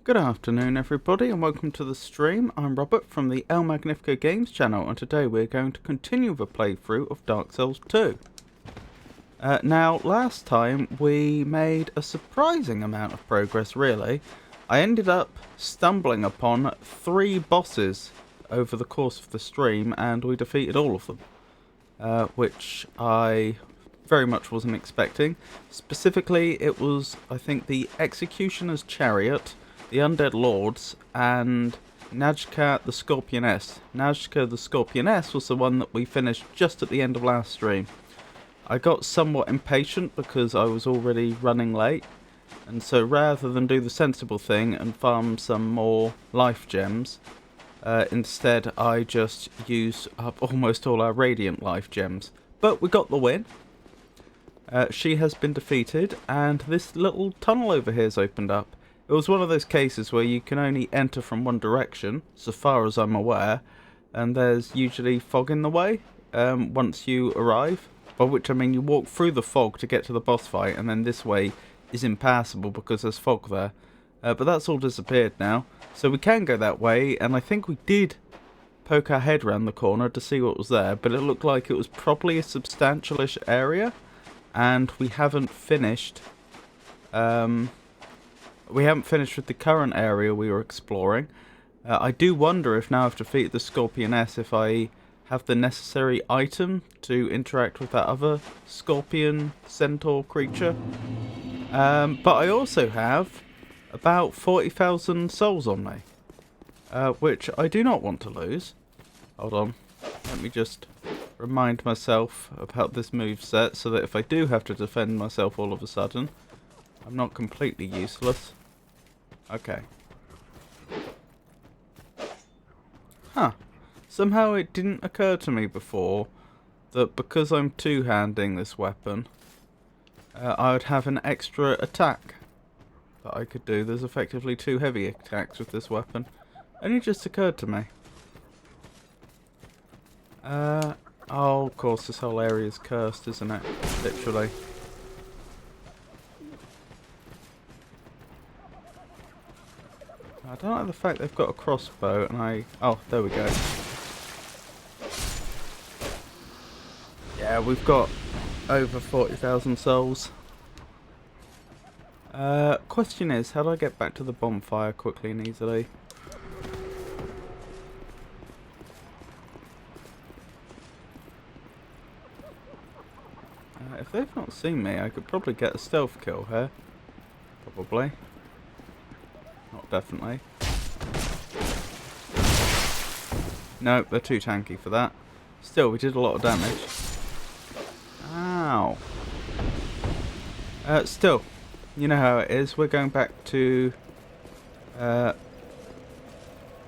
Good afternoon everybody and welcome to the stream. I'm Robert from the El Magnifico Games channel and today we're going to continue the playthrough of Dark Souls 2. Now last time we made a surprising amount of progress really. I ended up stumbling upon 3 bosses over the course of the stream and we defeated all of them. Which I very much wasn't expecting. Specifically it was I think the Executioner's Chariot, the Undead Lords, and Najka the Scorpioness. Najka the Scorpioness was the one that we finished just at the end of last stream. I got somewhat impatient because I was already running late, and so rather than do the sensible thing and farm some more life gems, instead I just used up almost all our radiant life gems. But we got the win. She has been defeated, and this little tunnel over here has opened up. It was one of those cases where you can only enter from one direction, so far as I'm aware, and there's usually fog in the way once you arrive, by which I mean you walk through the fog to get to the boss fight, and then this way is impassable because there's fog there. But that's all disappeared now, so we can go that way, and I think we did poke our head round the corner to see what was there, but it looked like it was probably a substantial-ish area, and we haven't finished... We haven't finished with the current area we were exploring. I do wonder if now I've defeated the Scorpioness if I have the necessary item to interact with that other scorpion centaur creature. But I also have about 40,000 souls on me, which I do not want to lose. Hold on, let me just remind myself about this moveset so that if I do have to defend myself all of a sudden, I'm not completely useless. Okay. Huh. Somehow it didn't occur to me before that because I'm two-handing this weapon, I would have an extra attack that I could do. There's effectively 2 heavy attacks with this weapon. Only just occurred to me. Oh, of course this whole area is cursed, isn't it? Literally. I don't like the fact they've got a crossbow and oh, there we go. Yeah, we've got over 40,000 souls. Question is, how do I get back to the bonfire quickly and easily? If they've not seen me, I could probably get a stealth kill here. Probably. Not definitely. Nope, they're too tanky for that. Still, we did a lot of damage. Ow. Still, you know how it is. We're going back to...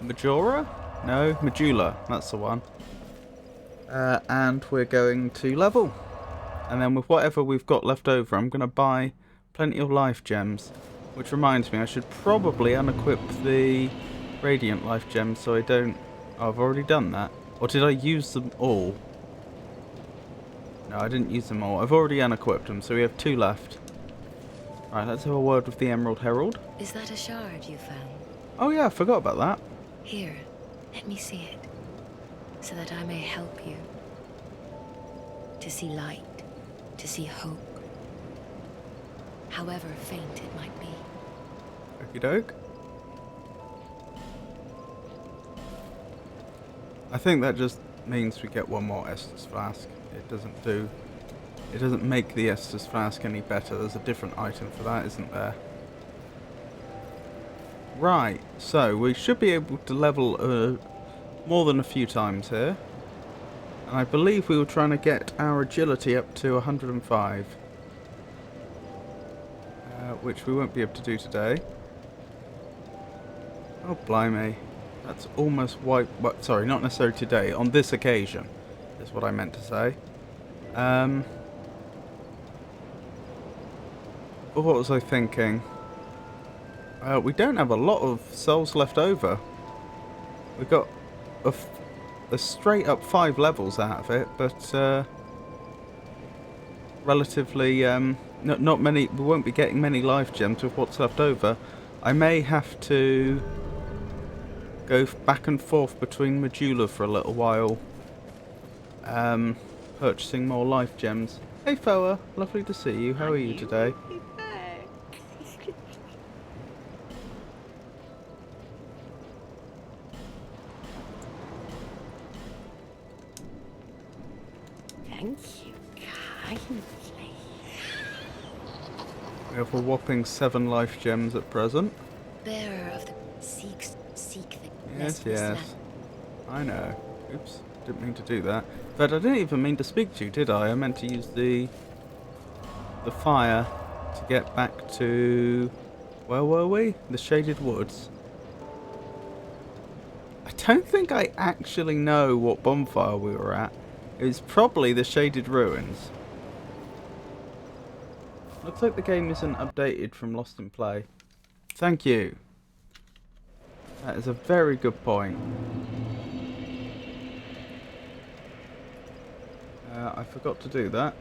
Majora? No, Majula. That's the one. And we're going to level. And then with whatever we've got left over, I'm going to buy plenty of life gems. Which reminds me, I should probably unequip the Radiant Life Gems so I don't... Oh, I've already done that. Or did I use them all? No, I didn't use them all. I've already unequipped them, so we have 2 left. Right, let's have a word with the Emerald Herald. Is that a shard you found? Oh yeah, I forgot about that. Here, let me see it, so that I may help you. To see light, to see hope. However faint it might be. Okie doke. I think that just means we get 1 more Estus Flask. It doesn't make the Estus Flask any better. There's a different item for that, isn't there? Right, so we should be able to level more than a few times here. And I believe we were trying to get our agility up to 105. Which we won't be able to do today. Oh, blimey. That's almost sorry, not necessarily today. On this occasion, is what I meant to say. But what was I thinking? We don't have a lot of souls left over. We got a straight up 5 levels out of it, but relatively not many. We won't be getting many life gems with what's left over. I may have to go back and forth between Majula for a little while, purchasing more life gems. Hey Foa, lovely to see you. How are you today? Thank you kindly. We have a whopping 7 life gems at present. Bearer of the seek the Yes, restless yes. land. I know. Oops, didn't mean to do that. But I didn't even mean to speak to you, did I? I meant to use the fire to get back to... Where were we? The Shaded Woods. I don't think I actually know what bonfire we were at. It was probably the Shaded Ruins. Looks like the game isn't updated from Lost in Play. Thank you. That is a very good point. I forgot to do that.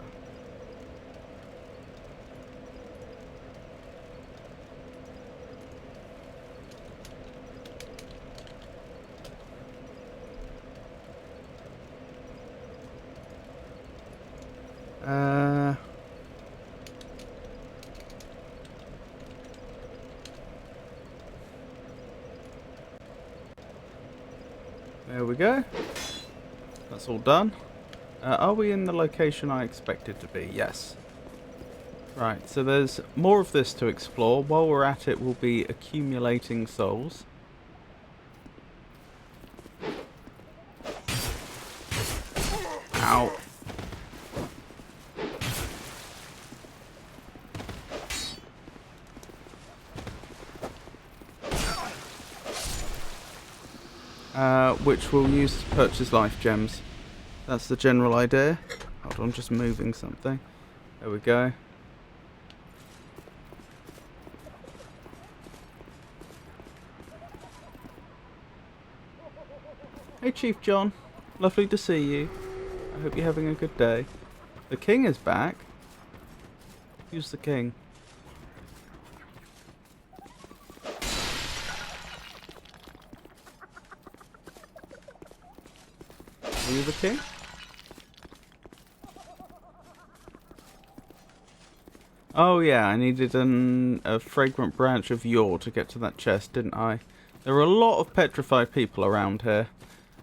There we go. That's all done. Are we in the location I expected to be? Yes. Right, so there's more of this to explore. While we're at it, we'll be accumulating souls. Ow. Which we'll use to purchase life gems. That's the general idea. Hold on, just moving something. There we go. Hey Chief John, lovely to see you. I hope you're having a good day. The king is back. Who's the king? Are you the king? Oh yeah, I needed a fragrant branch of yore to get to that chest, didn't I? There are a lot of petrified people around here.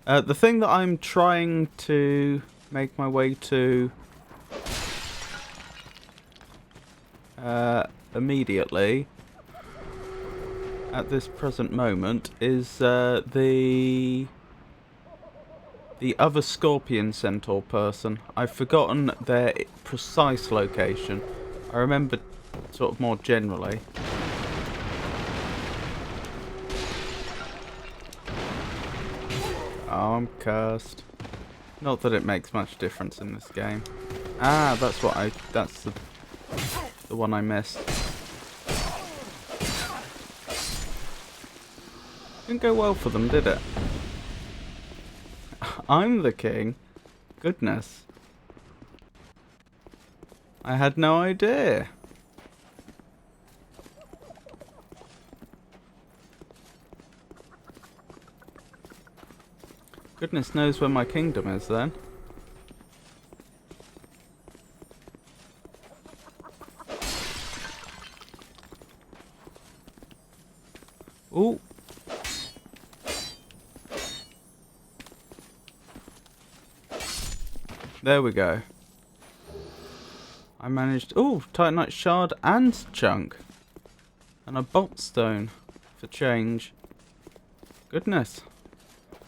The thing that I'm trying to make my way to immediately at this present moment is the other scorpion centaur person. I've forgotten their precise location. I remember sort of more generally. Oh, I'm cursed. Not that it makes much difference in this game. Ah, that's the one I missed. Didn't go well for them, did it? I'm the king. Goodness. I had no idea. Goodness knows where my kingdom is then. Ooh. There we go. I managed... Ooh, Titanite shard and chunk. And a bolt stone for change. Goodness.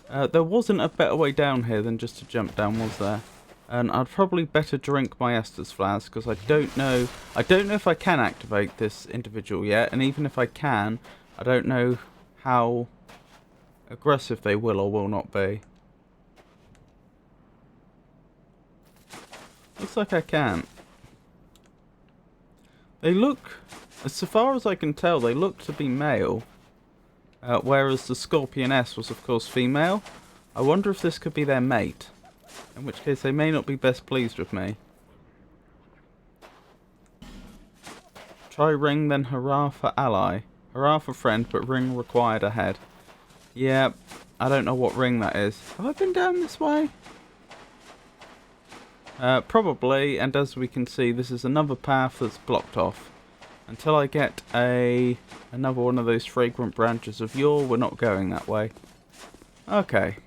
There wasn't a better way down here than just to jump down, was there? And I'd probably better drink my Estus flask because I don't know if I can activate this individual yet, and even if I can, I don't know how aggressive they will or will not be. Looks like I can. They look, as far as I can tell, they look to be male. Whereas the Scorpioness was of course female. I wonder if this could be their mate. In which case they may not be best pleased with me. Try ring then hurrah for ally. Hurrah for friend, but ring required ahead. Yeah, I don't know what ring that is. Have I been down this way? Probably, and as we can see, this is another path that's blocked off. Until I get another one of those fragrant branches of yore, we're not going that way. Okay.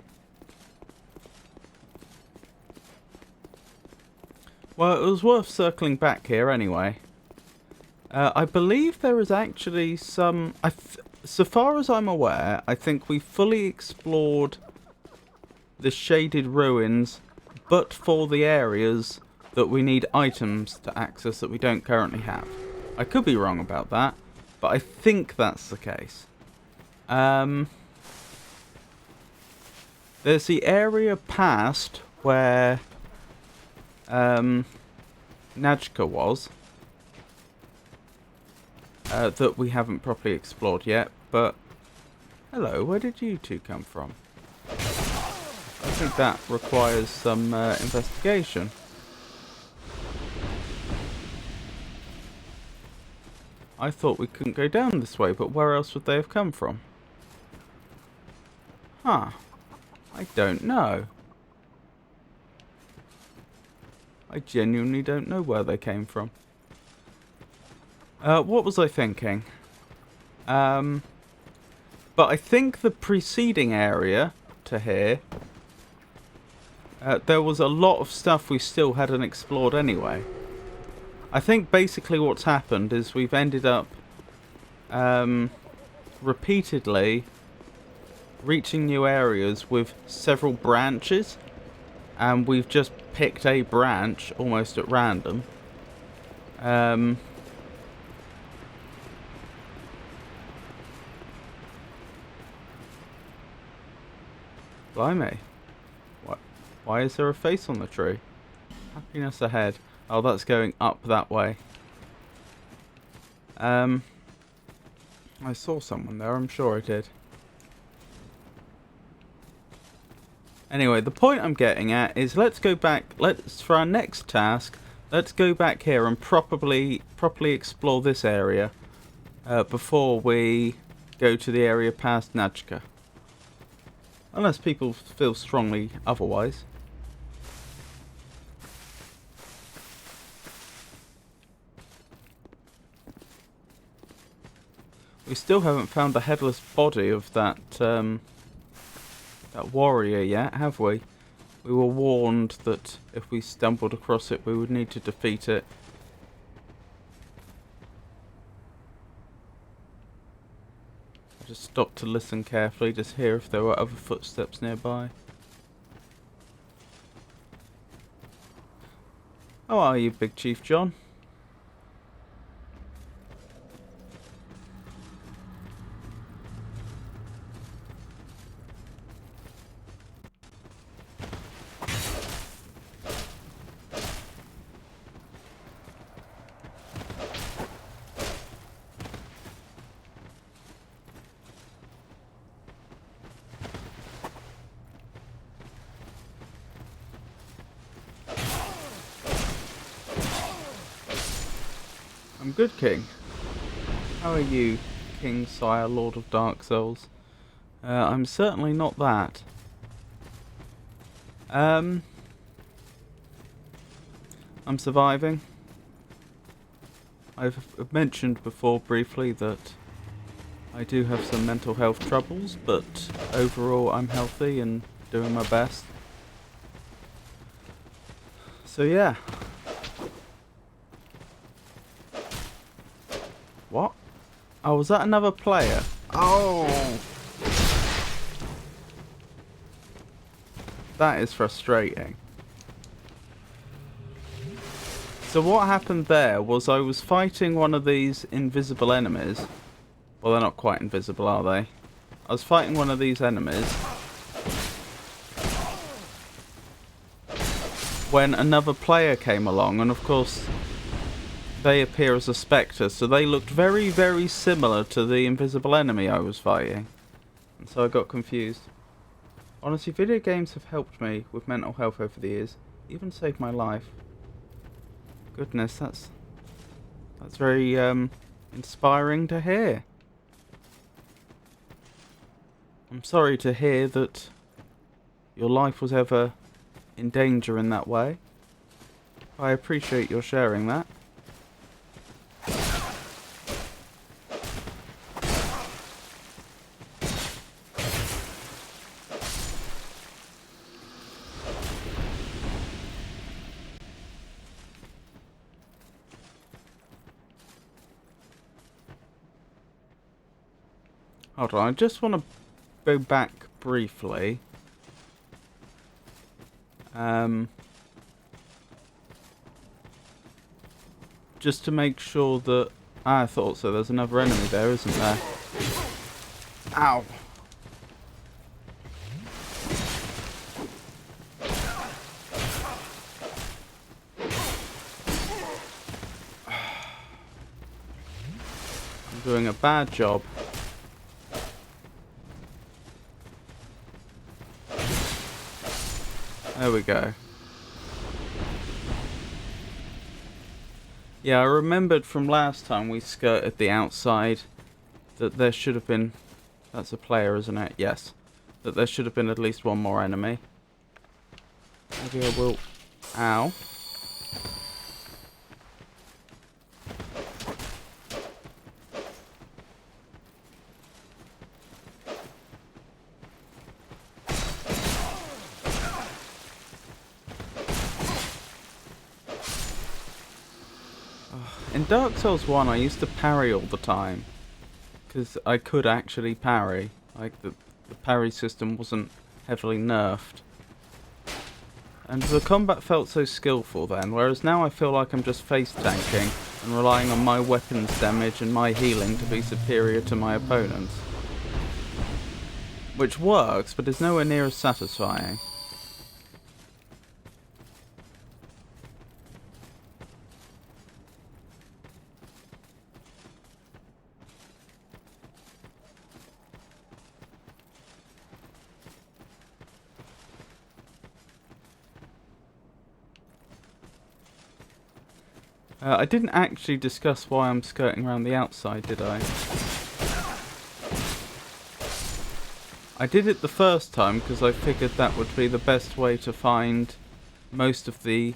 Well, it was worth circling back here anyway. I believe there is actually some... so far as I'm aware, I think we fully explored the shaded ruins, but for the areas that we need items to access that we don't currently have. I could be wrong about that, but I think that's the case. There's the area past where Najka was, that we haven't properly explored yet, but hello, where did you two come from? I think that requires some investigation. I thought we couldn't go down this way, but where else would they have come from? Huh. I don't know. I genuinely don't know where they came from. What was I thinking? But I think the preceding area to here, there was a lot of stuff we still hadn't explored anyway. I think basically what's happened is we've ended up repeatedly reaching new areas with several branches, and we've just picked a branch almost at random. Blimey. Why is there a face on the tree? Happiness ahead. Oh, that's going up that way. I saw someone there, I'm sure I did. Anyway, the point I'm getting at is let's go back, for our next task, let's go back here and properly explore this area before we go to the area past Najka. Unless people feel strongly otherwise. We still haven't found the headless body of that that warrior yet, have we? We were warned that if we stumbled across it, we would need to defeat it. I just stopped to listen carefully, just hear if there were other footsteps nearby. How are you, Big Chief John? I'm good, King. How are you, King, Sire, Lord of Dark Souls? I'm certainly not that. I'm surviving. I've mentioned before briefly that I do have some mental health troubles, but overall I'm healthy and doing my best. So yeah. What? Oh, was that another player? Oh! That is frustrating. So what happened there was I was fighting one of these invisible enemies. Well, they're not quite invisible, are they? I was fighting one of these enemies when another player came along, and of course they appear as a spectre, so they looked very, very similar to the invisible enemy I was fighting. And so I got confused. Honestly, video games have helped me with mental health over the years. Even saved my life. Goodness, that's very inspiring to hear. I'm sorry to hear that your life was ever in danger in that way. I appreciate your sharing that. Hold on, I just want to go back briefly. Just to make sure that... I thought so. There's another enemy there, isn't there? Ow! I'm doing a bad job. There we go. Yeah, I remembered from last time we skirted the outside that there should have been... That's a player, isn't it? Yes. That there should have been at least one more enemy. Maybe I will... Ow. In Dark Souls 1 I used to parry all the time, because I could actually parry. Like the parry system wasn't heavily nerfed. And the combat felt so skillful then, whereas now I feel like I'm just face tanking and relying on my weapons damage and my healing to be superior to my opponents. Which works, but is nowhere near as satisfying. I didn't actually discuss why I'm skirting around the outside, did I? I did it the first time because I figured that would be the best way to find most of the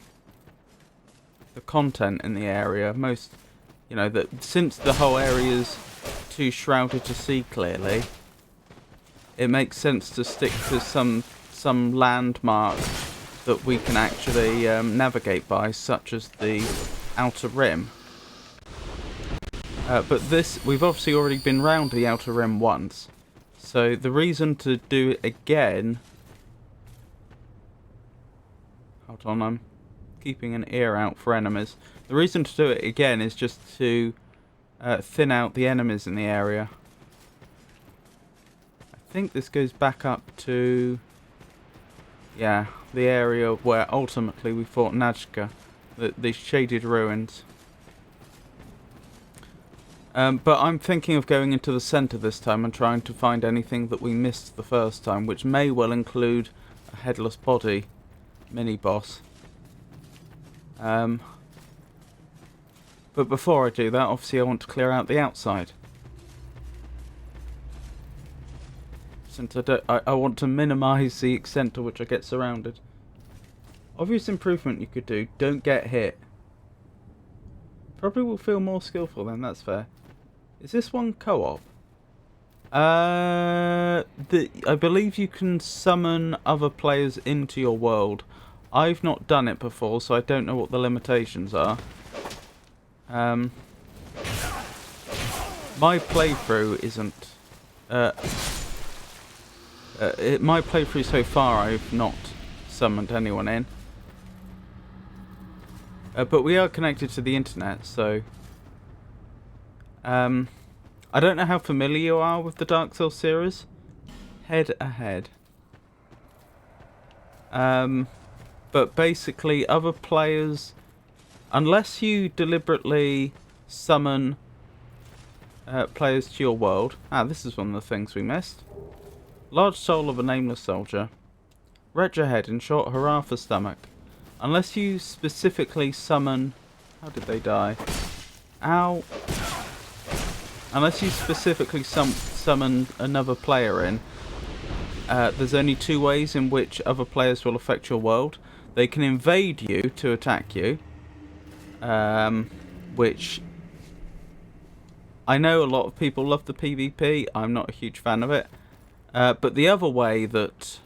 content in the area. Most, you know, that since the whole area's too shrouded to see clearly, it makes sense to stick to some landmark that we can actually navigate by, such as the Outer Rim. But this, we've obviously already been round the Outer Rim once, so the reason to do it again... Hold on, I'm keeping an ear out for enemies. The reason to do it again is just to thin out the enemies in the area. I think this goes back up to... yeah, the area where ultimately we fought Najka. The shaded ruins. But I'm thinking of going into the centre this time and trying to find anything that we missed the first time, which may well include a headless body mini-boss. But before I do that, obviously I want to clear out the outside. Since I want to minimise the extent to which I get surrounded. Obvious improvement you could do, don't get hit. Probably will feel more skillful then, that's fair. Is this one co-op? I believe you can summon other players into your world. I've not done it before, so I don't know what the limitations are. My playthrough isn't... my playthrough so far, I've not summoned anyone in. But we are connected to the internet, so... I don't know how familiar you are with the Dark Souls series. Head ahead. But basically, other players... Unless you deliberately summon players to your world... Ah, this is one of the things we missed. Large soul of a nameless soldier. Retch ahead and short hurrah for stomach. Unless you specifically summon... How did they die? Ow. Unless you specifically summon another player in, there's only two ways in which other players will affect your world. They can invade you to attack you, which I know a lot of people love the PvP. I'm not a huge fan of it. But the other way that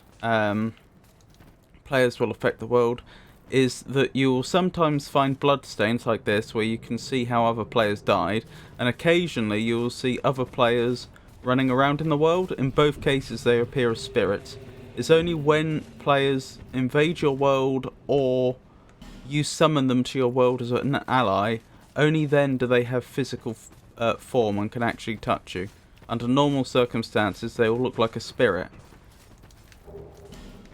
players will affect the world is that you will sometimes find bloodstains like this where you can see how other players died, and occasionally you will see other players running around in the world. In both cases they appear as spirits. It's only when players invade your world or you summon them to your world as an ally, only then do they have physical form and can actually touch you. Under normal circumstances they will look like a spirit.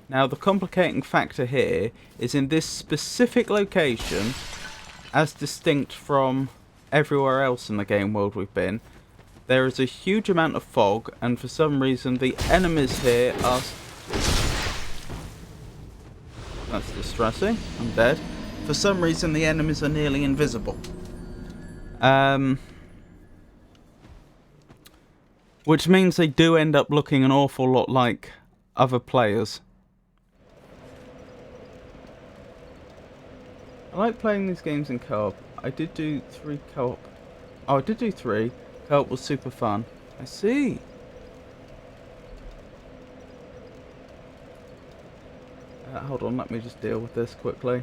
Now the complicating factor here is in this specific location, as distinct from everywhere else in the game world we've been, there is a huge amount of fog, and for some reason the enemies here are... That's distressing. I'm dead. For some reason the enemies are nearly invisible. Which means they do end up looking an awful lot like other players. I like playing these games in co-op. I did do 3 co-op. Oh, I did do 3. Co-op was super fun. I see. Hold on, let me just deal with this quickly.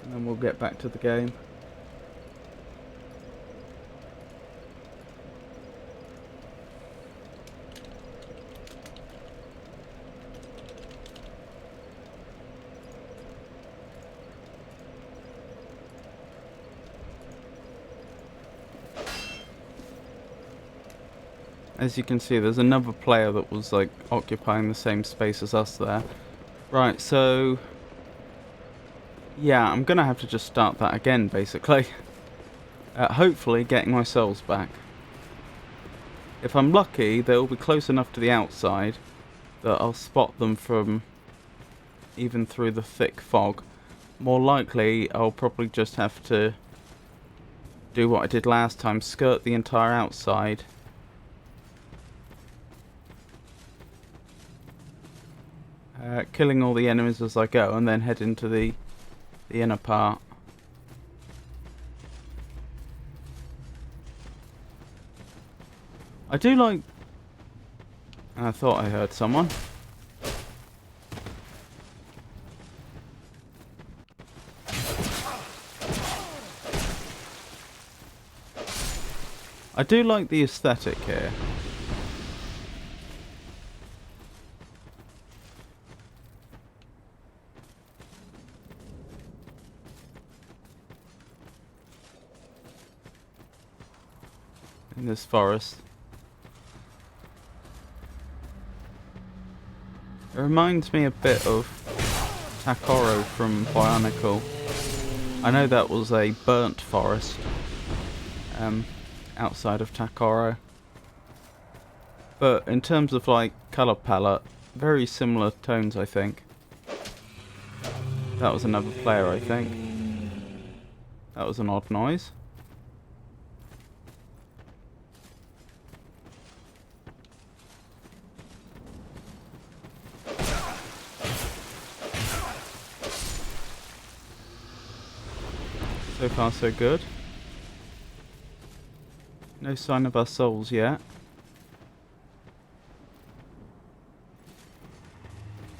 And then we'll get back to the game. As you can see, there's another player that was like occupying the same space as us there. Right, so yeah, I'm gonna have to just start that again, basically. Hopefully getting my souls back. If I'm lucky, they'll be close enough to the outside that I'll spot them from even through the thick fog. More likely, I'll probably just have to do what I did last time, skirt the entire outside. Killing all the enemies as I go, and then head into the inner part. I do like... I thought I heard someone. I do like the aesthetic here. In this forest. It reminds me a bit of Takoro from Bionicle. I know that was a burnt forest outside of Takoro. But in terms of like colour palette, very similar tones, I think. That was another player, I think. That was an odd noise. So far so good. No sign of our souls yet.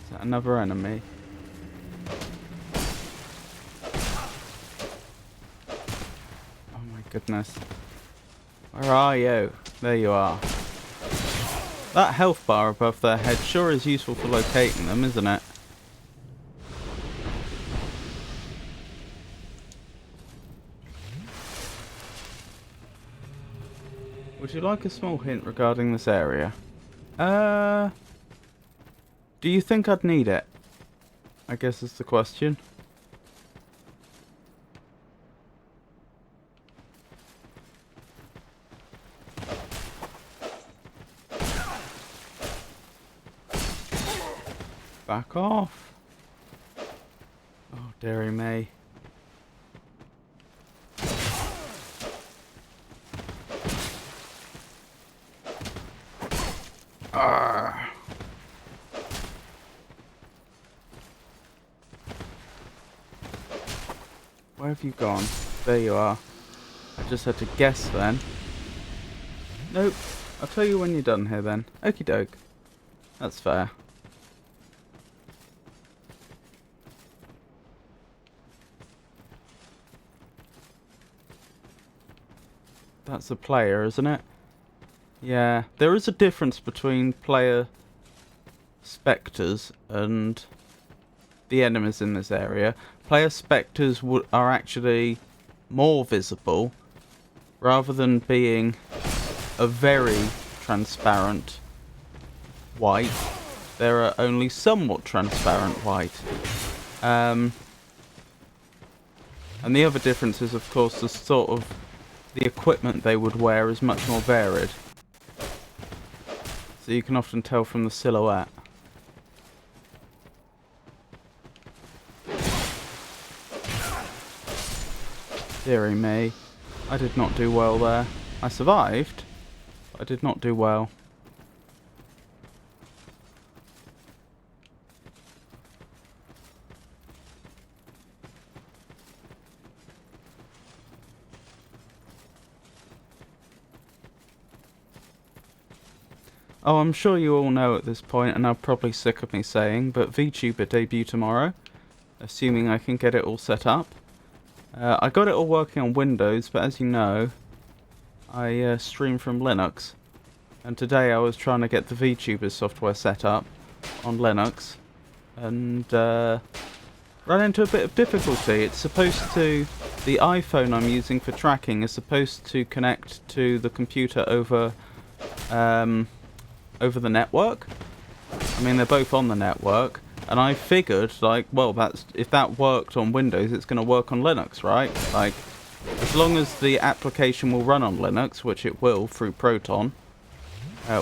Is that another enemy? Oh my goodness. Where are you? There you are. That health bar above their head sure is useful for locating them, isn't it? Would you like a small hint regarding this area? Do you think I'd need it? I guess is the question. Back off. Oh, dearie me. Arrgh. Where have you gone? There you are. I just had to guess then. Nope. I'll tell you when you're done here then. Okie doke. That's fair. That's a player, isn't it? Yeah. There is a difference between player spectres and the enemies in this area. Player spectres are actually more visible rather than being a very transparent white. There are only somewhat transparent white. And the other difference is, of course, the sort of the equipment they would wear is much more varied. So you can often tell from the silhouette. Dearie me. I did not do well there. I survived, but I did not do well. Oh, I'm sure you all know at this point, and are probably sick of me saying, but VTuber debut tomorrow, assuming I can get it all set up. I got it all working on Windows, but as you know, I stream from Linux. And today I was trying to get the VTuber software set up on Linux, and ran into a bit of difficulty. It's supposed to... The iPhone I'm using for tracking is supposed to connect to the computer over the network. I mean, they're both on the network, and I figured, like, well, if that worked on Windows, it's going to work on Linux, right? Like, as long as the application will run on Linux, which it will through Proton,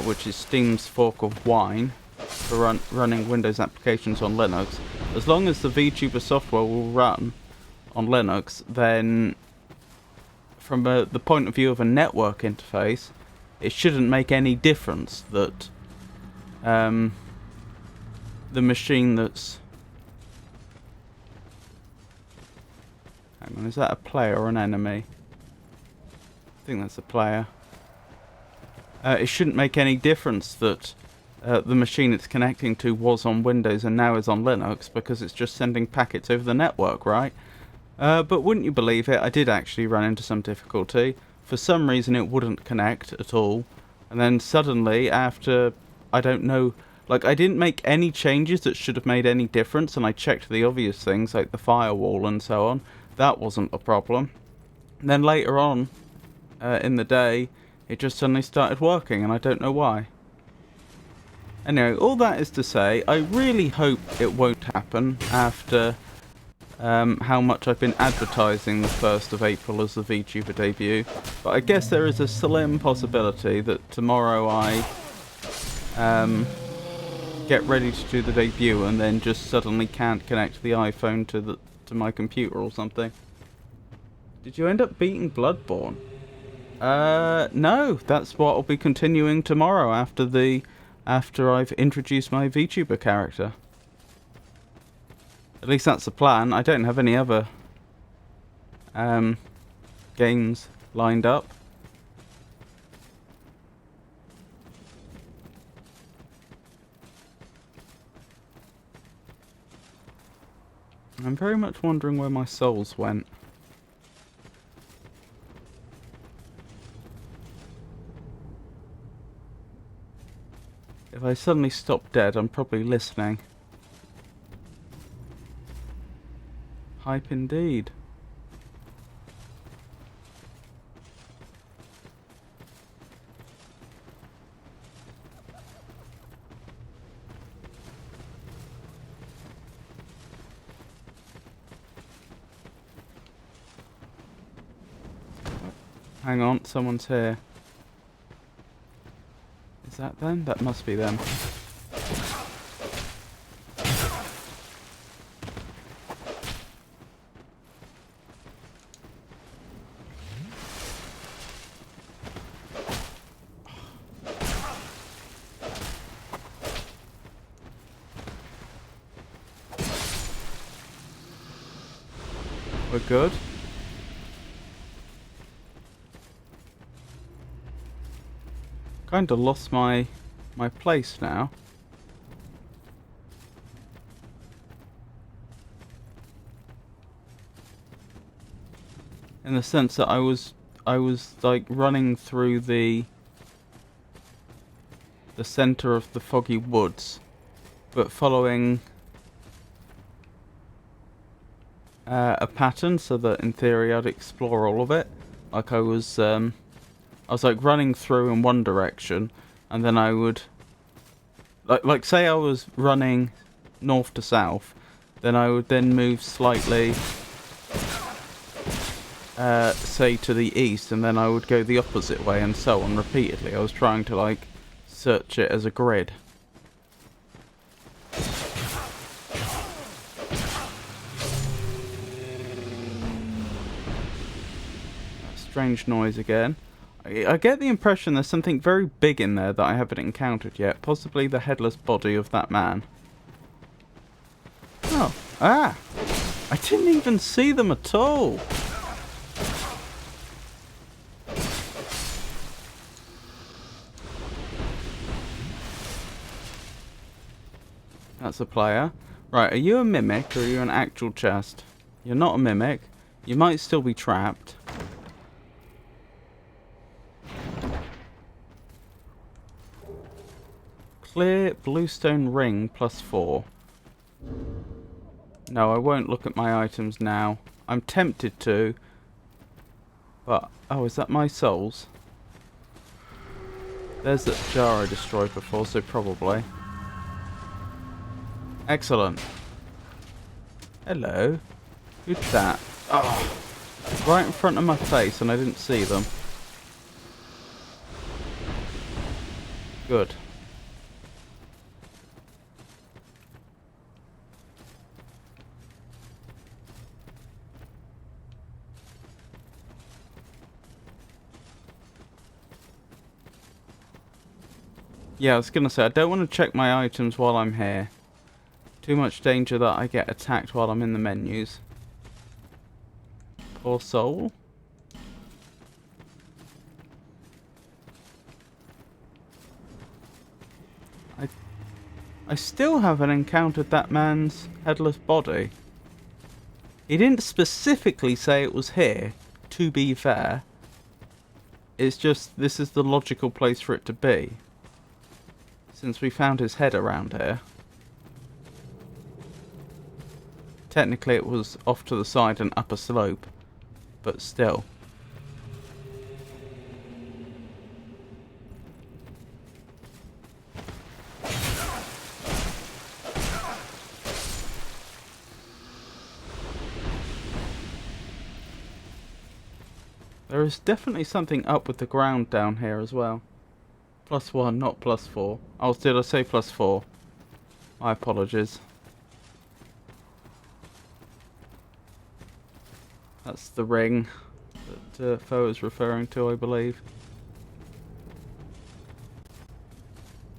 which is Steam's fork of wine for running Windows applications on Linux, as long as the VTuber software will run on Linux, then from the point of view of a network interface, it shouldn't make any difference that the machine that's... Hang on, is that a player or an enemy? I think that's a player. It shouldn't make any difference that the machine it's connecting to was on Windows and now is on Linux, because it's just sending packets over the network, right? But wouldn't you believe it, I did actually run into some difficulty. For some reason it wouldn't connect at all, and then suddenly after, I don't know, like, I didn't make any changes that should have made any difference, and I checked the obvious things like the firewall and so on. That wasn't a problem. And then later on in the day, it just suddenly started working, and I don't know why. Anyway, all that is to say, I really hope it won't happen after how much I've been advertising the 1st of April as the VTuber debut. But I guess there is a slim possibility that tomorrow I get ready to do the debut and then just suddenly can't connect the iPhone to my computer or something. Did you end up beating Bloodborne? No, that's what I'll be continuing tomorrow after I've introduced my VTuber character. At least that's the plan. I don't have any other games lined up. I'm very much wondering where my souls went. If I suddenly stop dead, I'm probably listening. Hype indeed. Hang on, someone's here. Is that them? That must be them. We're good. Kind of lost my place now. In the sense that I was like running through the center of the foggy woods, but following a pattern, so that in theory I'd explore all of it. Like I was like running through in one direction, and then I would like say I was running north to south, then I would then move slightly say to the east, and then I would go the opposite way, and so on repeatedly. I was trying to like search it as a grid. Strange noise again. I get the impression there's something very big in there that I haven't encountered yet. Possibly the headless body of that man. Oh. Ah! I didn't even see them at all! That's a player. Right, are you a mimic or are you an actual chest? You're not a mimic. You might still be trapped. Clear bluestone ring +4. No, I won't look at my items now. I'm tempted to. But, oh, is that my souls? There's that jar I destroyed before, so probably. Excellent. Hello. Who's that? Oh, right in front of my face and I didn't see them. Good. Yeah, I was gonna say, I don't want to check my items while I'm here. Too much danger that I get attacked while I'm in the menus. Poor soul. I still haven't encountered that man's headless body. He didn't specifically say it was here, to be fair. It's just, this is the logical place for it to be. Since we found his head around here. Technically it was off to the side and up a slope, but still. There is definitely something up with the ground down here as well. +1, not +4. Oh, did I say +4? My apologies. That's the ring that Foe is referring to, I believe.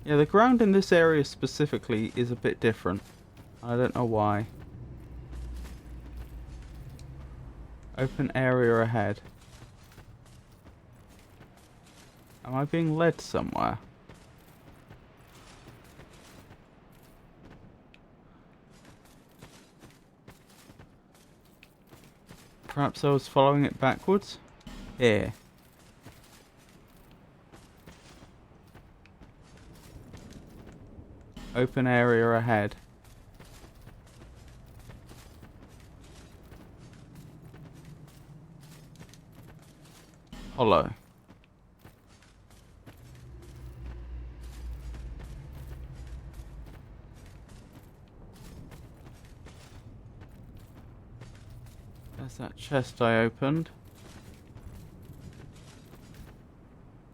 Yeah, the ground in this area specifically is a bit different. I don't know why. Open area ahead. Am I being led somewhere? Perhaps I was following it backwards? Here. Open area ahead. Hollow. There's that chest I opened.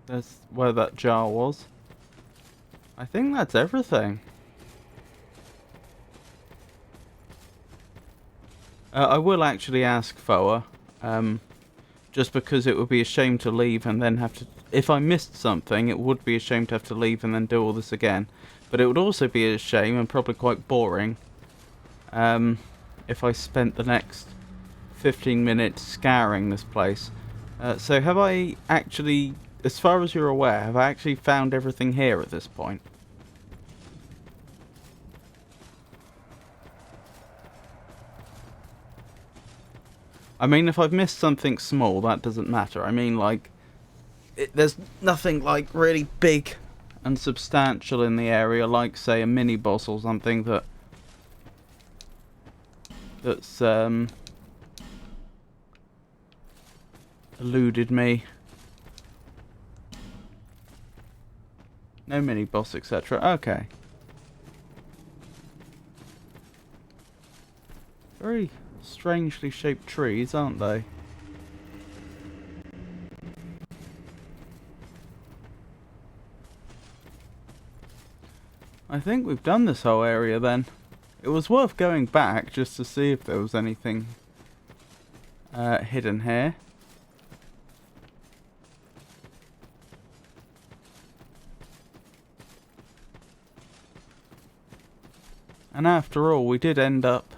There's where that jar was. I think that's everything. I will actually ask Foa, just because it would be a shame to leave and then have to... If I missed something, it would be a shame to have to leave and then do all this again. But it would also be a shame and probably quite boring if I spent the next 15 minutes scouring this place. So have I actually, as far as you're aware, have I actually found everything here at this point? I mean, if I've missed something small, that doesn't matter. I mean, like, there's nothing, like, really big and substantial in the area, like, say, a mini-boss or something that's eluded me. No mini-boss, etc. Okay. Very strangely shaped trees, aren't they? I think we've done this whole area then. It was worth going back just to see if there was anything hidden here. And after all, we did end up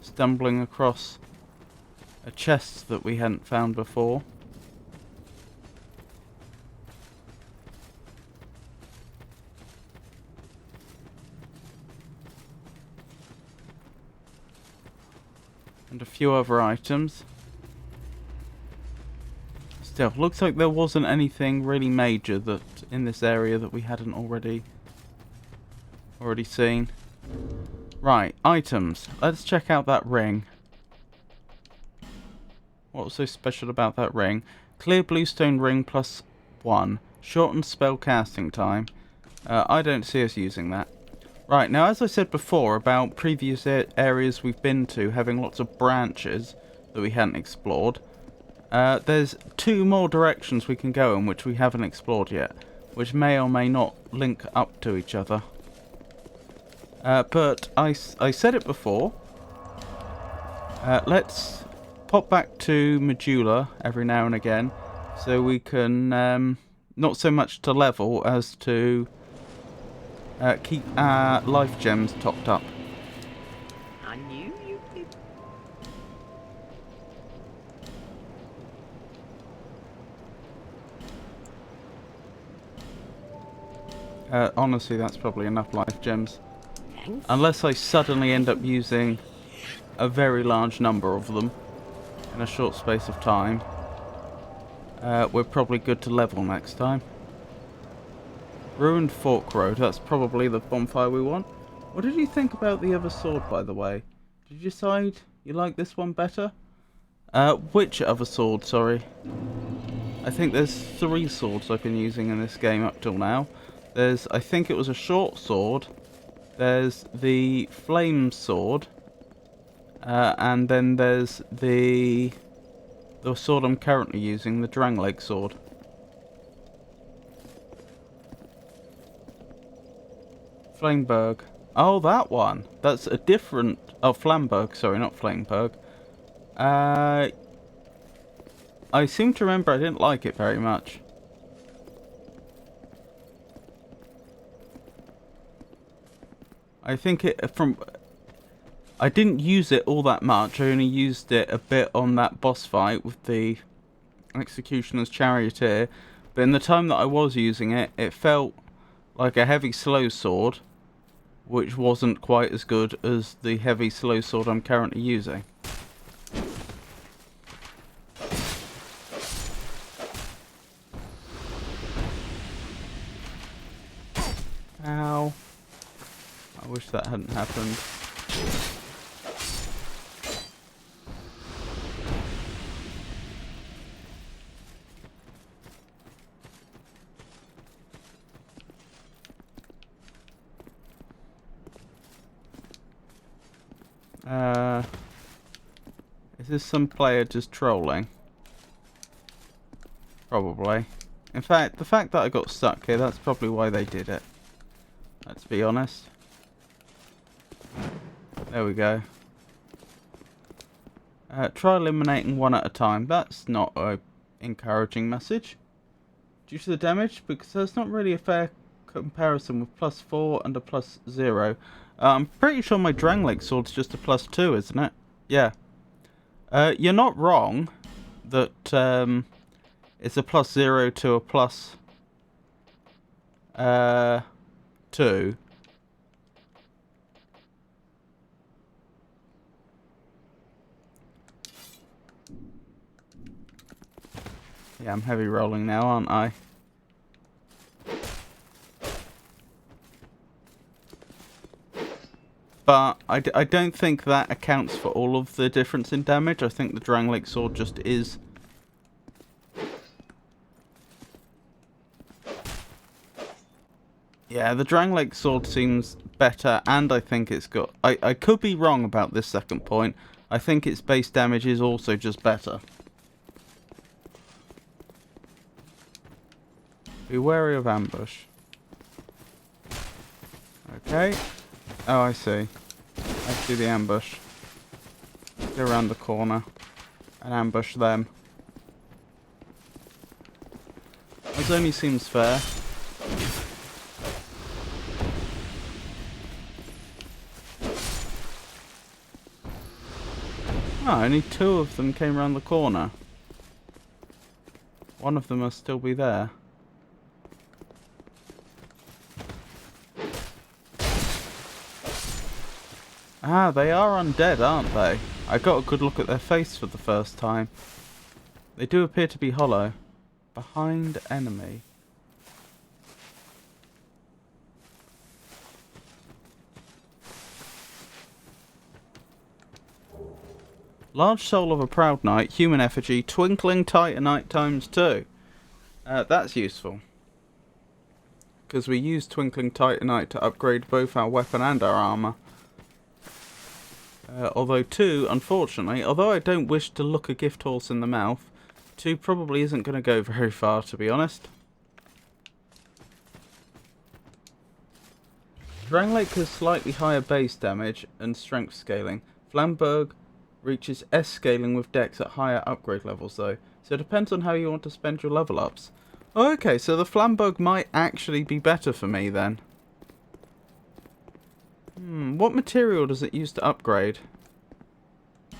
stumbling across a chest that we hadn't found before. And a few other items. Still, looks like there wasn't anything really major that in this area that we hadn't already seen. Right, items. Let's check out that ring. What was so special about that ring? Clear bluestone ring +1. Shortened spell casting time. I don't see us using that. Right, now as I said before about previous areas we've been to having lots of branches that we hadn't explored, there's 2 more directions we can go in which we haven't explored yet, which may or may not link up to each other. But I said it before, let's pop back to Medulla every now and again so we can, not so much to level as to keep our life gems topped up. I knew you did. Honestly, that's probably enough life gems. Thanks. Unless I suddenly end up using a very large number of them in a short space of time, we're probably good to level next time. Ruined Fork Road, that's probably the bonfire we want. What did you think about the other sword, by the way? Did you decide you like this one better? Which other sword, sorry? I think there's 3 swords I've been using in this game up till now. There's, I think it was a short sword. There's the flame sword. And then there's the sword I'm currently using, the Drangleg sword. Flameberg. Oh, that one. That's a different... Oh, Flamberg. Sorry, not Flameberg. I seem to remember I didn't like it very much. I think I didn't use it all that much. I only used it a bit on that boss fight with the Executioner's Charioteer. But in the time that I was using it, it felt like a heavy slow sword, which wasn't quite as good as the heavy slow sword I'm currently using. Ow. I wish that hadn't happened. Is this some player just trolling? Probably. In fact, the fact that I got stuck here, that's probably why they did it. Let's be honest. There we go. Try eliminating one at a time. That's not an encouraging message. Due to the damage, because there's not really a fair comparison with +4 and a +0. I'm pretty sure my Drangleic sword's just a +2, isn't it? Yeah. You're not wrong that it's a +0 to a +2. Yeah, I'm heavy rolling now, aren't I? But I don't think that accounts for all of the difference in damage. I think the Drangleic sword just is. Yeah, the Drangleic sword seems better, and I think it's got... I could be wrong about this second point. I think its base damage is also just better. Be wary of ambush. Okay. Oh, I see. I see the ambush. Go around the corner and ambush them. This only seems fair. Oh, only 2 of them came around the corner. One of them must still be there. Ah, they are undead, aren't they? I got a good look at their face for the first time. They do appear to be hollow. Behind enemy. Large soul of a proud knight, human effigy, twinkling titanite ×2. That's useful. Because we use twinkling titanite to upgrade both our weapon and our armour. Although 2, unfortunately, although I don't wish to look a gift horse in the mouth, 2 probably isn't going to go very far, to be honest. Drangleic has slightly higher base damage and strength scaling. Flamberg reaches S scaling with dex at higher upgrade levels, though, so it depends on how you want to spend your level ups. Oh, okay, so the Flamberg might actually be better for me then. What material does it use to upgrade?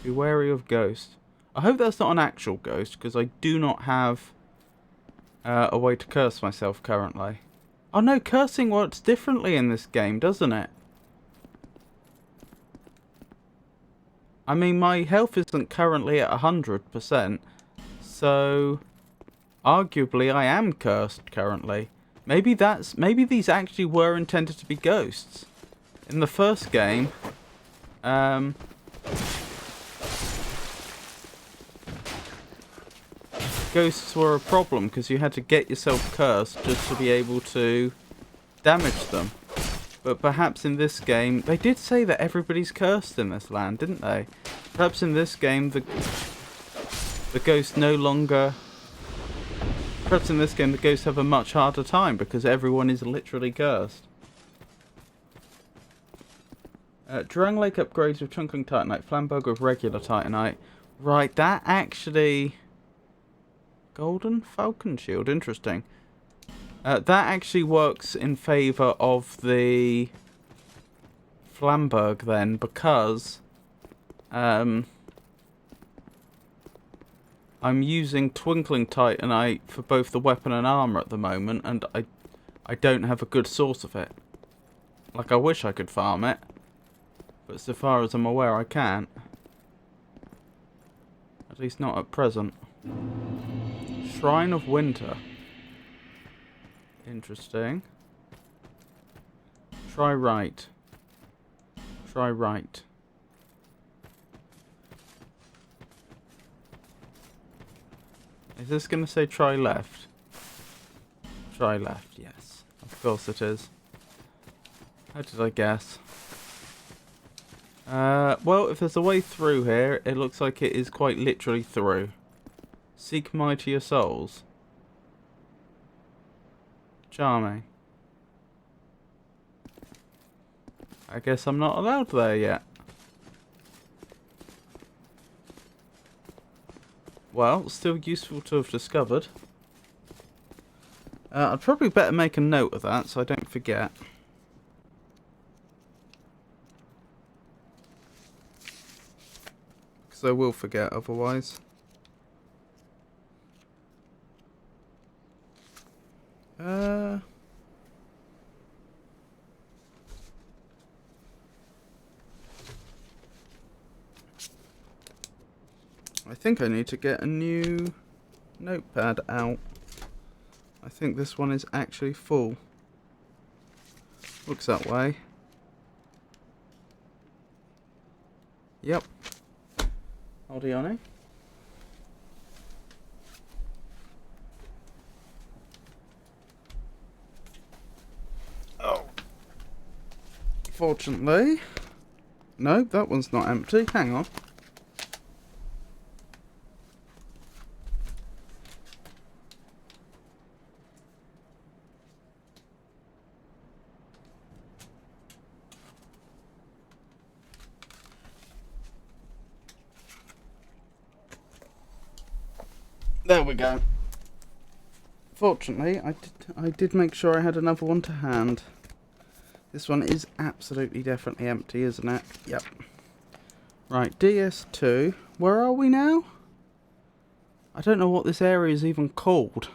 Be wary of ghost. I hope that's not an actual ghost, because I do not have a way to curse myself currently. Oh no, cursing works differently in this game, doesn't it? I mean, my health isn't currently at 100%, so arguably I am cursed currently. Maybe these actually were intended to be ghosts. In the first game, ghosts were a problem because you had to get yourself cursed just to be able to damage them. But perhaps in this game, they did say that everybody's cursed in this land, didn't they? Perhaps in this game, the ghosts no longer... Perhaps in this game, the ghosts have a much harder time because everyone is literally cursed. Drangleic upgrades with Twinkling Titanite, Flamberg with regular Titanite. Right, that actually... Golden Falcon Shield, interesting. That actually works in favour of the Flamberg then, because I'm using Twinkling Titanite for both the weapon and armour at the moment, and I don't have a good source of it. Like, I wish I could farm it, but so far as I'm aware I can't. At least not at present. Shrine of Winter. Interesting. Try right. Try right. Is this going to say try left? Try left, yes. Of course it is. How did I guess? Well, if there's a way through here, it looks like it is quite literally through. Seek mightier souls. Charming. I guess I'm not allowed there yet. Well, still useful to have discovered. I'd probably better make a note of that so I don't forget. because I will forget otherwise. I think I need to get a new notepad out. I think this one is actually full. Looks that way. Yep. Hold on. Oh. Fortunately. No, that one's not empty. Hang on. There we go. Fortunately, I did make sure I had another one to hand. This one is absolutely definitely empty, isn't it? Yep. Right, DS2. Where are we now? I don't know what this area is even called.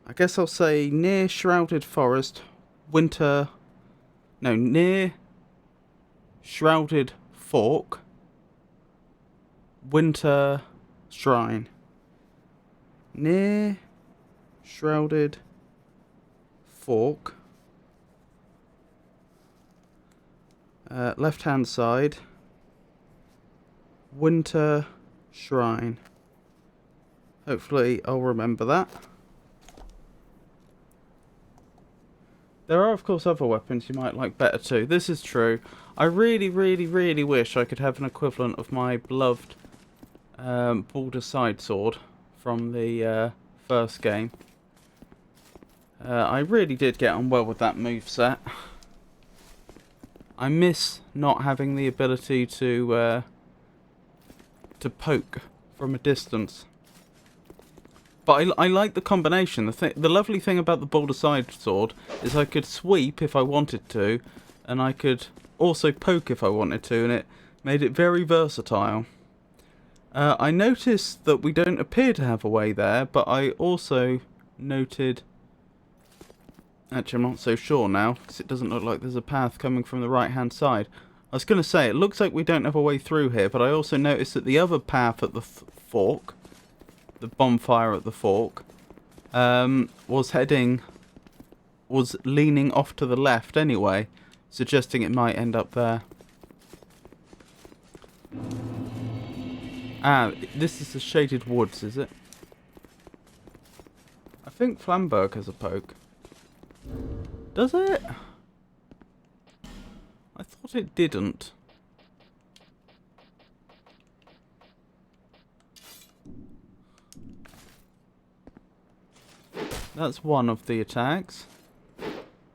I guess I'll say near Shrouded Forest, Winter... No, near Shrouded Fork, Winter Shrine. Near Shrouded Fork. Left hand side. Winter Shrine. Hopefully I'll remember that. There are of course other weapons you might like better too. This is true. I really wish I could have an equivalent of my beloved Balder side sword from the first game. I really did get on well with that moveset. I miss not having the ability to poke from a distance. But I like the combination. The lovely thing about the Balder side sword is I could sweep if I wanted to, and I could also poke if I wanted to, and it made it very versatile. I noticed that we don't appear to have a way there, but I also noted... Actually, I'm not so sure now, because it doesn't look like there's a path coming from the right-hand side. I was going to say, it looks like we don't have a way through here, but I also noticed that the other path at the fork, the bonfire at the fork, was leaning off to the left anyway, suggesting it might end up there. Ah, this is the Shaded Woods, is it? I think Flamberg has a poke. Does it? I thought it didn't. That's one of the attacks.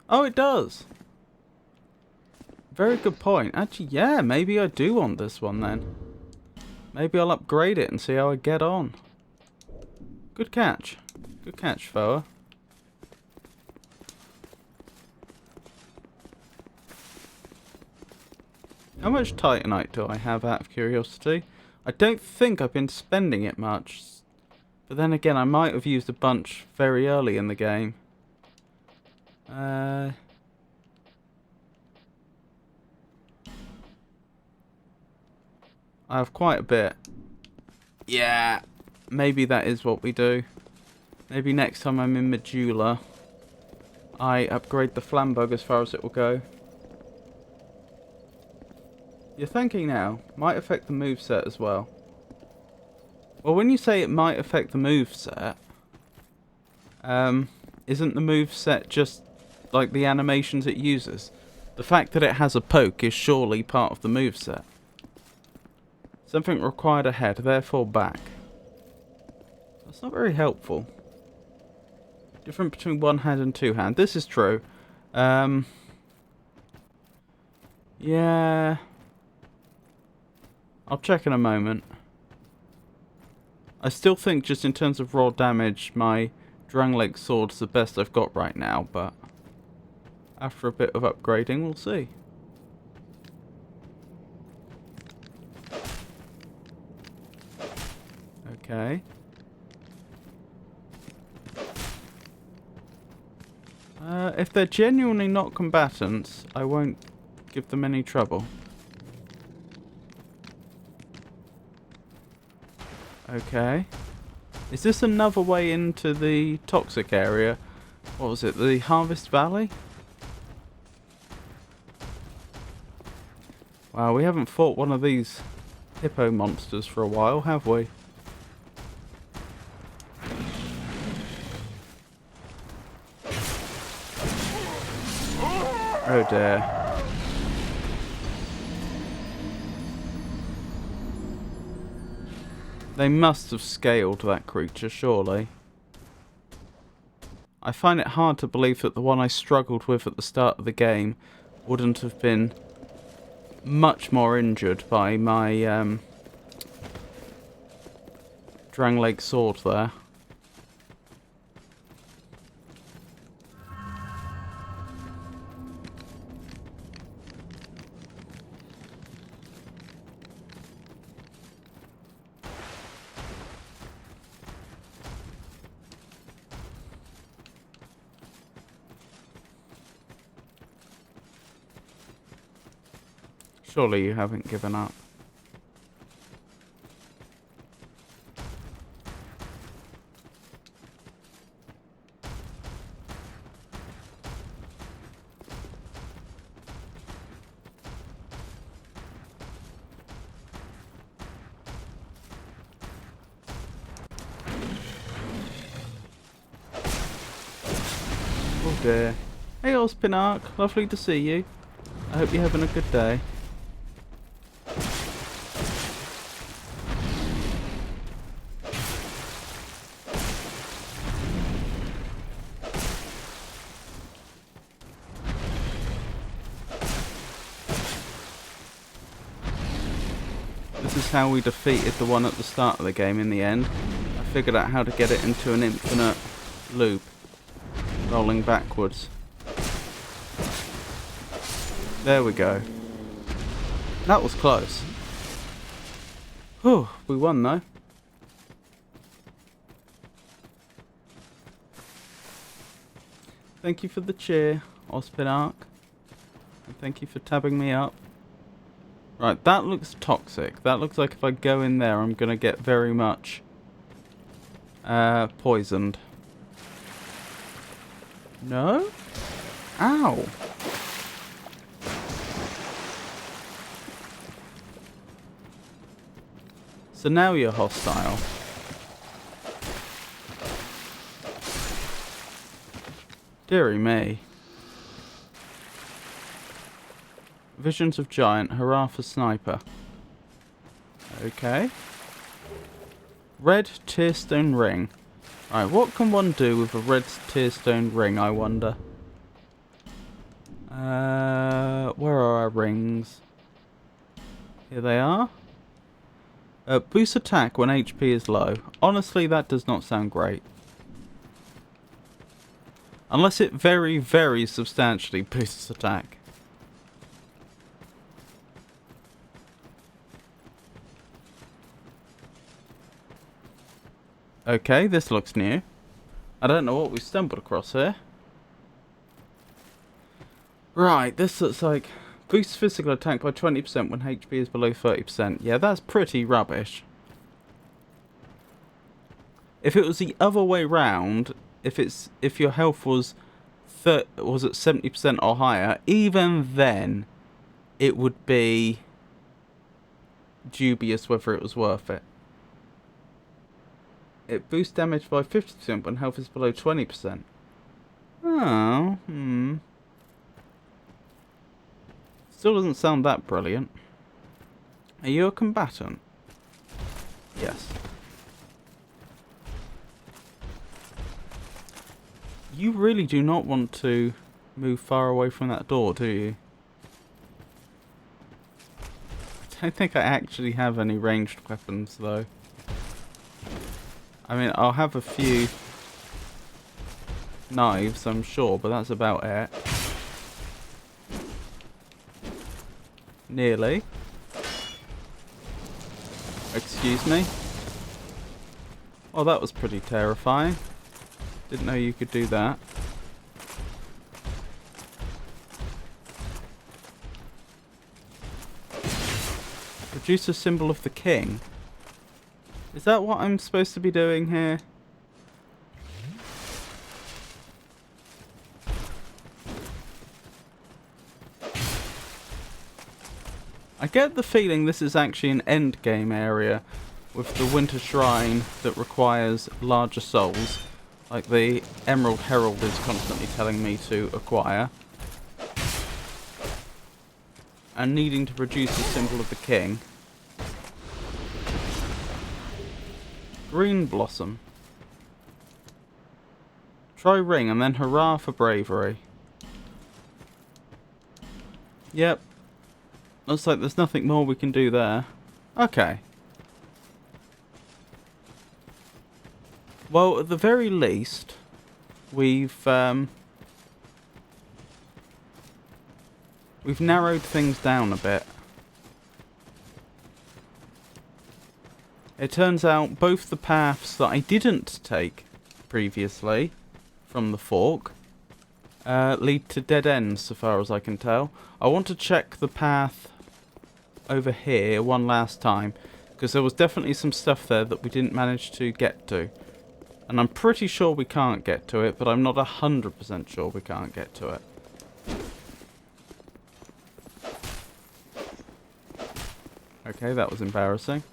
Oh, it does. Very good point. Actually, yeah, maybe I do want this one then. Maybe I'll upgrade it and see how I get on. Good catch. Good catch, Foa. How much Titanite do I have out of curiosity? I don't think I've been spending it much. But then again, I might have used a bunch very early in the game. I have quite a bit. Yeah, maybe that is what we do. Maybe next time I'm in Medulla, I upgrade the Flambug as far as it will go. You're thinking now, might affect the moveset as well. Well, when you say it might affect the moveset, isn't the moveset just like the animations it uses? The fact that it has a poke is surely part of the moveset. Something required ahead, therefore back. That's not very helpful. Different between one hand and two hand. This is true. Yeah. I'll check in a moment. I still think just in terms of raw damage, my Drangleic sword's the best I've got right now, but after a bit of upgrading, we'll see. Okay. If they're genuinely not combatants, I won't give them any trouble. Okay. Is this another way into the toxic area? What was it? The Harvest Valley? Wow, we haven't fought one of these hippo monsters for a while, have we? Oh dear. They must have scaled that creature, surely. I find it hard to believe that the one I struggled with at the start of the game wouldn't have been much more injured by my Drangleic sword there. Surely you haven't given up. Oh dear. Hey Ospinarch, lovely to see you. I hope you're having a good day. This is how we defeated the one at the start of the game in the end. I figured out how to get it into an infinite loop, rolling backwards. There we go. That was close. Whew, we won though. Thank you for the cheer, Ospinarch. And thank you for tabbing me up. Right, that looks toxic. That looks like if I go in there, I'm going to get very much poisoned. No? Ow! So now you're hostile. Deary me. Visions of Giant, hurrah for Sniper. Okay. Red Tearstone Ring. Right, what can one do with a red Tearstone Ring, I wonder? Where are our rings? Here they are. Boost attack when HP is low. Honestly, that does not sound great. Unless it very, very substantially boosts attack. Okay, this looks new. I don't know what we stumbled across here. Right, this looks like boosts physical attack by 20% when HP is below 30%. Yeah, that's pretty rubbish. If it was the other way round, if your health was at 70% or higher, even then it would be dubious whether it was worth it. It boosts damage by 50% when health is below 20%. Oh, Still doesn't sound that brilliant. Are you a combatant? Yes. You really do not want to move far away from that door, do you? I don't think I actually have any ranged weapons, though. I mean, I'll have a few knives, I'm sure, but that's about it. Nearly. Excuse me. Oh, that was pretty terrifying. Didn't know you could do that. Produce a symbol of the king. Is that what I'm supposed to be doing here? I get the feeling this is actually an end game area with the Winter Shrine that requires larger souls, like the Emerald Herald is constantly telling me to acquire. And needing to produce a symbol of the king. Green Blossom. Try ring and then hurrah for bravery. Yep. Looks like there's nothing more we can do there. Okay. Well, at the very least, we've narrowed things down a bit. It turns out both the paths that I didn't take previously from the fork lead to dead ends, so far as I can tell. I want to check the path over here one last time, because there was definitely some stuff there that we didn't manage to get to. And I'm pretty sure we can't get to it, but I'm not 100% sure we can't get to it. Okay, that was embarrassing.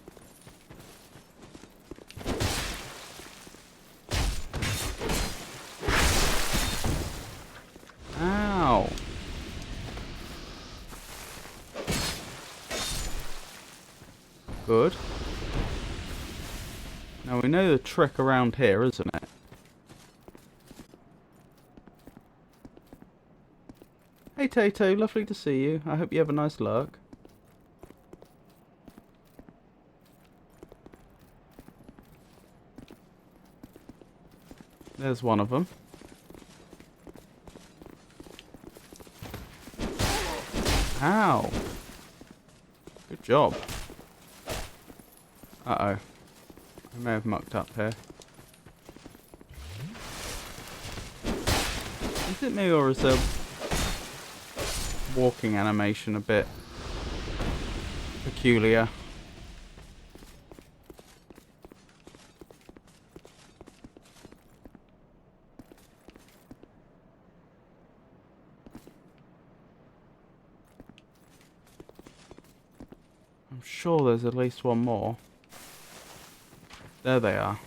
Ow. Good. Now we know the trick around here, isn't it? Hey Tato, lovely to see you. I hope you have a nice lurk. There's one of them. Ow. Good job. Uh-oh. I may have mucked up here. Is it me or is the walking animation a bit peculiar? I'm sure there's at least one more. There they are.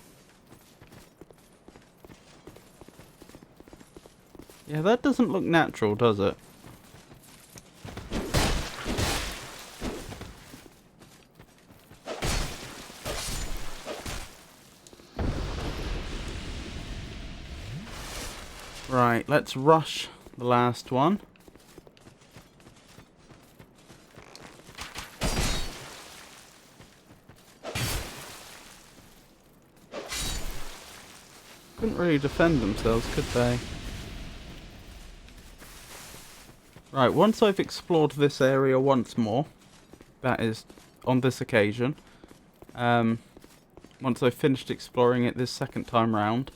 Yeah, that doesn't look natural, does it? Right, let's rush the last one. Couldn't really defend themselves, could they? Right, once I've explored this area once more, that is, on this occasion, once I've finished exploring it this second time round,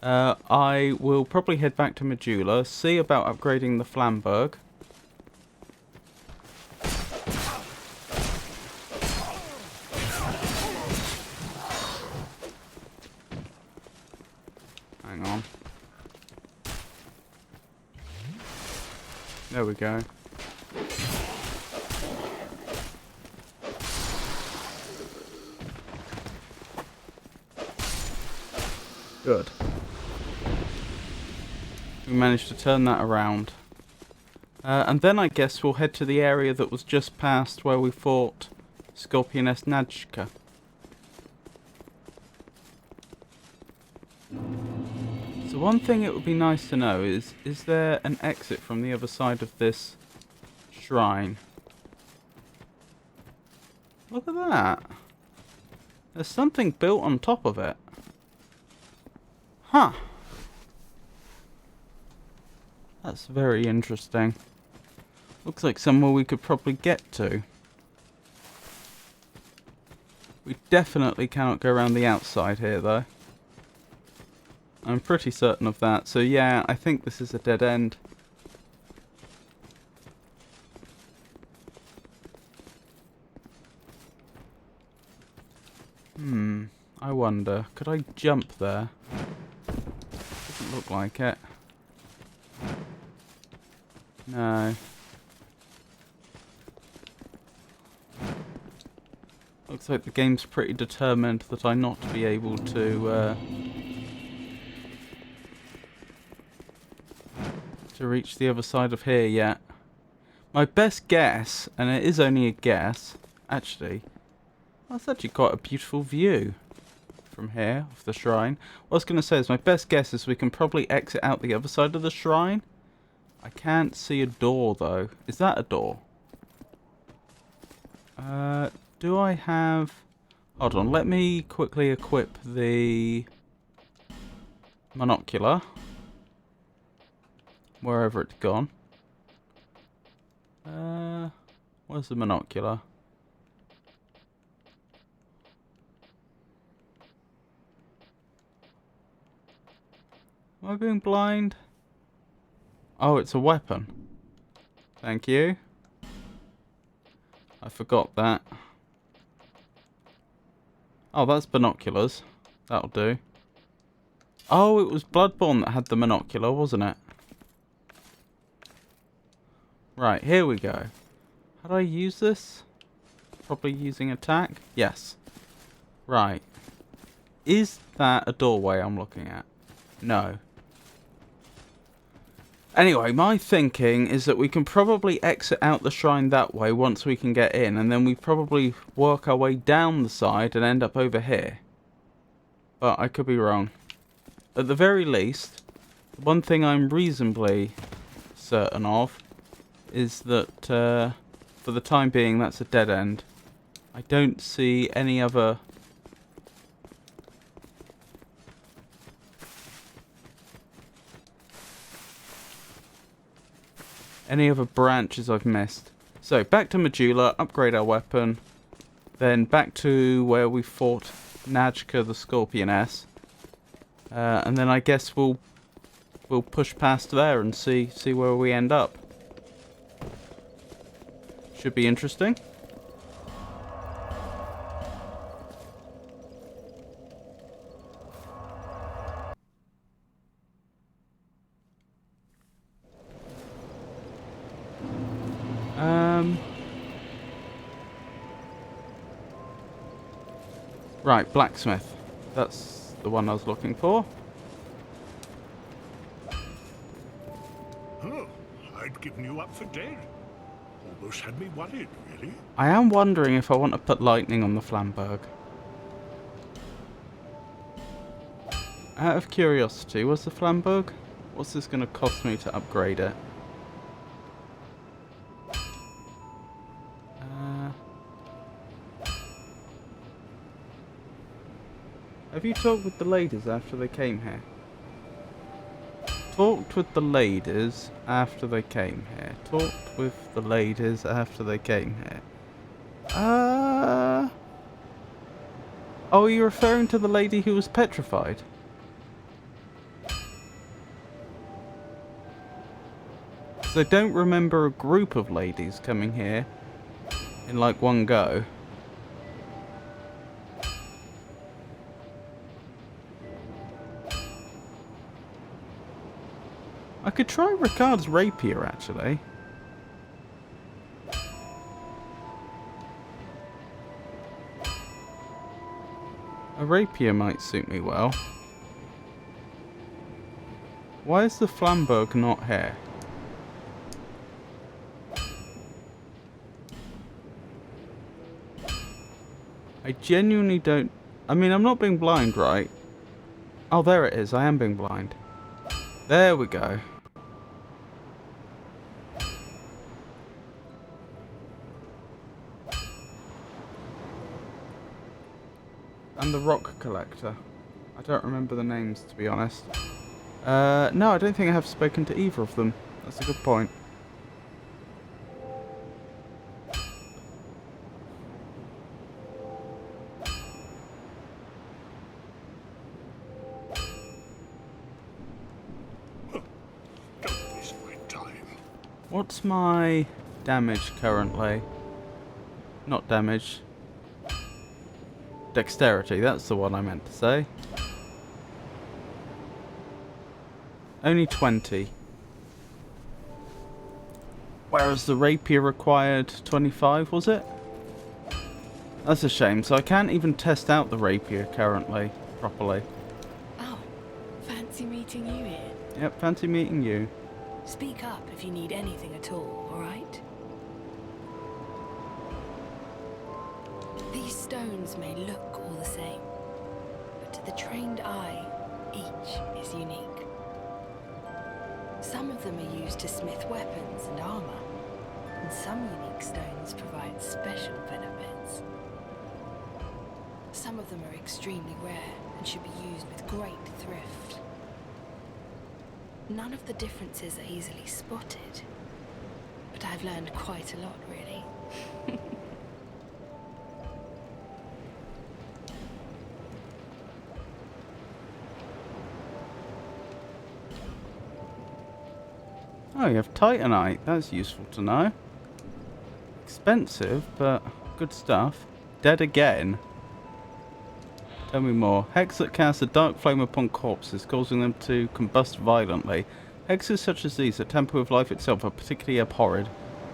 I will probably head back to Medulla, see about upgrading the Flamberg. Hang on. There we go. Good. We managed to turn that around. And then I guess we'll head to the area that was just past where we fought Scorpioness Najka. So one thing it would be nice to know is there an exit from the other side of this shrine? Look at that. There's something built on top of it. Huh. That's very interesting. Looks like somewhere we could probably get to. We definitely cannot go around the outside here, though. I'm pretty certain of that. So yeah, I think this is a dead end. I wonder, could I jump there? Doesn't look like it. No. Looks like the game's pretty determined that I not be able to reach the other side of here yet. My best guess, and it is only a guess, actually, that's actually quite a beautiful view from here of the shrine. What I was going to say is my best guess is we can probably exit out the other side of the shrine. I can't see a door though. Is that a door? Do I have... Hold on, let me quickly equip the monocular. Wherever it's gone. Where's the monocular? Am I being blind? Oh, it's a weapon. Thank you. I forgot that. Oh, that's binoculars. That'll do. Oh, it was Bloodborne that had the monocular, wasn't it? Right, here we go. How do I use this? Probably using attack? Yes. Right. Is that a doorway I'm looking at? No. Anyway, my thinking is that we can probably exit out the shrine that way once we can get in, and then we probably work our way down the side and end up over here. But I could be wrong. At the very least, the one thing I'm reasonably certain of is that for the time being that's a dead end. I don't see any other... branches I've missed. So, back to Medulla, upgrade our weapon. Then back to where we fought Najka the Scorpioness. And then I guess we'll push past there and see where we end up. Should be interesting. Right, blacksmith. That's the one I was looking for. Oh, I'd given you up for dead. Almost had me worried, really. I am wondering if I want to put lightning on the Flamberg. Out of curiosity, what's the Flamberg? What's this going to cost me to upgrade it? Have you talked with the ladies after they came here? Talked with the ladies after they came here. Talked with the ladies after they came here. Oh, are you referring to the lady who was petrified? So I don't remember a group of ladies coming here in like one go. I could try Ricard's Rapier, actually. A Rapier might suit me well. Why is the Flamberg not here? I genuinely don't... I mean, I'm not being blind, right? Oh, there it is. I am being blind. There we go. And the rock collector. I don't remember the names, to be honest. No, I don't think I have spoken to either of them. That's a good point. What's my damage currently? Not damage. Dexterity, that's the one I meant to say. Only 20. Whereas the rapier required 25, was it? That's a shame, so I can't even test out the rapier currently, properly. Oh, fancy meeting you here. Yep, fancy meeting you. Speak up if you need anything at all, alright? These stones may look all the same, but to the trained eye, each is unique. Some of them are used to smith weapons and armor, and some unique stones provide special benefits. Some of them are extremely rare and should be used with great thrift. None of the differences are easily spotted, but I've learned quite a lot, really. Oh, you have Titanite. That's useful to know. Expensive, but good stuff. Dead again. Tell me more. Hex that casts a dark flame upon corpses, causing them to combust violently. Hexes such as these that tamper with life itself are particularly abhorred.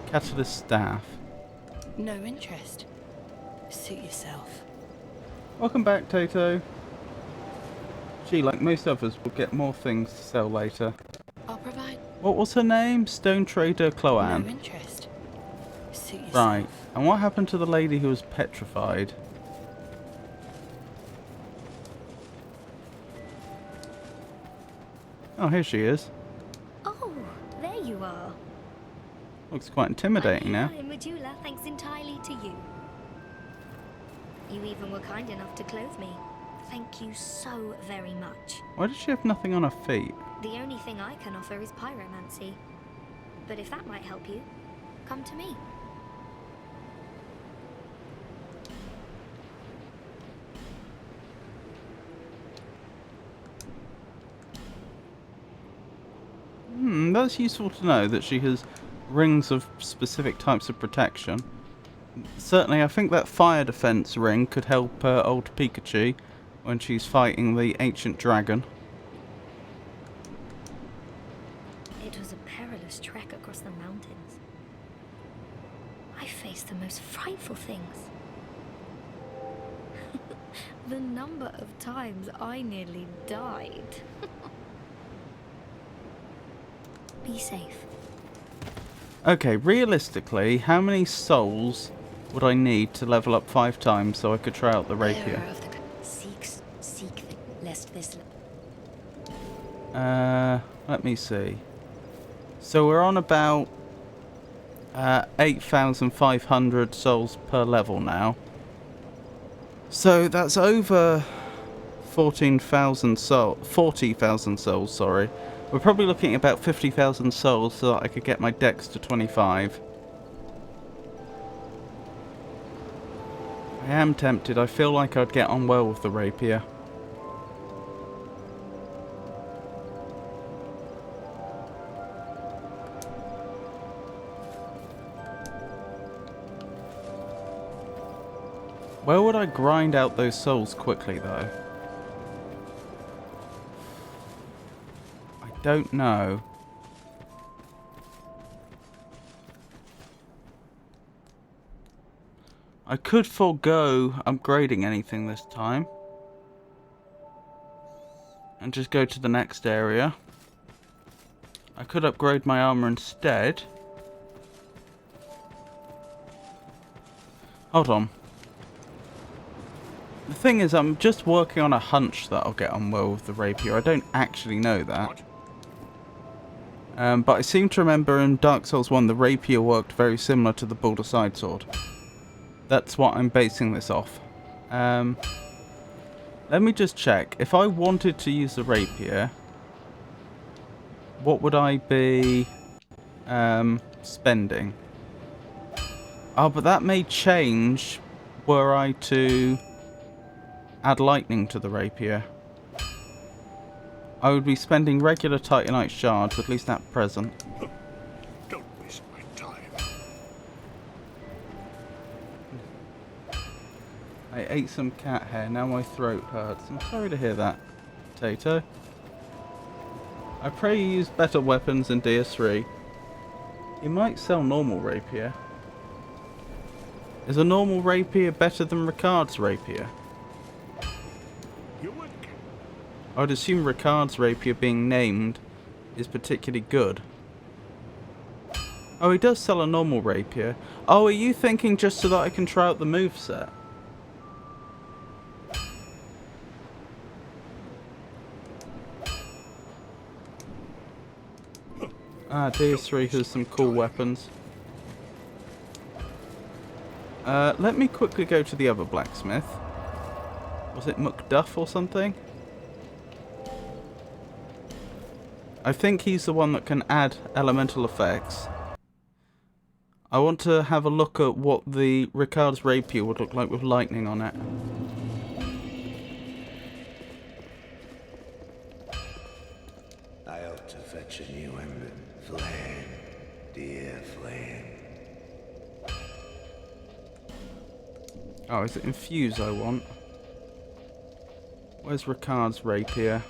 Catalyst staff. No interest. Suit yourself. Welcome back, Tato. She, like most others, will get more things to sell later. I'll provide. What was her name? Stone Trader Cloanne. No interest. Suit yourself. Right. And what happened to the lady who was petrified? Oh, here she is. Oh, there you are. Looks quite intimidating now. I'm here in Majula thanks entirely to you. You even were kind enough to clothe me. Thank you so very much. Why does she have nothing on her feet? The only thing I can offer is pyromancy. But if that might help you, come to me. That's useful to know that she has rings of specific types of protection. Certainly, I think that fire defense ring could help old Pikachu when she's fighting the ancient dragon. It was a perilous trek across the mountains. I faced the most frightful things. The number of times I nearly died. Be safe. Okay, realistically, how many souls would I need to level up 5 times so I could try out the rapier? Bearer of the seek lest this. Let me see. So we're on about 8,500 souls per level now. So that's over 40,000 souls, sorry. We're probably looking at about 50,000 souls so that I could get my dex to 25. I am tempted. I feel like I'd get on well with the rapier. Where would I grind out those souls quickly, though? I don't know. I could forego upgrading anything this time. And just go to the next area. I could upgrade my armor instead. Hold on. The thing is, I'm just working on a hunch that I'll get on well with the rapier. I don't actually know that. But I seem to remember in Dark Souls 1 the rapier worked very similar to the Baldur side sword. That's what I'm basing this off. Let me just check. If I wanted to use the rapier, what would I be spending? Oh, but that may change were I to add lightning to the rapier. I would be spending regular Titanite shards, at least at present. Don't be I ate some cat hair, now my throat hurts. I'm sorry to hear that, Potato. I pray you use better weapons than DS3. You might sell normal rapier. Is a normal rapier better than Ricard's rapier? You would. I'd assume Ricard's rapier being named is particularly good. Oh, he does sell a normal rapier. Oh, are you thinking just so that I can try out the moveset? Ah, DS3 has some cool weapons. Let me quickly go to the other blacksmith. Was it Macduff or something? I think he's the one that can add elemental effects. I want to have a look at what the Ricard's rapier would look like with lightning on it. I ought to fetch a new emblem. Flame, dear flame. Oh, is it infuse I want? Where's Ricard's rapier?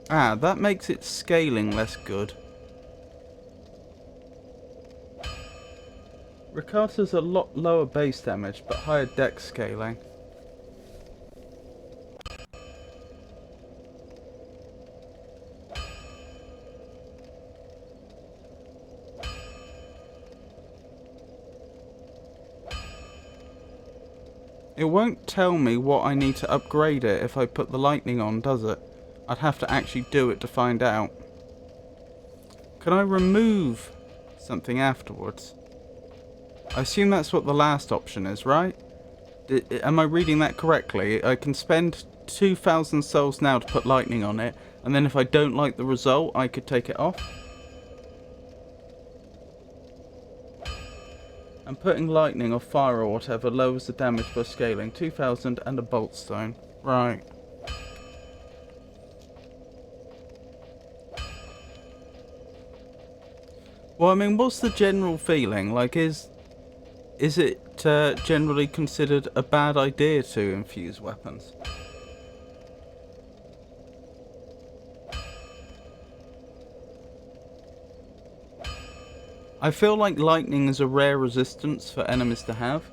Ah, that makes its scaling less good. Ricard's has a lot lower base damage, but higher dex scaling. It won't tell me what I need to upgrade it if I put the lightning on, does it? I'd have to actually do it to find out. Can I remove something afterwards? I assume that's what the last option is, right? Am I reading that correctly? I can spend 2,000 souls now to put lightning on it, and then if I don't like the result, I could take it off? And putting lightning or fire or whatever lowers the damage by scaling. 2,000 and a bolt stone. Right. Well, I mean, what's the general feeling? Like, is it generally considered a bad idea to infuse weapons? I feel like lightning is a rare resistance for enemies to have.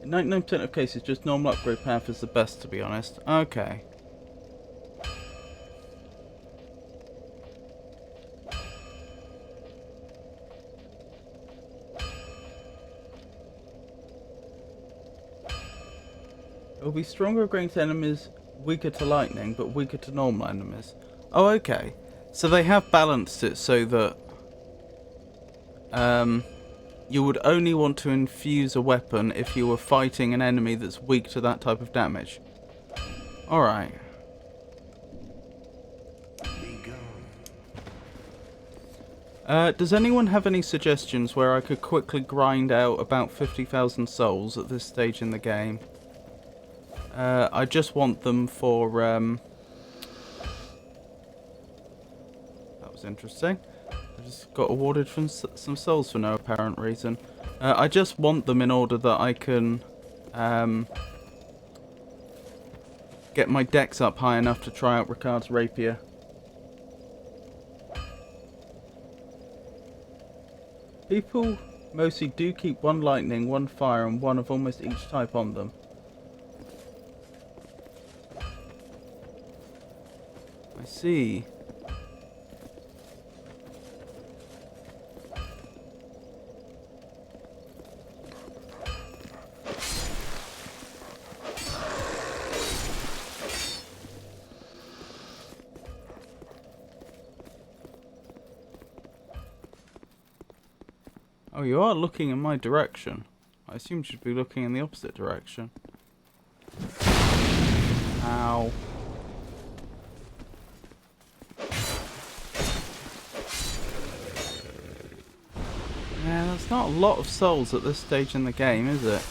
In 99% of cases, just normal upgrade path is the best, to be honest. Okay. It will be stronger against enemies, weaker to lightning, but weaker to normal enemies. Oh, okay. So they have balanced it so that you would only want to infuse a weapon if you were fighting an enemy that's weak to that type of damage. Alright. Does anyone have any suggestions where I could quickly grind out about 50,000 souls at this stage in the game? I just want them for, that was interesting. I just got awarded from some souls for no apparent reason. I just want them in order that I can, get my dex up high enough to try out Ricard's rapier. People mostly do keep one lightning, one fire, and one of almost each type on them. I see. Oh, you are looking in my direction. I assume you should be looking in the opposite direction. Ow. Yeah, There's not a lot of souls at this stage in the game, is it?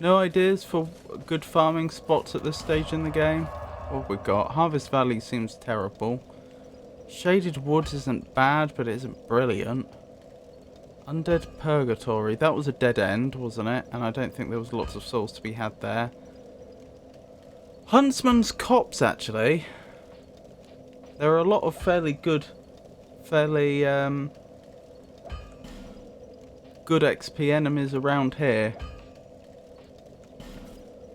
No ideas for good farming spots at this stage in the game? What have we got? Harvest Valley seems terrible. Shaded Woods isn't bad, but it isn't brilliant. Undead Purgatory. That was a dead end, wasn't it? And I don't think there was lots of souls to be had there. Huntsman's Copse, actually. There are a lot of fairly good XP enemies around here.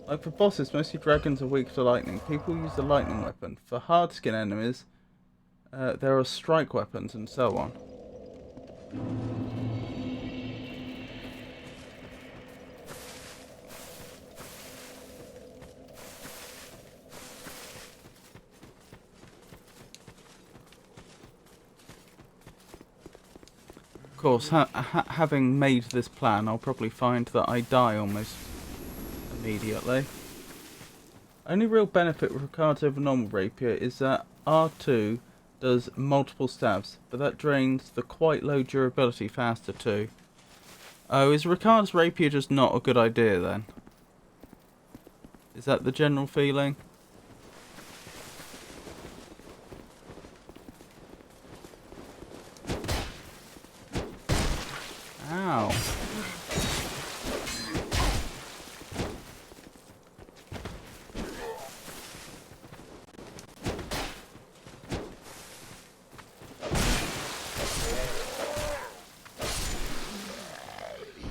Like for bosses, mostly dragons are weak to lightning. People use the lightning weapon. For hard skin enemies, there are strike weapons and so on. Of course, having made this plan, I'll probably find that I die almost immediately. Only real benefit with regards over normal rapier is that R2 does multiple stabs, but that drains the quite low durability faster too. Oh, is Ricard's rapier just not a good idea then? Is that the general feeling? Ow.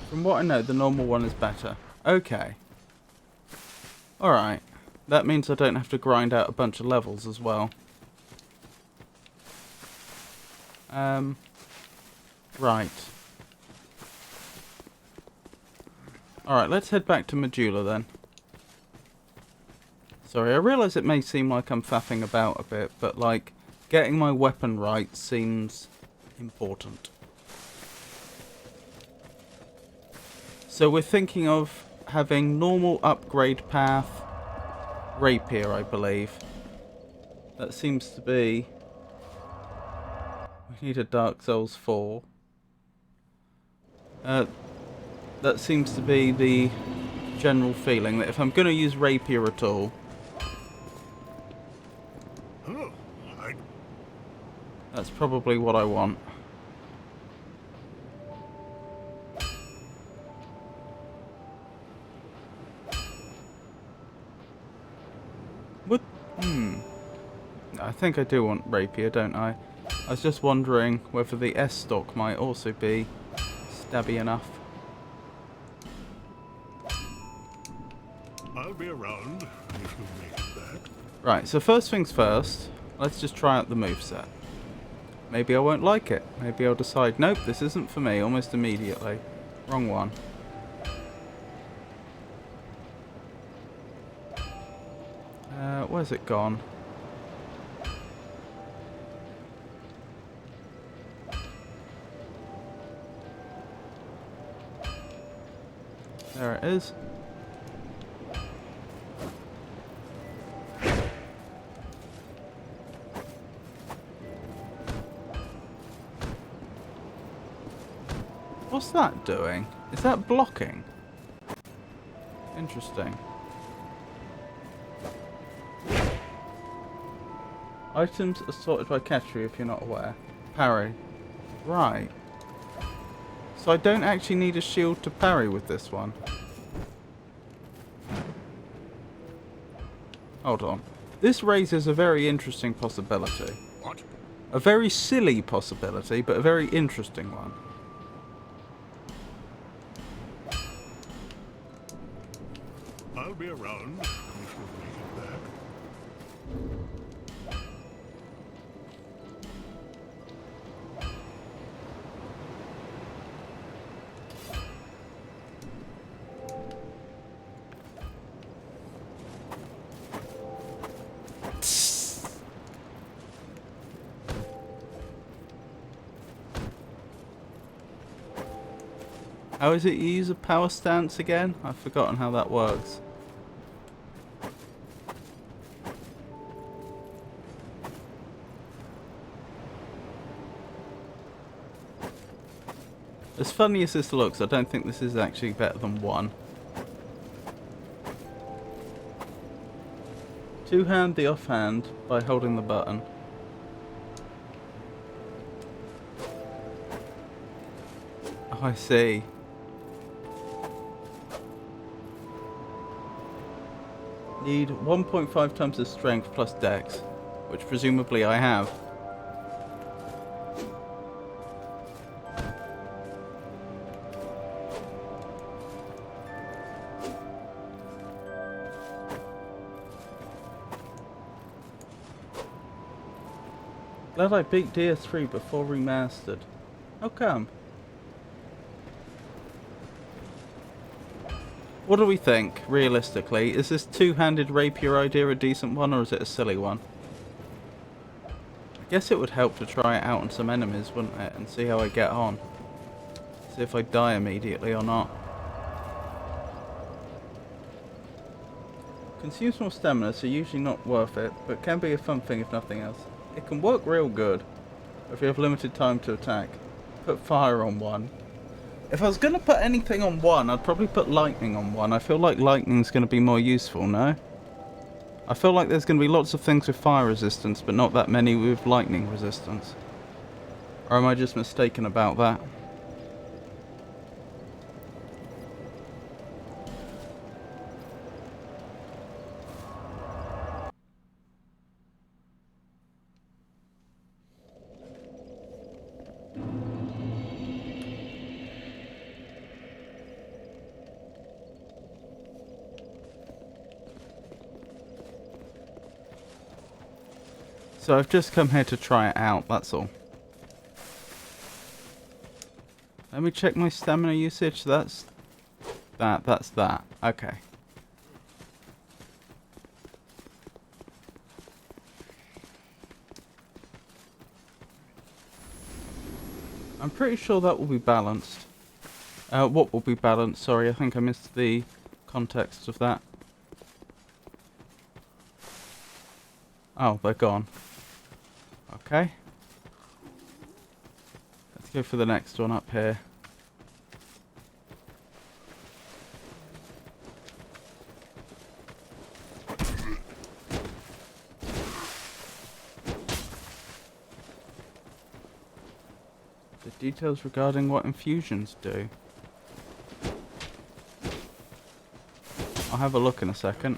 From what I know, the normal one is better. Okay. Alright. That means I don't have to grind out a bunch of levels as well. Right. Alright, let's head back to Medulla then. Sorry, I realise it may seem like I'm faffing about a bit, but like, getting my weapon right seems important. So we're thinking of having normal upgrade path, rapier, I believe. That seems to be... We need a Dark Souls 4. That seems to be the general feeling, that if I'm going to use rapier at all... Oh, that's probably what I want. What? I think I do want rapier, don't I? I was just wondering whether the S stock might also be stabby enough. I'll be around if you make it back. Right, so first things first, let's just try out the moveset. Maybe I won't like it. Maybe I'll decide, nope, this isn't for me almost immediately. Wrong one. Where's it gone? There it is. What's that doing? Is that blocking? Interesting. Items are sorted by category if you're not aware. Parry. Right. So I don't actually need a shield to parry with this one. Hold on. This raises a very interesting possibility. What? A very silly possibility, but a very interesting one. I'll be around if you make it back. How is it you use a power stance again? I've forgotten how that works. As funny as this looks, I don't think this is actually better than 1. Two-hand the offhand by holding the button. Oh, I see. Need 1.5 times the strength plus dex, which presumably I have. Glad I beat DS3 before remastered. How come? What do we think, realistically? Is this two-handed rapier idea a decent one, or is it a silly one? I guess it would help to try it out on some enemies, wouldn't it? And see how I get on. See if I die immediately or not. Consumes more stamina, so usually not worth it, but can be a fun thing if nothing else. It can work real good if you have limited time to attack. Put fire on 1. If I was going to put anything on 1, I'd probably put lightning on 1. I feel like lightning's going to be more useful, no? I feel like there's going to be lots of things with fire resistance, but not that many with lightning resistance. Or am I just mistaken about that? So I've just come here to try it out, that's all. Let me check my stamina usage. That's that. Okay. I'm pretty sure that will be balanced. What will be balanced? Sorry, I think I missed the context of that. Oh, they're gone. Okay. Let's go for the next one up here. The details regarding what infusions do. I'll have a look in a second.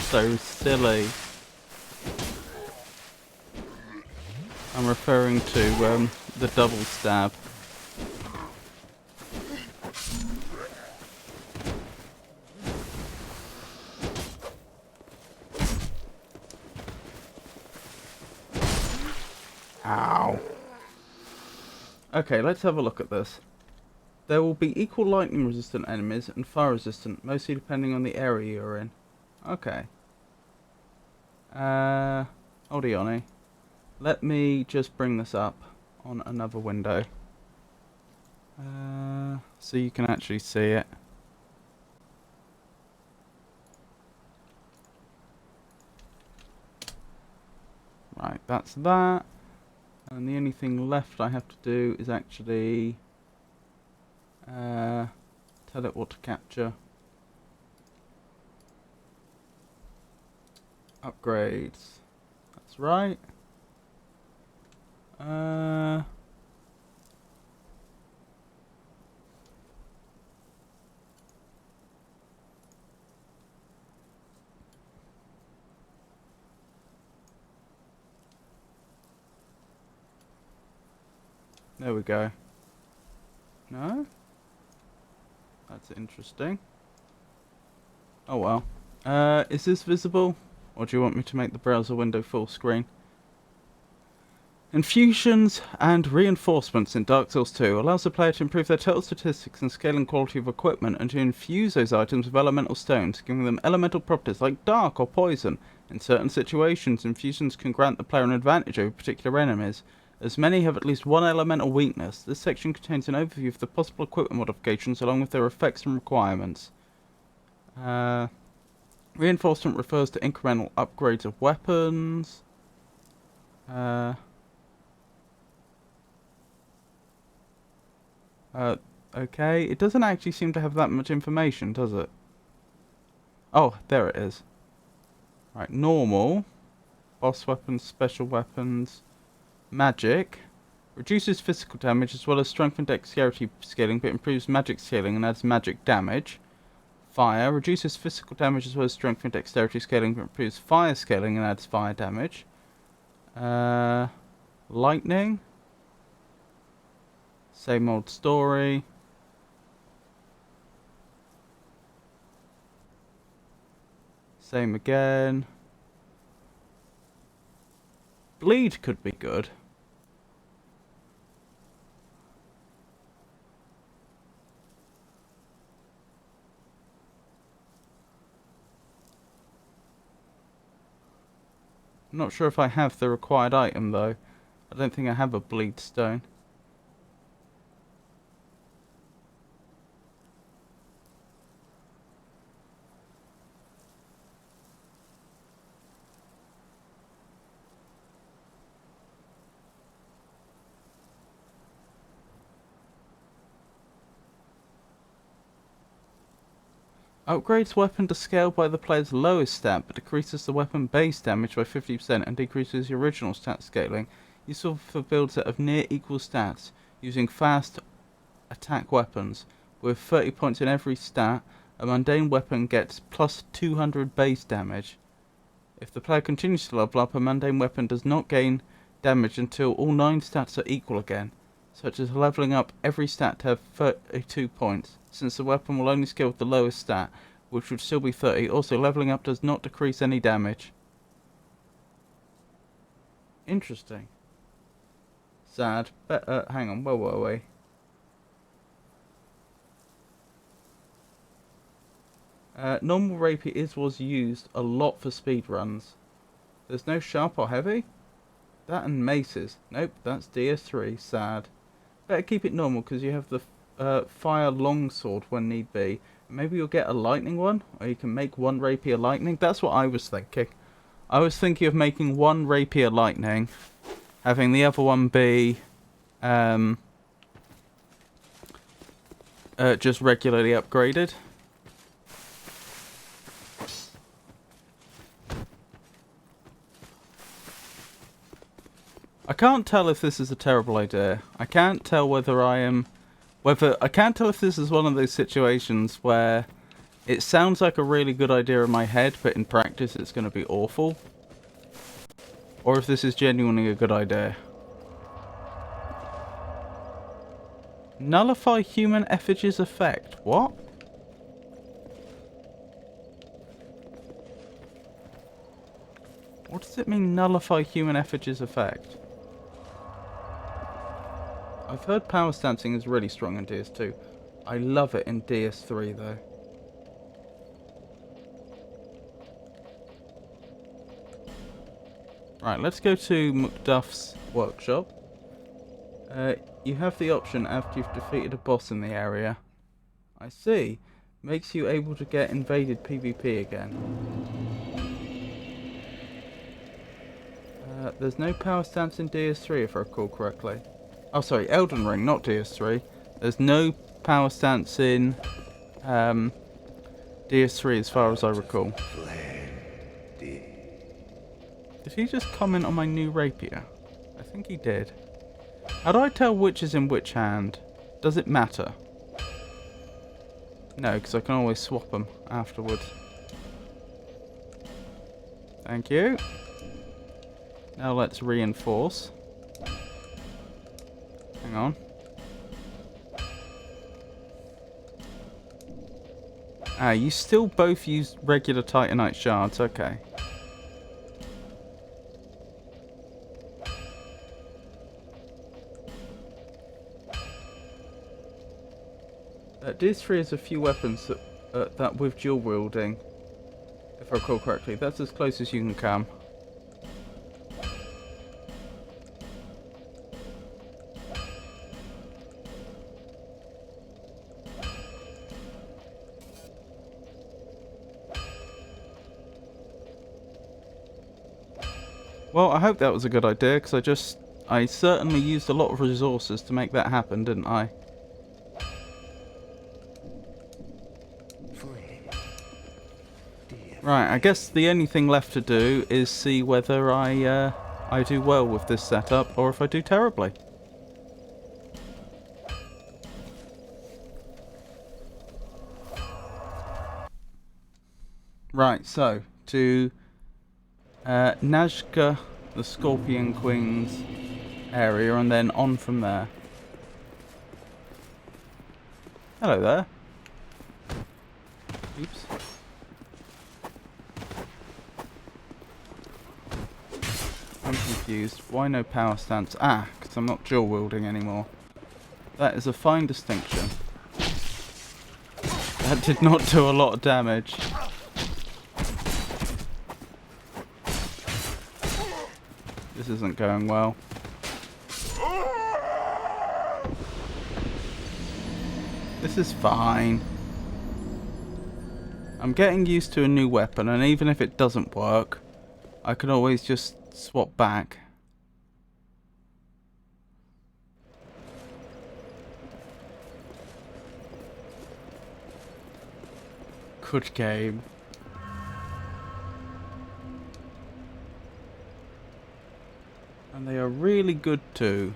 So silly. I'm referring to the double stab. Ow. Okay, let's have a look at this. There will be equal lightning resistant enemies and fire resistant, mostly depending on the area you're in. Okay. Hold on. Let me just bring this up on another window. So you can actually see it. Right, that's that. And the only thing left I have to do is actually tell it what to capture. Upgrades. That's right. There we go. No? That's interesting. Oh well. Is this visible? Or do you want me to make the browser window full screen? Infusions and reinforcements in Dark Souls 2 allows the player to improve their total statistics and scale and quality of equipment, and to infuse those items with elemental stones, giving them elemental properties like dark or poison. In certain situations, infusions can grant the player an advantage over particular enemies, as many have at least one elemental weakness. This section contains an overview of the possible equipment modifications along with their effects and requirements. Reinforcement refers to incremental upgrades of weapons. Okay. It doesn't actually seem to have that much information, does it? Oh, there it is. Right, normal. Boss weapons, special weapons, magic. Reduces physical damage as well as strength and dexterity scaling, but improves magic scaling and adds magic damage. Fire. Reduces physical damage as well as strength and dexterity scaling, but improves fire scaling and adds fire damage. Lightning. Same old story. Same again. Bleed could be good. I'm not sure if I have the required item though. I don't think I have a bleed stone. Upgrades weapon to scale by the player's lowest stat, but decreases the weapon base damage by 50% and decreases the original stat scaling. Useful for builds that have near equal stats, using fast attack weapons. With 30 points in every stat, a mundane weapon gets plus 200 base damage. If the player continues to level up, a mundane weapon does not gain damage until all 9 stats are equal again, such as leveling up every stat to have 32 points, since the weapon will only scale with the lowest stat, which would still be 30. Also, leveling up does not decrease any damage. Interesting. Sad. Hang on, where were we? Normal rapier was used a lot for speed runs. There's no sharp or heavy? That and maces. Nope, that's DS3. Sad. Better keep it normal because you have the fire longsword when need be. Maybe you'll get a lightning one, or you can make one rapier lightning. That's what I was thinking. I was thinking of making one rapier lightning, having the other one be just regularly upgraded. I can't tell if this is a terrible idea. I can't tell whether I can't tell if this is one of those situations where it sounds like a really good idea in my head, but in practice it's going to be awful. Or if this is genuinely a good idea. Nullify human effigy's effect. What? What does it mean, nullify human effigy's effect? I've heard power stancing is really strong in DS2. I love it in DS3 though. Right, let's go to Macduff's workshop. You have the option after you've defeated a boss in the area. I see. Makes you able to get invaded PvP again. There's no power stance in DS3 if I recall correctly. Oh, sorry, Elden Ring, not DS3. There's no power stance in DS3 as far as I recall. Did he just comment on my new rapier? I think he did. How do I tell which is in which hand? Does it matter? No, because I can always swap them afterwards. Thank you. Now let's reinforce. Hang on. Ah, you still both use regular Titanite shards, okay. DS3 has a few weapons that with dual wielding, if I recall correctly. That's as close as you can come. Well, I hope that was a good idea, because I certainly used a lot of resources to make that happen, didn't I? Right, I guess the only thing left to do is see whether I do well with this setup, or if I do terribly. Right, so, to Nazca, the Scorpion Queen's area, and then on from there. Hello there. Oops. I'm confused. Why no power stance? Ah, because I'm not dual wielding anymore. That is a fine distinction. That did not do a lot of damage. This isn't going well. This is fine. I'm getting used to a new weapon, and even if it doesn't work, I can always just swap back. Good game. And they are really good too.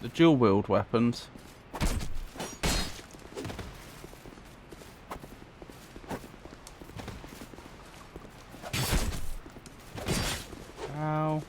The dual wield weapons. Ow.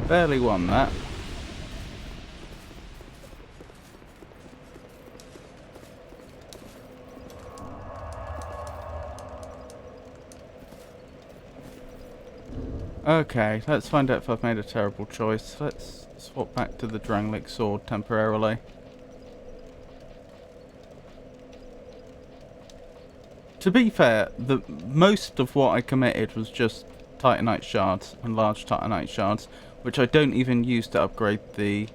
Barely won that. Okay, let's find out if I've made a terrible choice. Let's swap back to the Drangleic sword temporarily. To be fair, most of what I committed was just Titanite shards and large Titanite shards, which I don't even use to upgrade the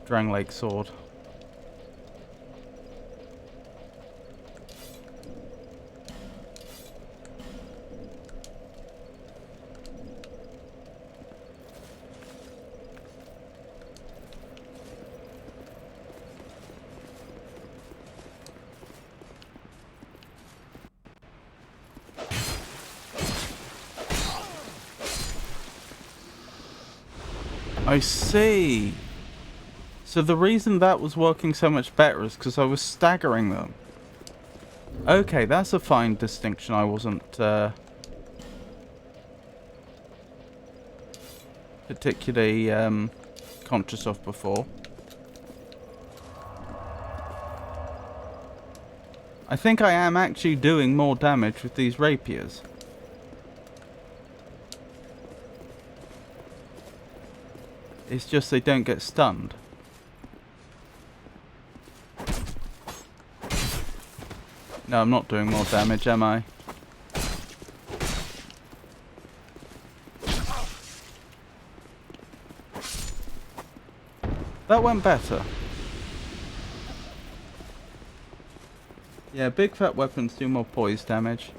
Drangleic sword. I see. So the reason that was working so much better is because I was staggering them. Okay, that's a fine distinction I wasn't particularly conscious of before. I think I am actually doing more damage with these rapiers. It's just they don't get stunned. No, I'm not doing more damage, am I? That went better. Yeah, big fat weapons do more poise damage.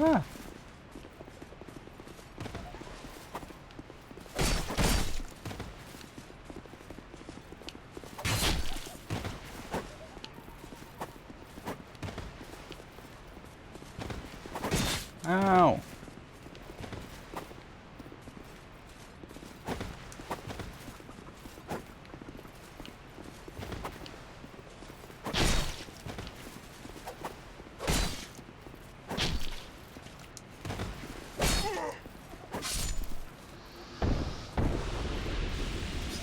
Ah.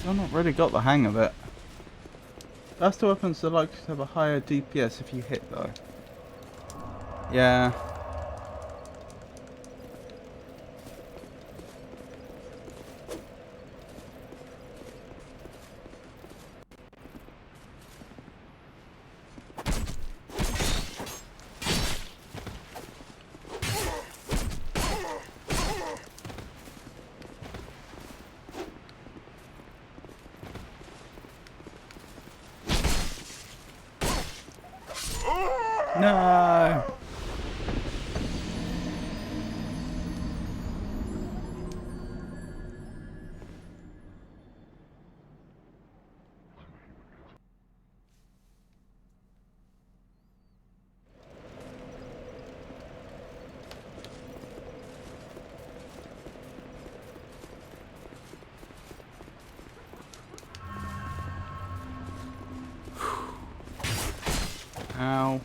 Still not really got the hang of it. Faster weapons are likely to have a higher DPS if you hit though. Yeah. No. Ow.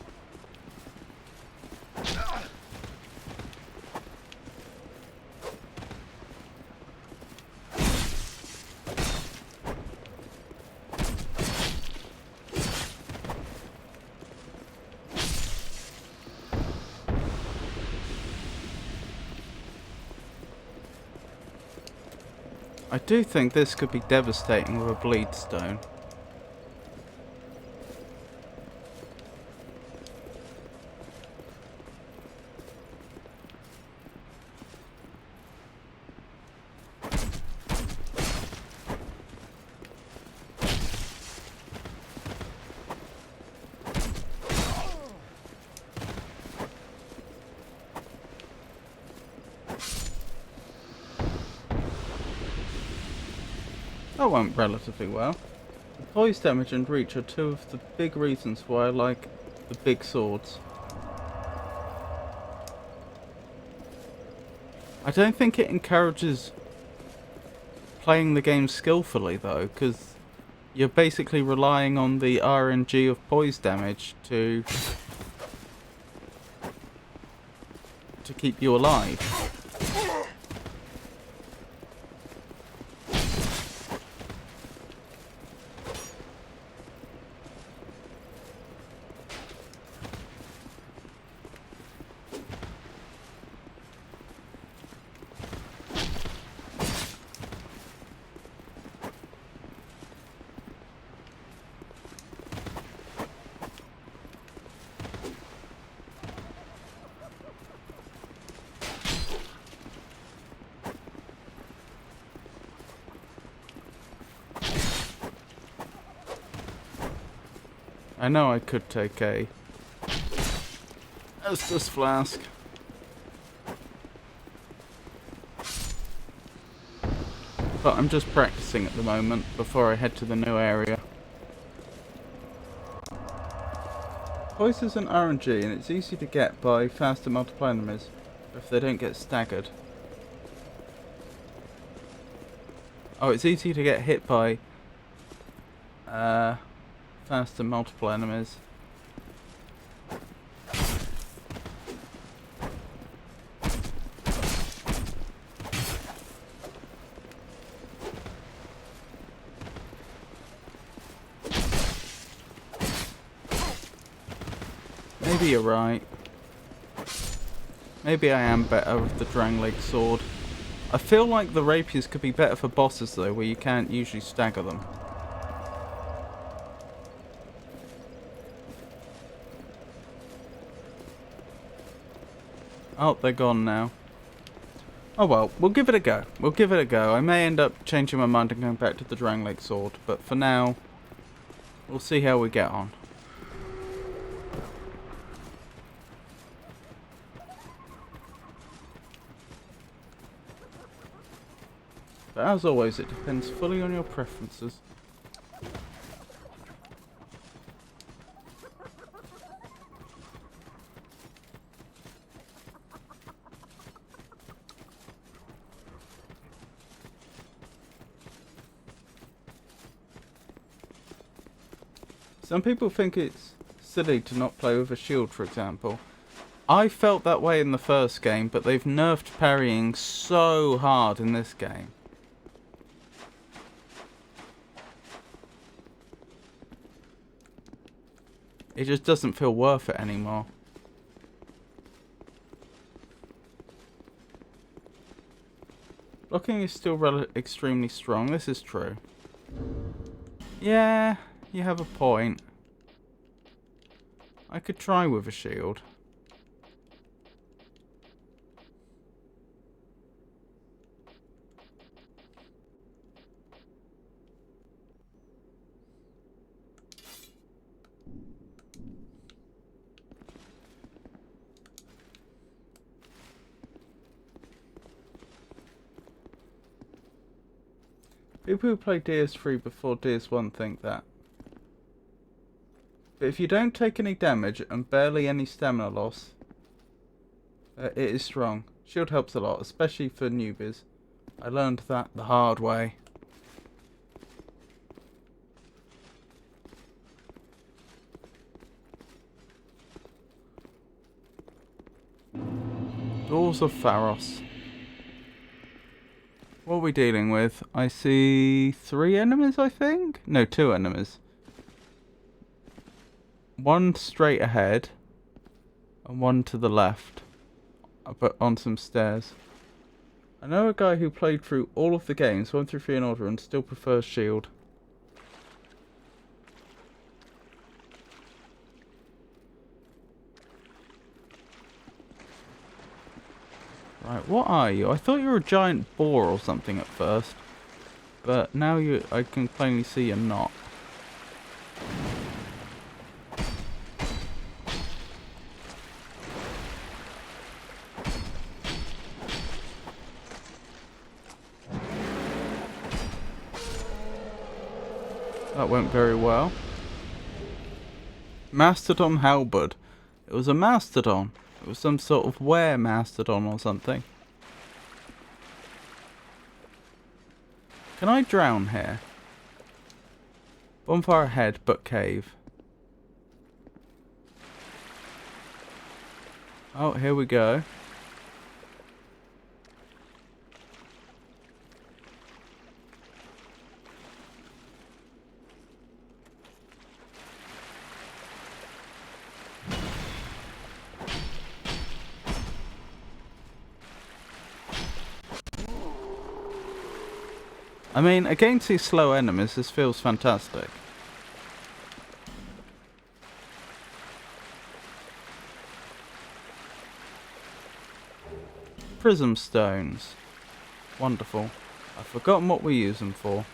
I do think this could be devastating with a bleed stone. That went relatively well. The poise damage and reach are two of the big reasons why I like the big swords. I don't think it encourages playing the game skillfully though, because you're basically relying on the RNG of poise damage to keep you alive. I know I could take a Estus flask. But I'm just practicing at the moment before I head to the new area. Poise is an RNG and it's easy to get by faster multiple enemies if they don't get staggered. Oh, it's easy to get hit by faster multiple enemies. Maybe you're right. Maybe I am better with the Drangleic sword. I feel like the rapiers could be better for bosses though, where you can't usually stagger them. Oh, they're gone now. Oh well, we'll give it a go. We'll give it a go. I may end up changing my mind and going back to the Drangleic sword, but for now, we'll see how we get on. But as always, it depends fully on your preferences. Some people think it's silly to not play with a shield, for example. I felt that way in the first game, but they've nerfed parrying so hard in this game. It just doesn't feel worth it anymore. Blocking is still extremely strong. This is true. Yeah, you have a point. I could try with a shield. People who play DS3 before DS1 think that. But if you don't take any damage and barely any stamina loss, it is strong. Shield helps a lot, especially for newbies. I learned that the hard way. Doors of Pharos. What are we dealing with? I see 3 enemies, I think? No, 2 enemies. One straight ahead, and one to the left, but on some stairs. I know a guy who played through all of the games, 1 through 3 in order, and still prefers shield. Right, what are you? I thought you were a giant boar or something at first, but now I can plainly see you're not. That went very well. Mastodon halberd. It was a mastodon. It was some sort of mastodon or something. Can I drown here? Bonfire ahead, but cave. Oh, here we go. I mean, against these slow enemies, this feels fantastic. Prism stones. Wonderful. I've forgotten what we use them for.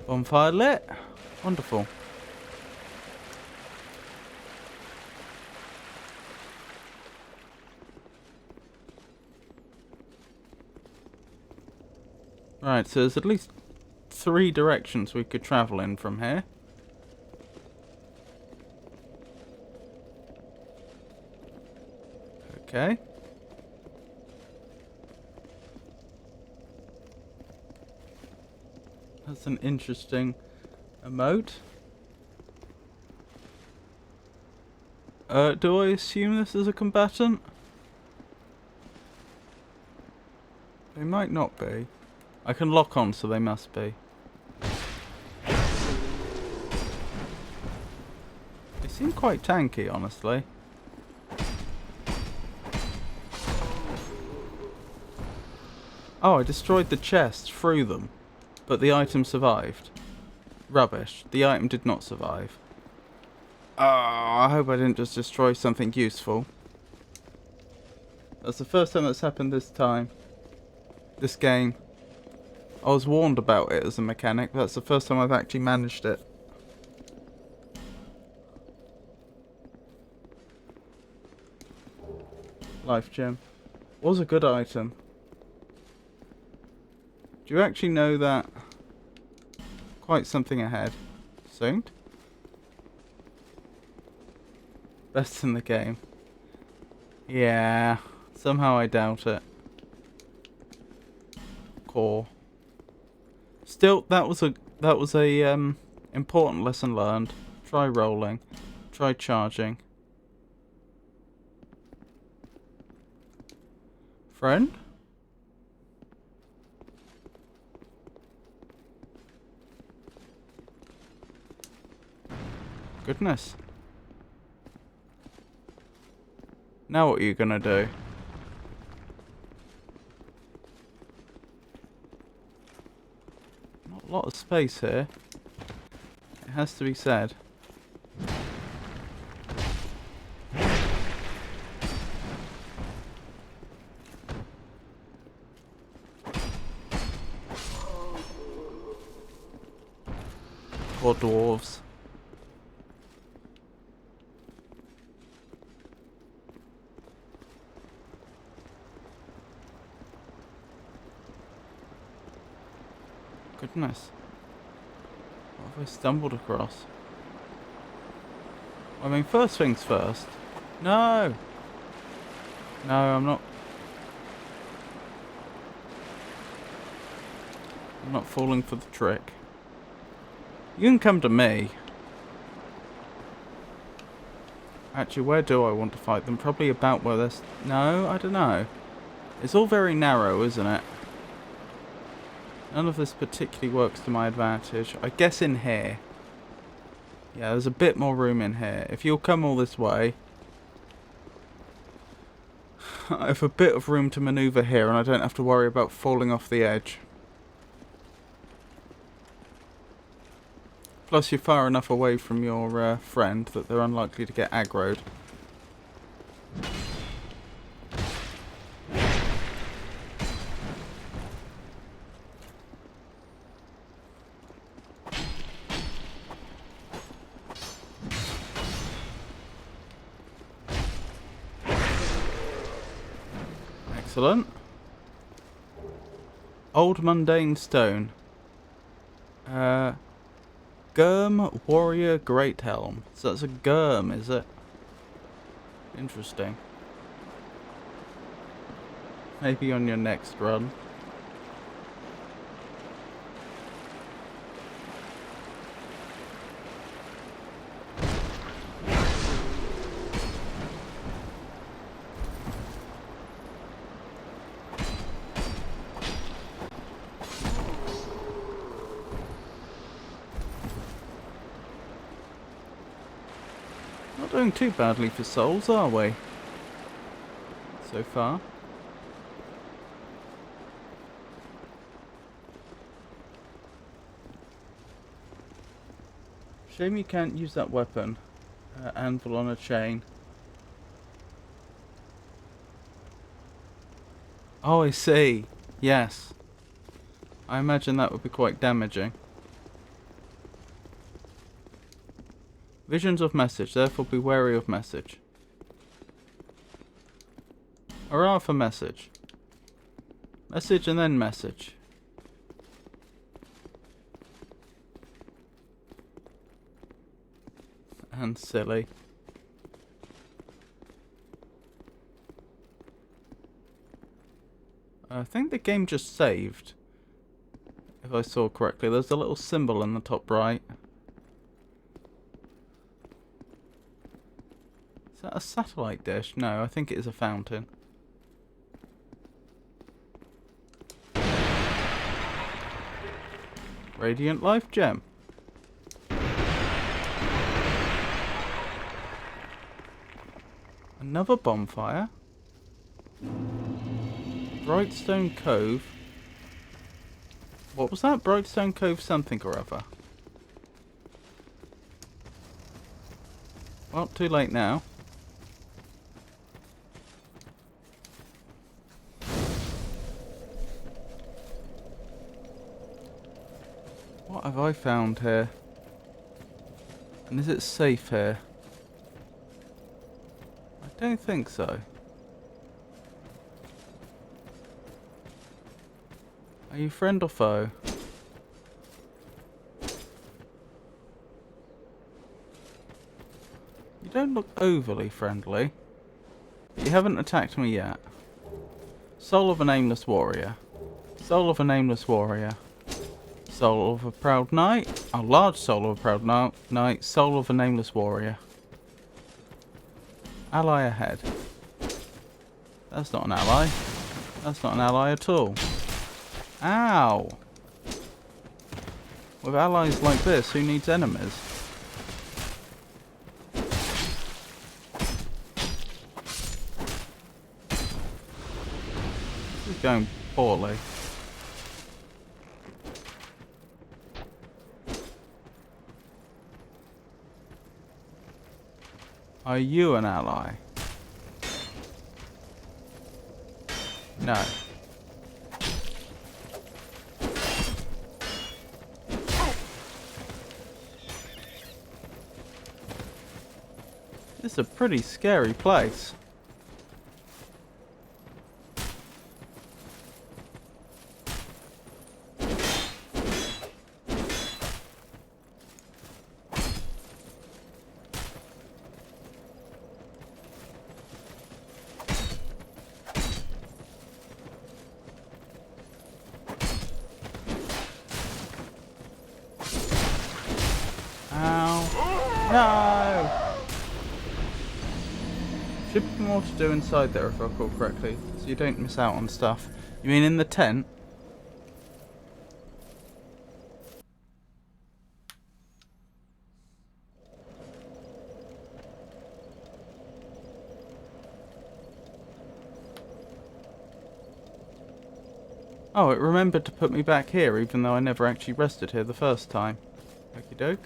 Bonfire lit. Wonderful. Right, so there's at least 3 directions we could travel in from here. Okay. That's an interesting emote. Do I assume this is a combatant? They might not be. I can lock on, so they must be. They seem quite tanky, honestly. Oh, I destroyed the chest through them, but the item survived. Rubbish. The item did not survive. Oh, I hope I didn't just destroy something useful. That's the first time that's happened this time. This game. I was warned about it as a mechanic, but that's the first time I've actually managed it. Life gem. Was a good item. Do you actually know that? Quite something ahead. Soon? Best in the game. Yeah. Somehow I doubt it. Core. Still, that was a important lesson learned. Try rolling. Try charging. Friend? Goodness. Now what are you gonna do? Not a lot of space here. It has to be said. Poor dwarves. Goodness. What have I stumbled across? I mean, first things first. No! No, I'm not falling for the trick. You can come to me. Actually, where do I want to fight them? Probably about where there's... No, I don't know. It's all very narrow, isn't it? None of this particularly works to my advantage. I guess in here. Yeah, there's a bit more room in here. If you'll come all this way... I have a bit of room to maneuver here, and I don't have to worry about falling off the edge. Plus, you're far enough away from your friend that they're unlikely to get aggroed. Excellent. Old mundane stone. Gurm Warrior Great Helm. So that's a Gurm, is it? Interesting. Maybe on your next run. Not doing too badly for souls, are we? So far. Shame you can't use that weapon. Anvil on a chain. Oh, I see. Yes. I imagine that would be quite damaging. Visions of message, therefore be wary of message. Hurrah for message. Message and then message. And silly. I think the game just saved. If I saw correctly, there's a little symbol in the top right. Is that a satellite dish? No, I think it is a fountain. Radiant Life Gem. Another bonfire. Brightstone Cove. What was that? Brightstone Cove something or other. Well, too late now. What have I found here? And is it safe here? I don't think so. Are you friend or foe? You don't look overly friendly. You haven't attacked me yet. Soul of a nameless warrior. Soul of a nameless warrior. Soul of a proud knight. A large soul of a proud knight. Soul of a nameless warrior. Ally ahead. That's not an ally. That's not an ally at all. Ow! With allies like this, who needs enemies? is going poorly. Are you an ally? No. This is a pretty scary place. No! Should be more to do inside there if I recall correctly, so you don't miss out on stuff. You mean in the tent? Oh, it remembered to put me back here even though I never actually rested here the first time. Okie doke.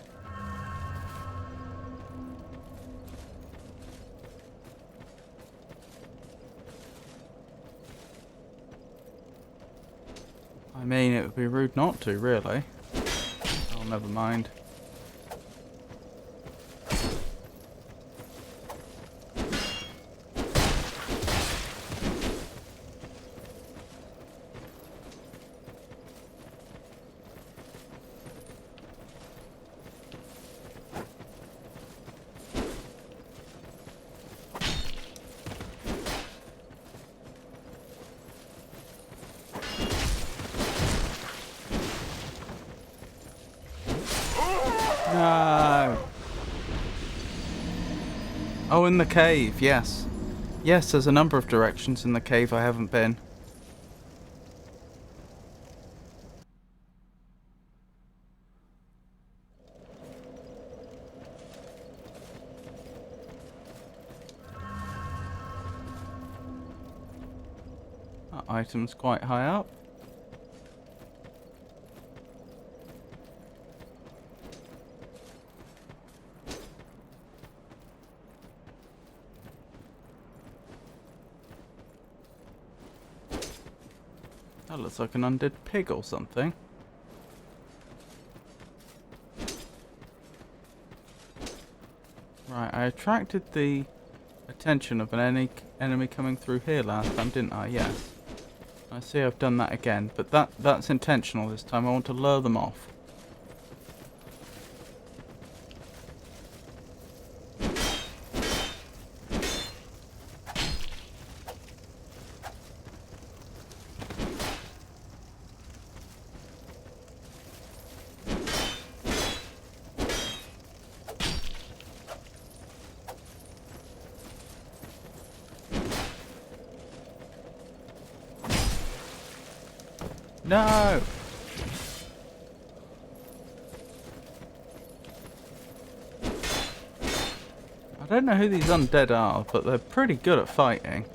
I mean, it would be rude not to, really. Oh, never mind. No. Oh, in the cave, yes. Yes, there's a number of directions in the cave I haven't been. That item's quite high up. That looks like an undead pig or something. Right, I attracted the attention of an enemy coming through here last time, didn't I? Yes. I see I've done that again, but that's intentional this time. I want to lure them off. No! I don't know who these undead are, but they're pretty good at fighting.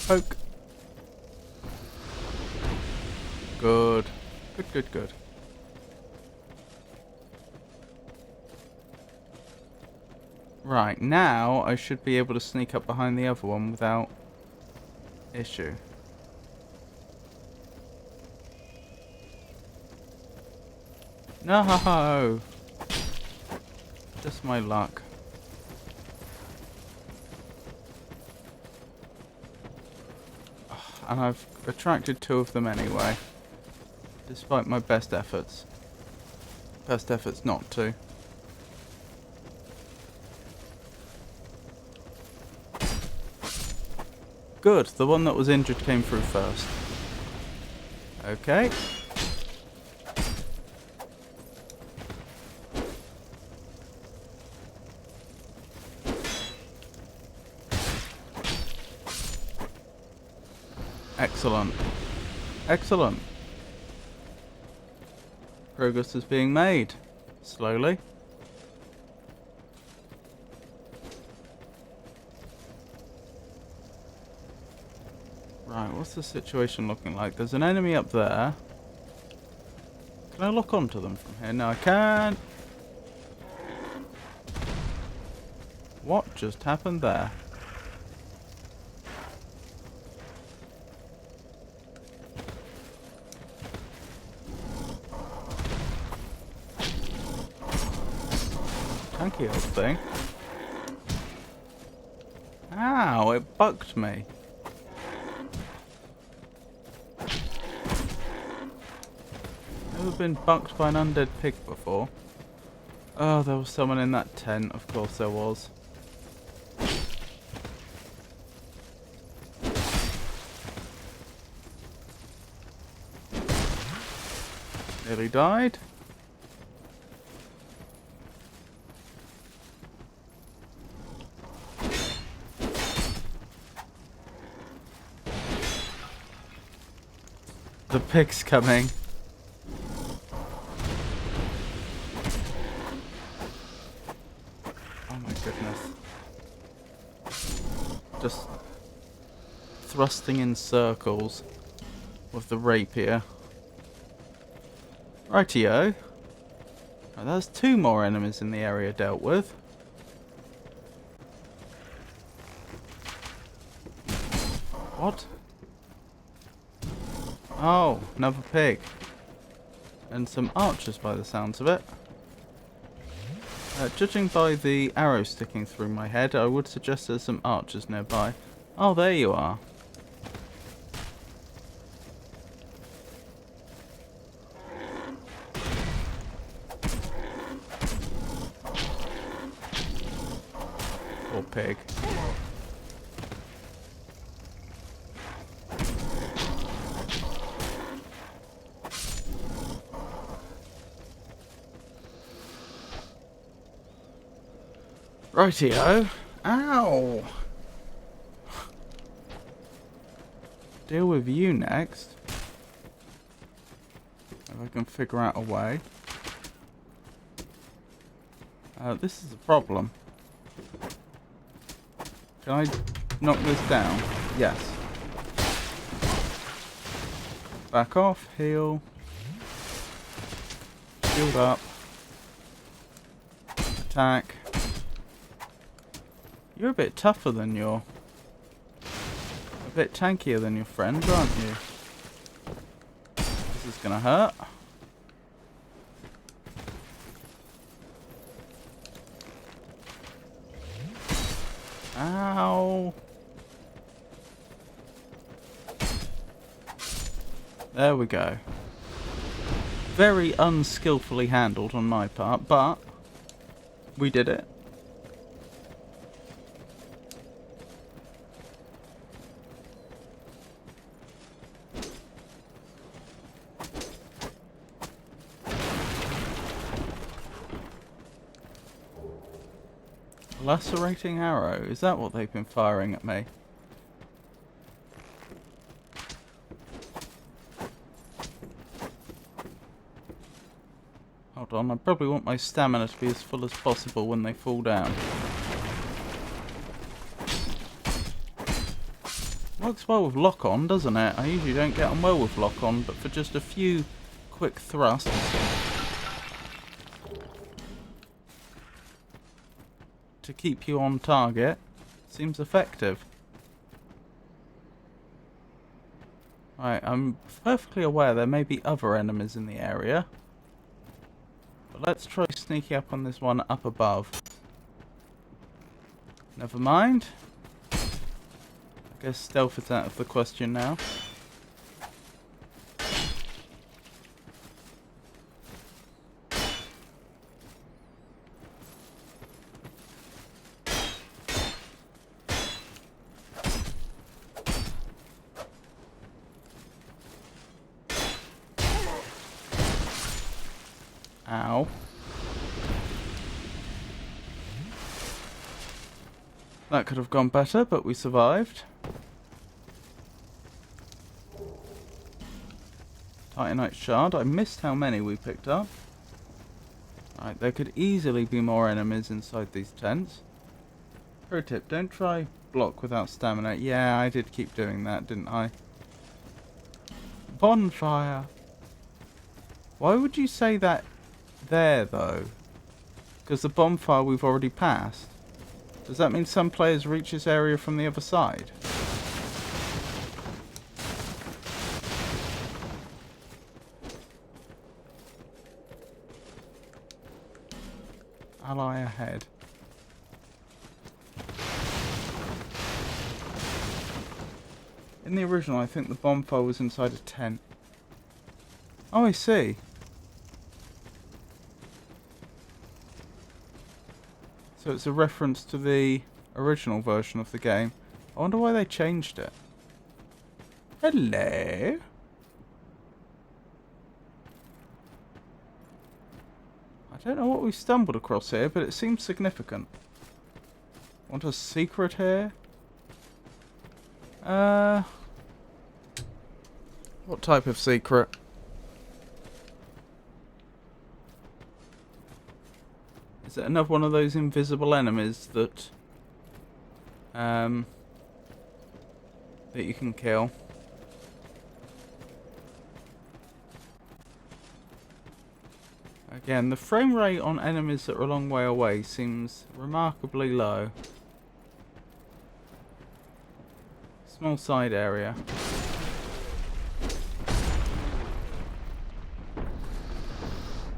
Poke. Good. Good, good, good. Right, now I should be able to sneak up behind the other one without issue. No! Just my luck. And I've attracted two of them anyway. Despite my best efforts. Best efforts not to. Good, the one that was injured came through first. Okay. Excellent. Excellent. Progress is being made. Slowly. Right, what's the situation looking like? There's an enemy up there. Can I lock onto them from here? No, I can't. What just happened there? Tanky old thing. Ow, it bucked me. Never been bucked by an undead pig before. Oh, there was someone in that tent. Of course there was. Nearly died. The pig's coming. Oh my goodness. Just thrusting in circles with the rapier. Rightio. Right, there's 2 more enemies in the area dealt with. What? Oh, another pig. And some archers by the sounds of it. Judging by the arrow sticking through my head, I would suggest there's some archers nearby. Oh, there you are. Poor pig. Rightio. Ow! Deal with you next. If I can figure out a way. This is a problem. Can I knock this down? Yes. Back off, heal. Shield up. Attack. You're a bit tougher than a bit tankier than your friends, aren't you? This is gonna hurt. Ow. There we go. Very unskillfully handled on my part, but we did it. Lacerating arrow? Is that what they've been firing at me? Hold on, I probably want my stamina to be as full as possible when they fall down. Works well with lock-on, doesn't it? I usually don't get on well with lock-on, but for just a few quick thrusts... to keep you on target, seems effective. Right, I'm perfectly aware there may be other enemies in the area. But let's try sneaking up on this one up above. Never mind. I guess stealth is out of the question now. Ow. That could have gone better, but we survived. Titanite shard. I missed how many we picked up. Right, there could easily be more enemies inside these tents. Pro tip, don't try block without stamina. Yeah, I did keep doing that, didn't I? bonfire. Why would you say that there, though? Because the bonfire we've already passed. Does that mean some players reach this area from the other side? Ally ahead. In the original, I think the bonfire was inside a tent. Oh, I see. So it's a reference to the original version of the game. I wonder why they changed it. Hello? I don't know what we've stumbled across here, but it seems significant. Want a secret here? What type of secret? Is it another one of those invisible enemies that that you can kill? Again, the frame rate on enemies that are a long way away seems remarkably low. Small side area.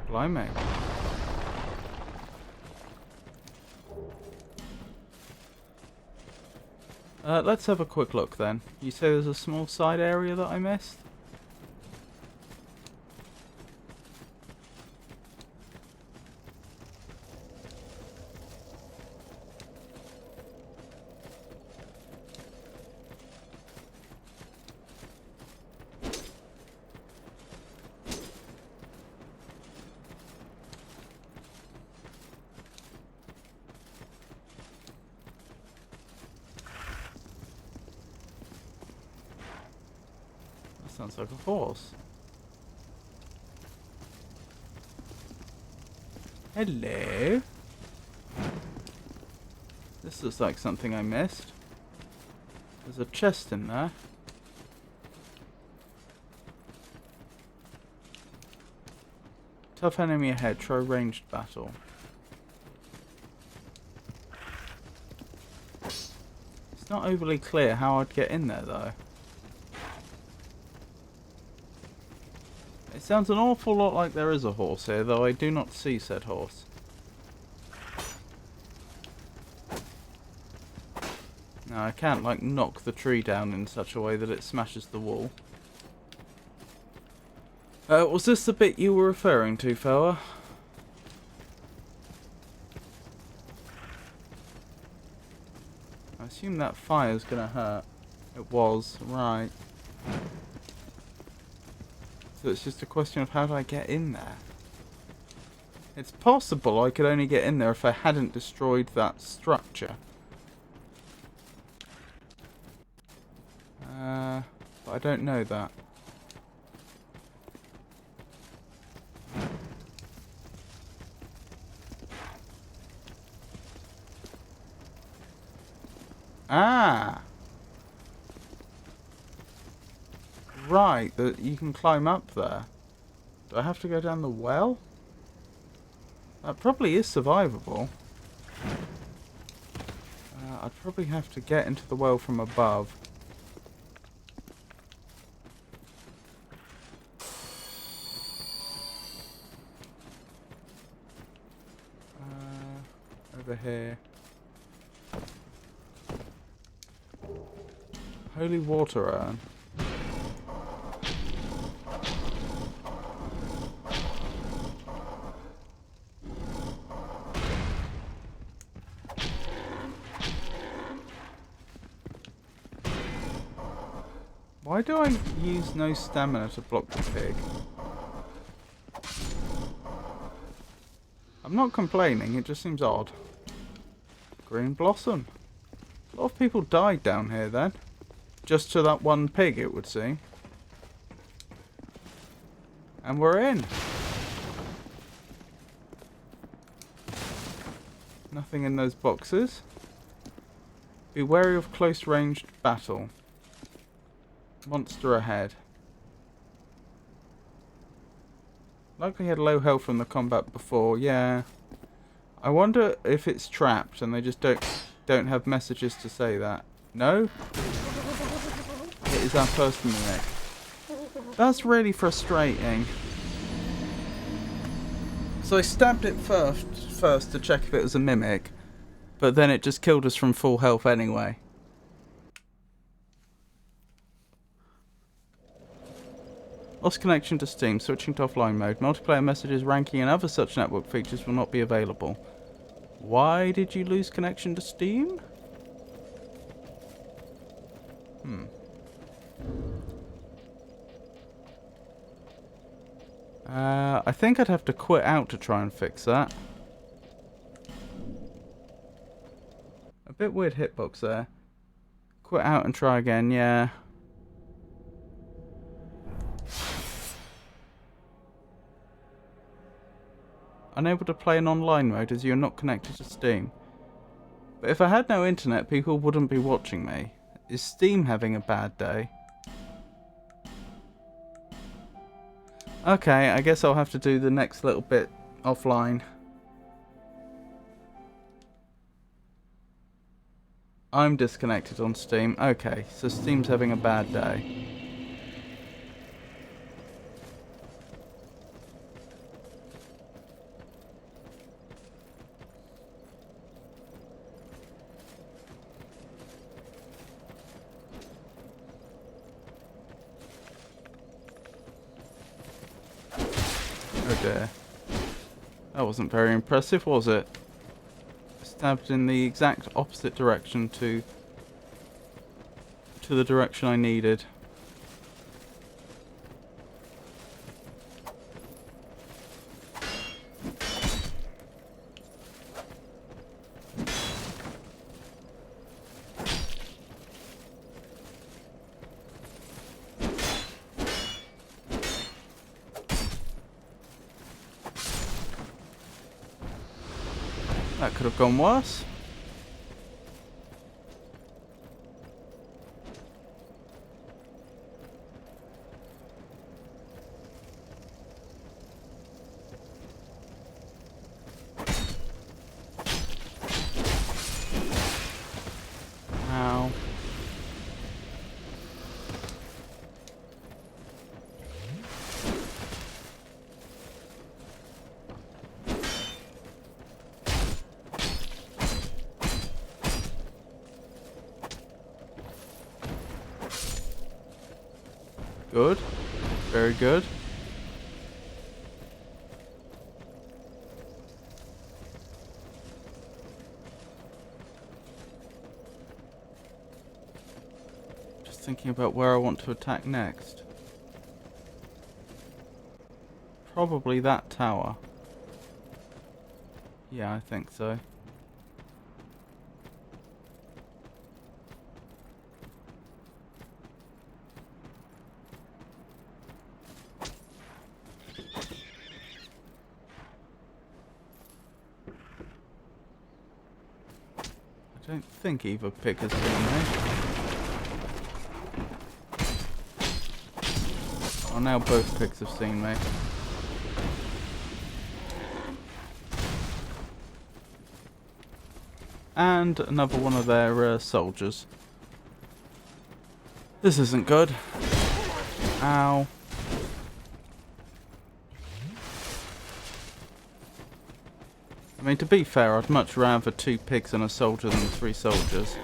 Blimey. Let's have a quick look then. You say there's a small side area that I missed? Sounds like a horse. Hello. This looks like something I missed. There's a chest in there. Tough enemy ahead. Try ranged battle. It's not overly clear how I'd get in there though. It sounds an awful lot like there is a horse here, though I do not see said horse. Now I can't, like, knock the tree down in such a way that it smashes the wall. Was this the bit you were referring to, fella? I assume that fire's gonna hurt. It was, right. So it's just a question of how do I get in there? It's possible I could only get in there if I hadn't destroyed that structure. But I don't know that. Ah! Right, that you can climb up there. Do I have to go down the well? That probably is survivable. I'd probably have to get into the well from above. Over here. Holy water urn. Why do I use no stamina to block the pig? I'm not complaining, it just seems odd. Green blossom. A lot of people died down here then. Just to that one pig, it would seem. And we're in. Nothing in those boxes. Be wary of close ranged battle. Monster ahead. Like we had low health from the combat before, yeah. I wonder if it's trapped and they just don't have messages to say that. No? It is our first mimic. That's really frustrating. So I stabbed it first to check if it was a mimic, but then it just killed us from full health anyway. Lost connection to Steam, switching to offline mode. Multiplayer messages, ranking and other such network features will not be available. Why did you lose connection to Steam? I think I'd have to quit out to try and fix that. A bit weird hitbox there. Quit out and try again, yeah. Unable to play in online mode as you are not connected to Steam. But if I had no internet, people wouldn't be watching me. Is Steam having a bad day? Okay, I guess I'll have to do the next little bit offline. I'm disconnected on Steam. Okay, so Steam's having a bad day. Oh dear. That wasn't very impressive, was it? Stabbed in the exact opposite direction to the direction I needed. That could have gone worse. Ow. Good. Very good. Just thinking about where I want to attack next. Probably that tower. Yeah, I think so. I don't think either pig has seen me. Oh, now both pigs have seen me. And another one of their soldiers. This isn't good. Ow. I mean, to be fair, I'd much rather 2 pigs and a soldier than 3 soldiers.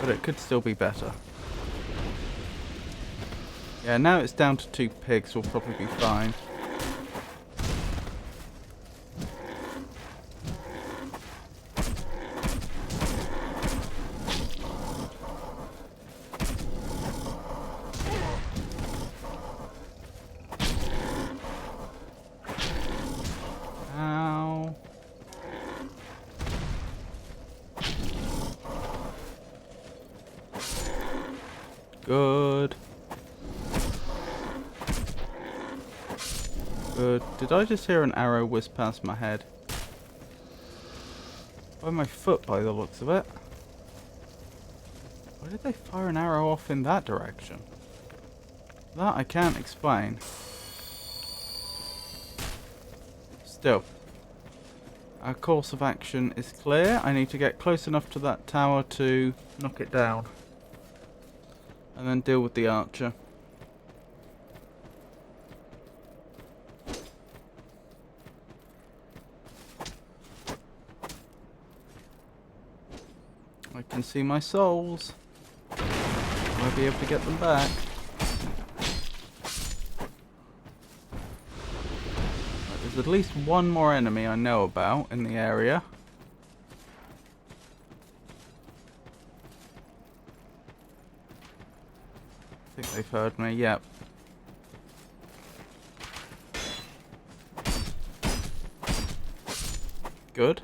But it could still be better. Yeah, now it's down to 2 pigs, we'll probably be fine. Ow. Good. Good. Did I just hear an arrow whiz past my head? By my foot, by the looks of it. Why did they fire an arrow off in that direction? That I can't explain. Still. Our course of action is clear. I need to get close enough to that tower to knock it down. And then deal with the archer. I can see my souls. I'll be able to get them back. There's at least one more enemy I know about in the area. I think they've heard me, yep. Good.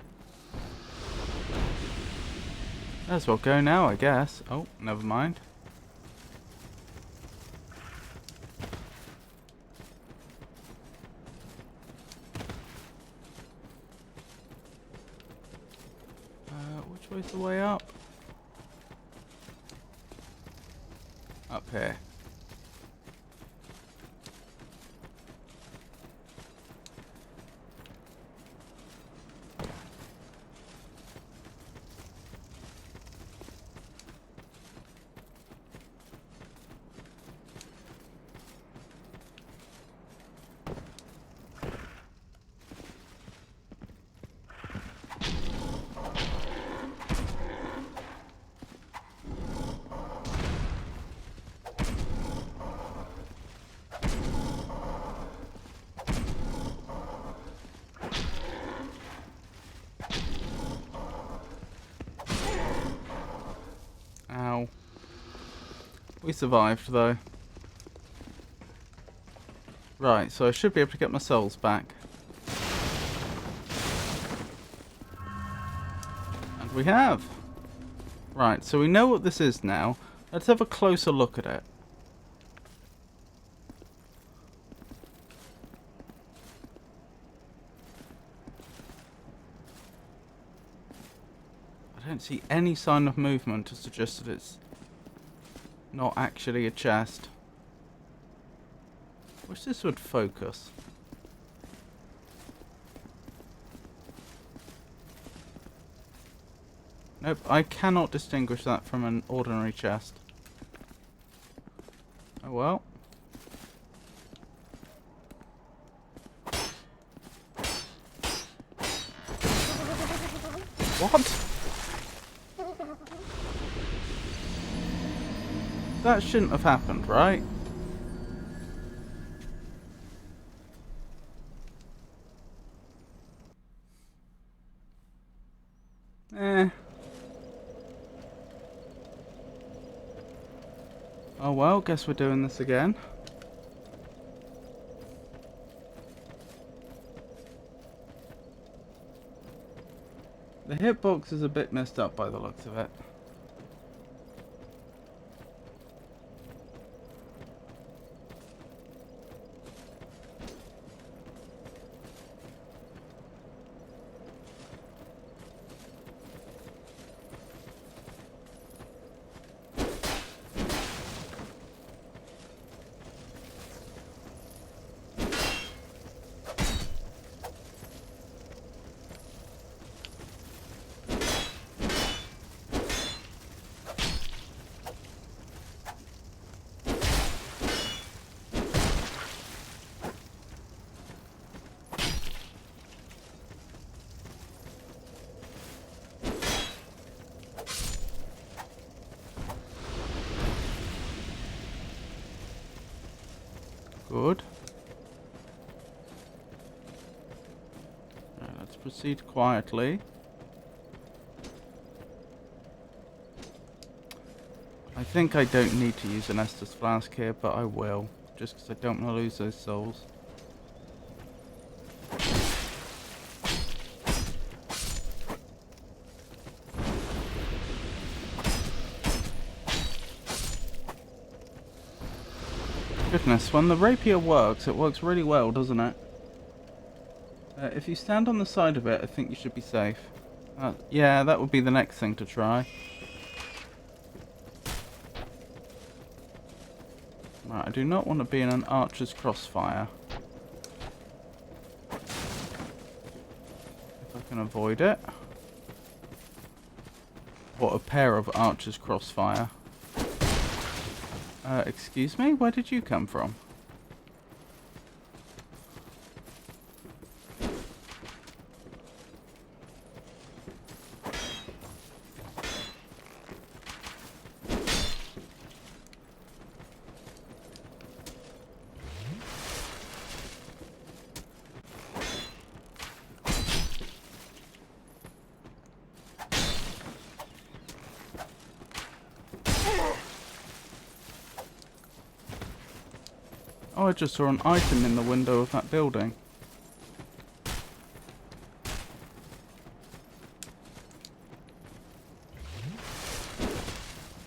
May as well go now, I guess. Oh, never mind. Which way's the way up? Up here. Ow. We survived though. Right, so I should be able to get my souls back. And we have! Right, so we know what this is now. Let's have a closer look at it. I don't see any sign of movement to suggest that it's not actually a chest. Wish this would focus. Nope, I cannot distinguish that from an ordinary chest. Oh well. What? That shouldn't have happened, right? Oh well, guess we're doing this again. The hitbox is a bit messed up by the looks of it. Good. Right, let's proceed quietly. I think I don't need to use an Estus flask here, but I will, just because I don't want to lose those souls. Goodness, when the rapier works, it works really well, doesn't it? If you stand on the side of it, I think you should be safe. Yeah, that would be the next thing to try. Right, I do not want to be in an archer's crossfire. can avoid it. What a pair of archers crossfire. Excuse me? Where did you come from? Oh, I just saw an item in the window of that building.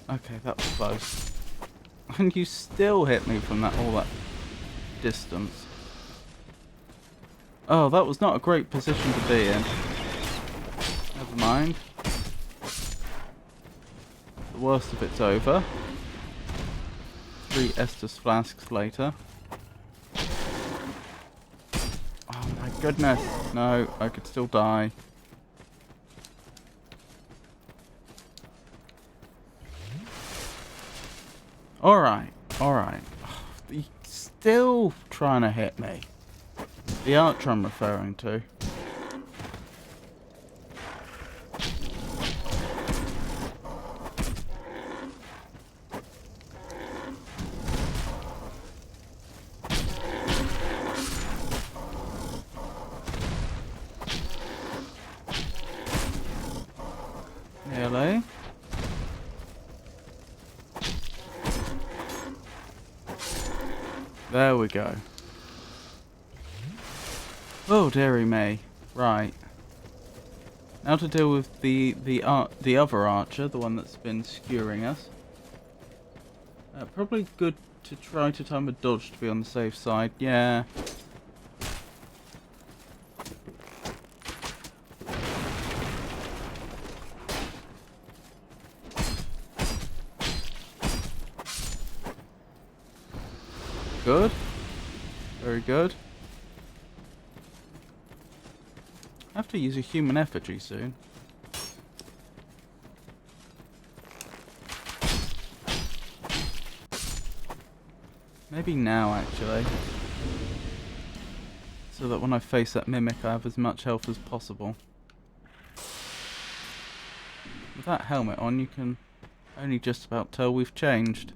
Okay, that was close. And you still hit me from all that distance. Oh, that was not a great position to be in. Never mind. The worst of it's over. 3 Estus flasks later. Oh my goodness. No, I could still die. Alright, alright. He's still trying to hit me. The archer I'm referring to. Really? There we go. Oh, dearie me. Right. Now to deal with the other archer, the one that's been skewering us. Probably good to try to time a dodge to be on the safe side. Yeah. Good. Very good. I have to use a human effigy soon. Maybe now, actually. So that when I face that mimic, I have as much health as possible. With that helmet on, you can only just about tell we've changed.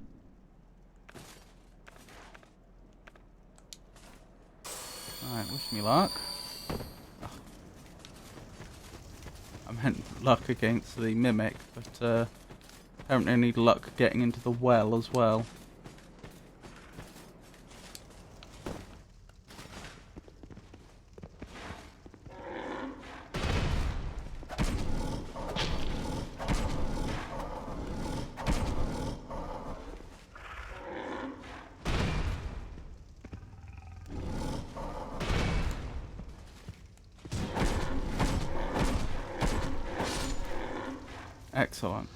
Alright, wish me luck. Oh. I meant luck against the mimic, but apparently I need luck getting into the well as well. Excellent.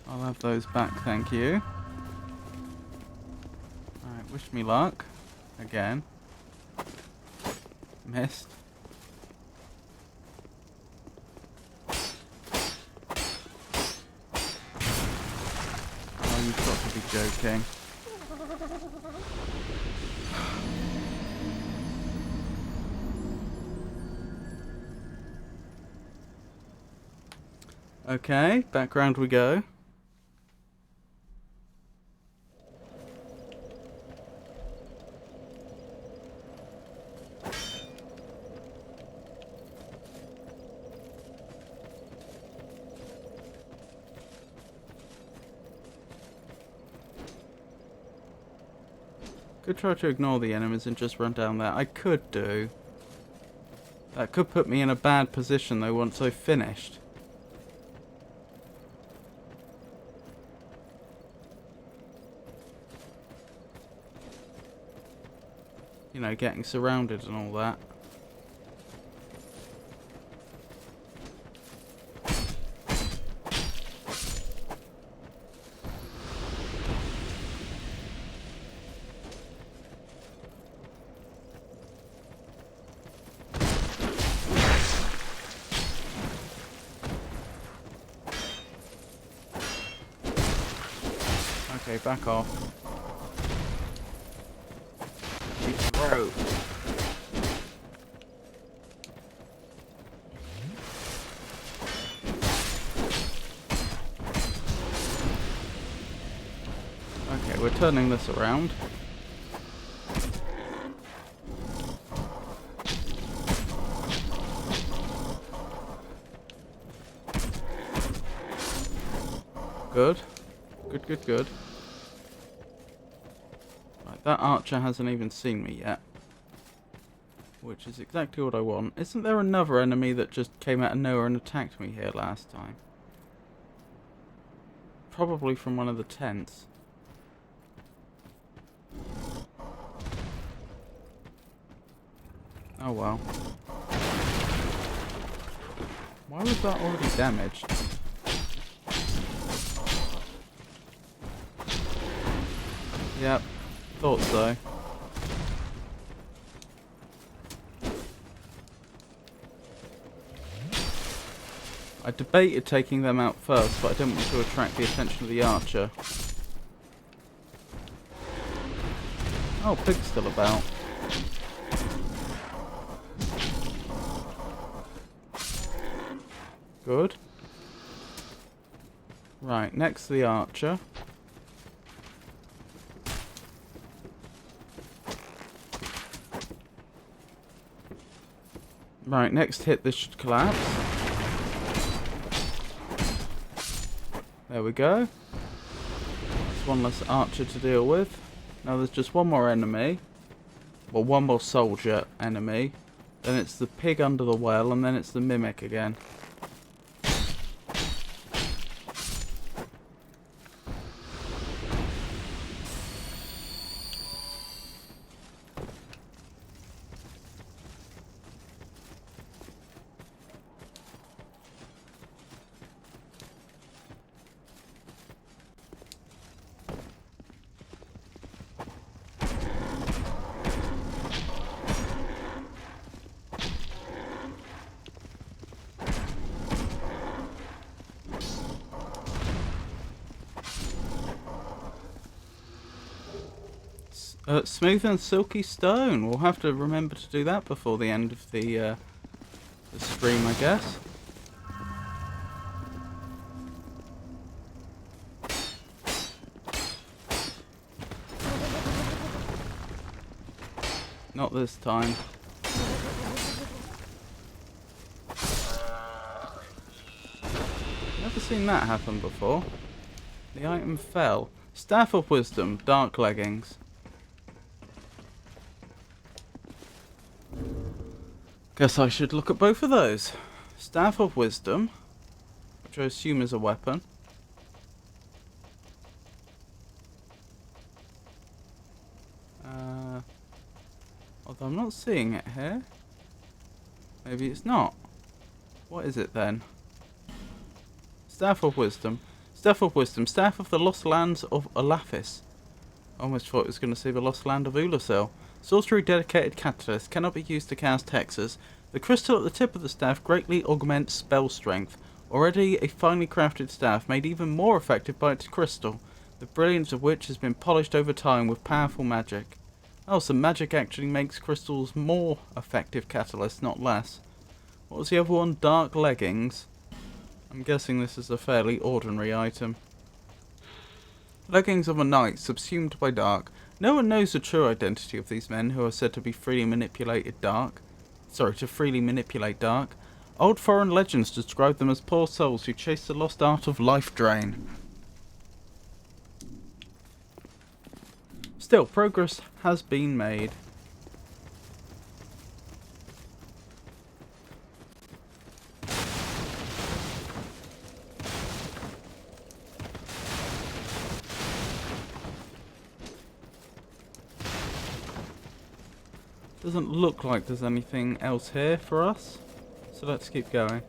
I'll have those back, thank you. Alright, wish me luck. Again. Missed. Oh, you've got to be joking. Okay, background we go. Could try to ignore the enemies and just run down there. I could do. That could put me in a bad position though once I've finished. You know, getting surrounded and all that. Okay, back off. Be throw. Okay, we're turning this around. Good. Good, good, good. Right, that archer hasn't even seen me yet. Which is exactly what I want. Isn't there another enemy that just came out of nowhere and attacked me here last time? Probably from one of the tents. Oh well. Why was that already damaged? Yep, thought so. I debated taking them out first, but I didn't want to attract the attention of the archer. Oh, pig's still about. Good. Right, next to the archer. Right, next hit this should collapse. There we go. That's one less archer to deal with. Now there's just one more enemy. Well, one more soldier enemy. Then it's the pig under the well, and then it's the mimic again. Smooth and silky stone. We'll have to remember to do that before the end of the stream, I guess. Not this time. Never seen that happen before. The item fell. Staff of Wisdom, dark leggings. Guess I should look at both of those. Staff of Wisdom, which I assume is a weapon. Although I'm not seeing it here. Maybe it's not. What is it then? Staff of Wisdom. Staff of Wisdom. Staff of the Lost Lands of Olafis. Almost thought it was going to say the Lost Land of Ulasil. Sorcery dedicated catalyst. Cannot be used to cast hexes. The crystal at the tip of the staff greatly augments spell strength. Already a finely crafted staff, made even more effective by its crystal, the brilliance of which has been polished over time with powerful magic. Oh, so magic actually makes crystals more effective catalysts, not less. What was the other one? Dark leggings. I'm guessing this is a fairly ordinary item. Leggings of a knight, subsumed by dark. No one knows the true identity of these men who are said to be freely manipulated dark. To freely manipulate dark. Old foreign legends describe them as poor souls who chase the lost art of life drain. Still, progress has been made. Doesn't look like there's anything else here for us, so let's keep going.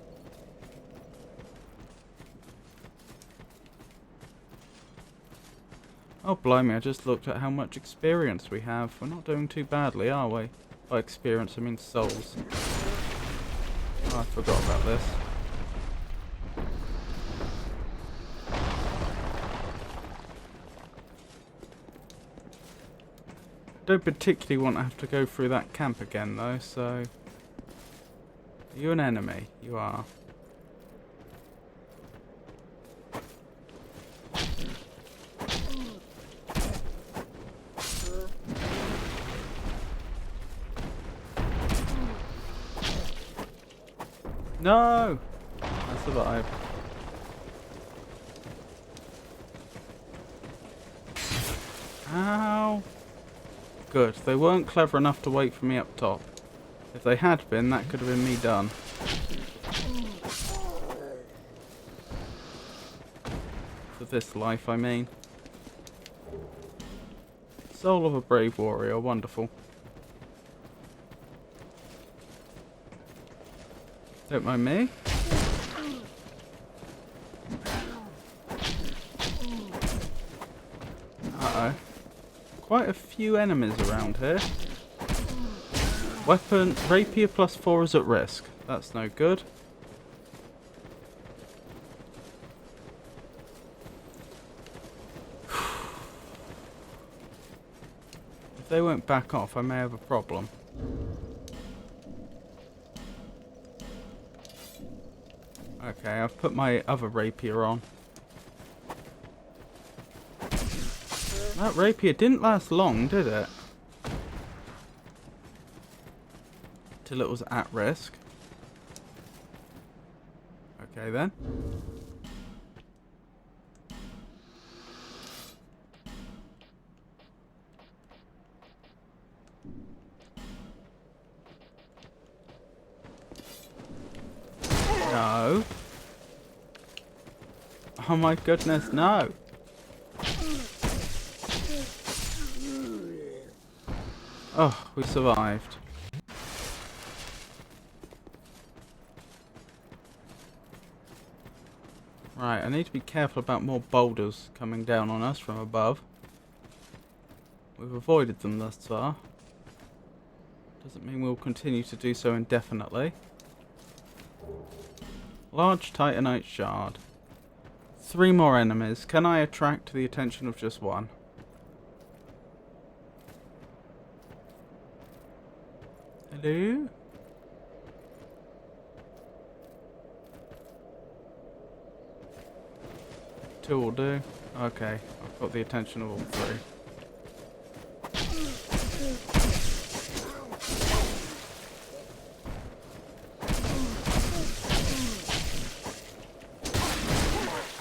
Oh blimey, I just looked at how much experience we have. We're not doing too badly, are we? By experience I mean souls. Oh, I forgot about this. don't particularly want to have to go through that camp again though, so... Are you an enemy? You are. No! I survived. Ow! Good. They weren't clever enough to wait for me up top. If they had been, that could have been me done. For this life, I mean. Soul of a brave warrior. Wonderful. Don't mind me. Uh-oh. Quite a few enemies around here. Weapon, Rapier +4 is at risk. That's no good. If they won't back off, I may have a problem. Okay, I've put my other rapier on. That rapier didn't last long, did it? Till it was at risk. Okay then. No. Oh my goodness, no. Oh, we survived. Right, I need to be careful about more boulders coming down on us from above. We've avoided them thus far. Doesn't mean we'll continue to do so indefinitely. Large titanite shard. 3 more enemies. Can I attract the attention of just one? Hello? Two will do. Okay, I've got the attention of all 3.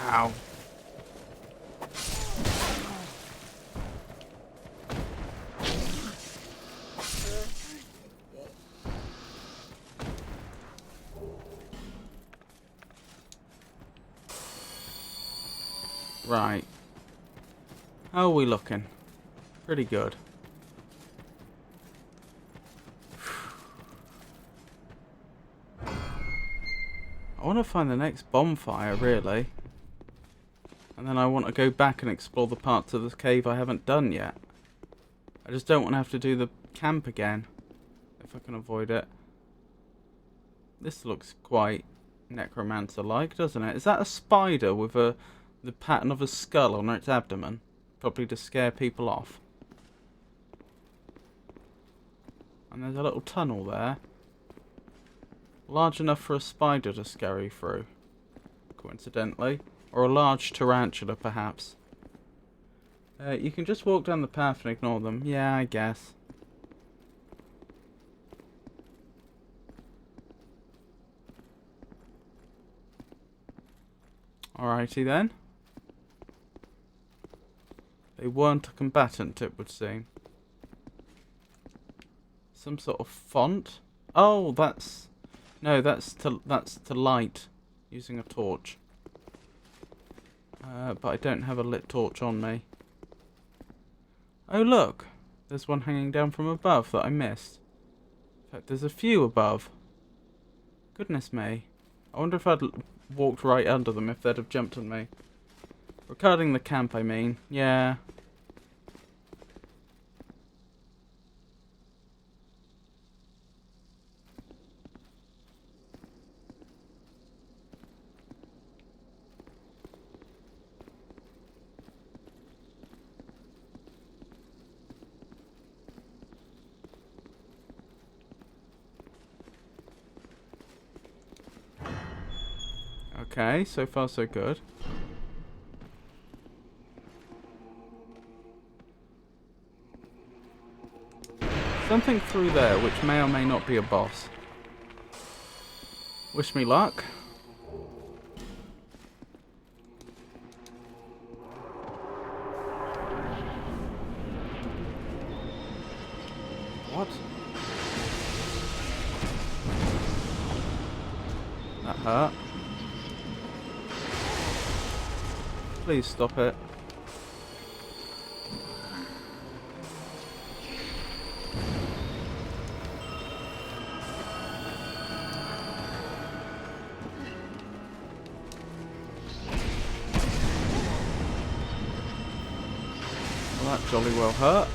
Ow. Right. How are we looking? Pretty good. I want to find the next bonfire, really. And then I want to go back and explore the parts of this cave I haven't done yet. I just don't want to have to do the camp again, if I can avoid it. This looks quite necromancer-like, doesn't it? Is that a spider with the pattern of a skull on its abdomen? Probably to scare people off. And there's a little tunnel there. Large enough for a spider to scurry through, coincidentally. Or a large tarantula, perhaps. You can just walk down the path and ignore them. Yeah, I guess. Alrighty then. They weren't a combatant, it would seem. Some sort of font? Oh, that's... No, that's to light using a torch. But I don't have a lit torch on me. Oh look! There's one hanging down from above that I missed. In fact, there's a few above. Goodness me. I wonder if I'd walked right under them if they'd have jumped on me. Regarding the camp, I mean. Yeah. Okay, so far so good. Something through there which may or may not be a boss. Wish me luck. What? That hurt. Please stop it. Well, that jolly well hurt.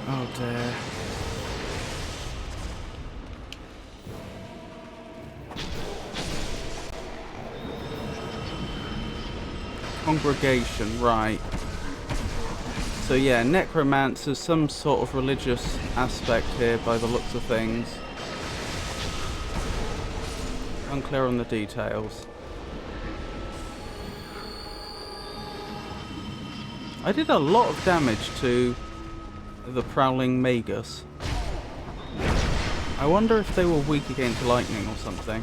Oh dear. Congregation, right. So yeah, necromancer's some sort of religious aspect here by the looks of things. Unclear on the details. I did a lot of damage to the prowling magus. I wonder if they were weak against lightning or something.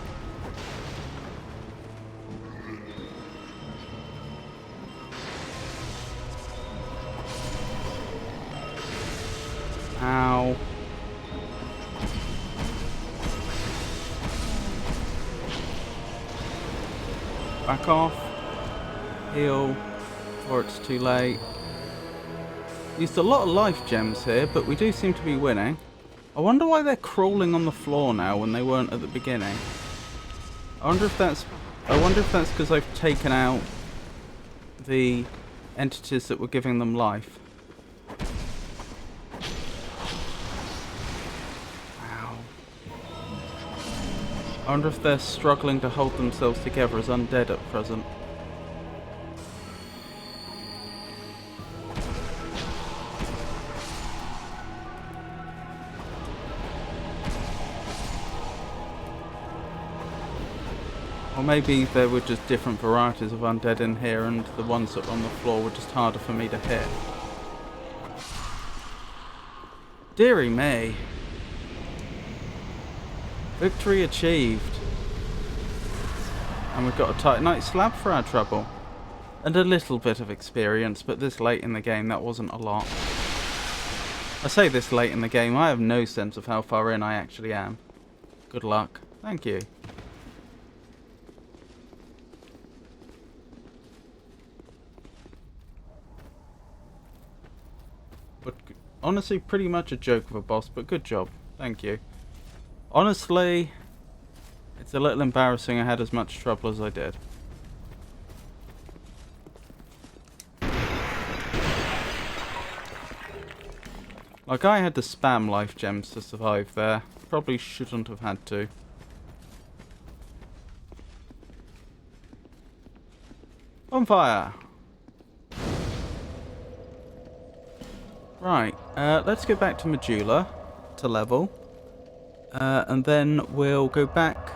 Ow. Back off. Heal. Or it's too late. Used a lot of life gems here, but we do seem to be winning. I wonder why they're crawling on the floor now when they weren't at the beginning. I wonder if that's because I've taken out the entities that were giving them life. Ow. I wonder if they're struggling to hold themselves together as undead at present. Or maybe there were just different varieties of undead in here and the ones that were on the floor were just harder for me to hit. Dearie me. Victory achieved. And we've got a titanite slab for our trouble. And a little bit of experience, but this late in the game that wasn't a lot. I say this late in the game, I have no sense of how far in I actually am. Good luck. Thank you. But honestly, pretty much a joke of a boss, but good job. Thank you. Honestly, it's a little embarrassing I had as much trouble as I did. Like, I had to spam life gems to survive there. Probably shouldn't have had to. On fire! Right, let's go back to Medulla to level, and then we'll go back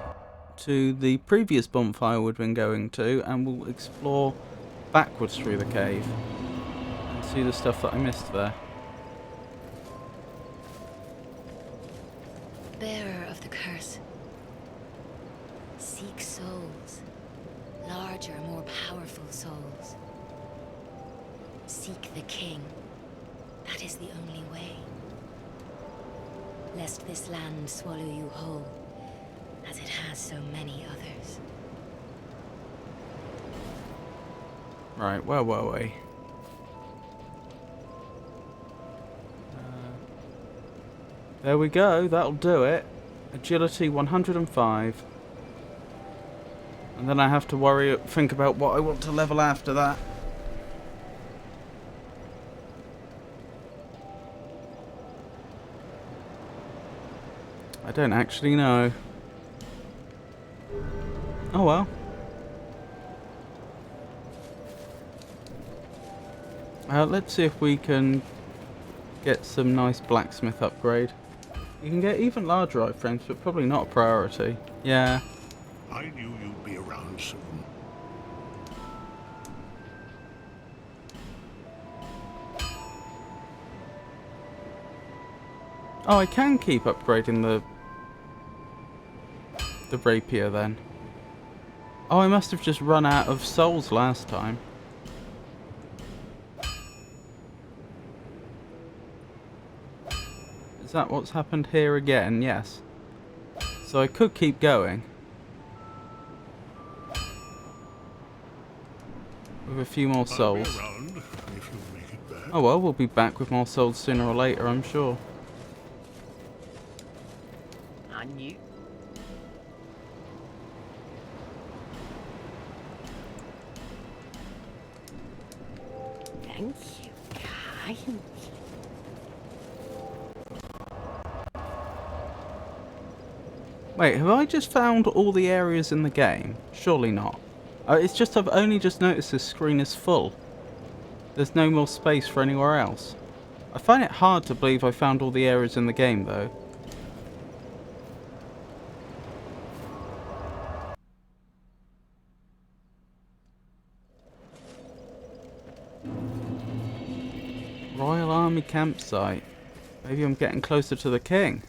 to the previous bonfire we'd been going to, and we'll explore backwards through the cave and see the stuff that I missed there. Bearer of the curse, seek souls, larger, more powerful souls. Seek the king. That is the only way. Lest this land swallow you whole, as it has so many others. Right, where were we? There we go, that'll do it. Agility 105. And then I have to think about what I want to level after that. I don't actually know. Oh well. Let's see if we can get some nice blacksmith upgrade. You can get even larger iframes, but probably not a priority. Yeah. I knew you'd be around soon. Oh, I can keep upgrading the rapier then. Oh, I must have just run out of souls last time. Is that what's happened here again? Yes. So I could keep going. With a few more I'll souls. be around if you make it back. Oh well, we'll be back with more souls sooner or later, I'm sure. I knew. Thank you, kind. Wait, have I just found all the areas in the game? Surely not. It's just I've only just noticed this screen is full. There's no more space for anywhere else. I find it hard to believe I found all the areas in the game though. Royal Army campsite. Maybe I'm getting closer to the king.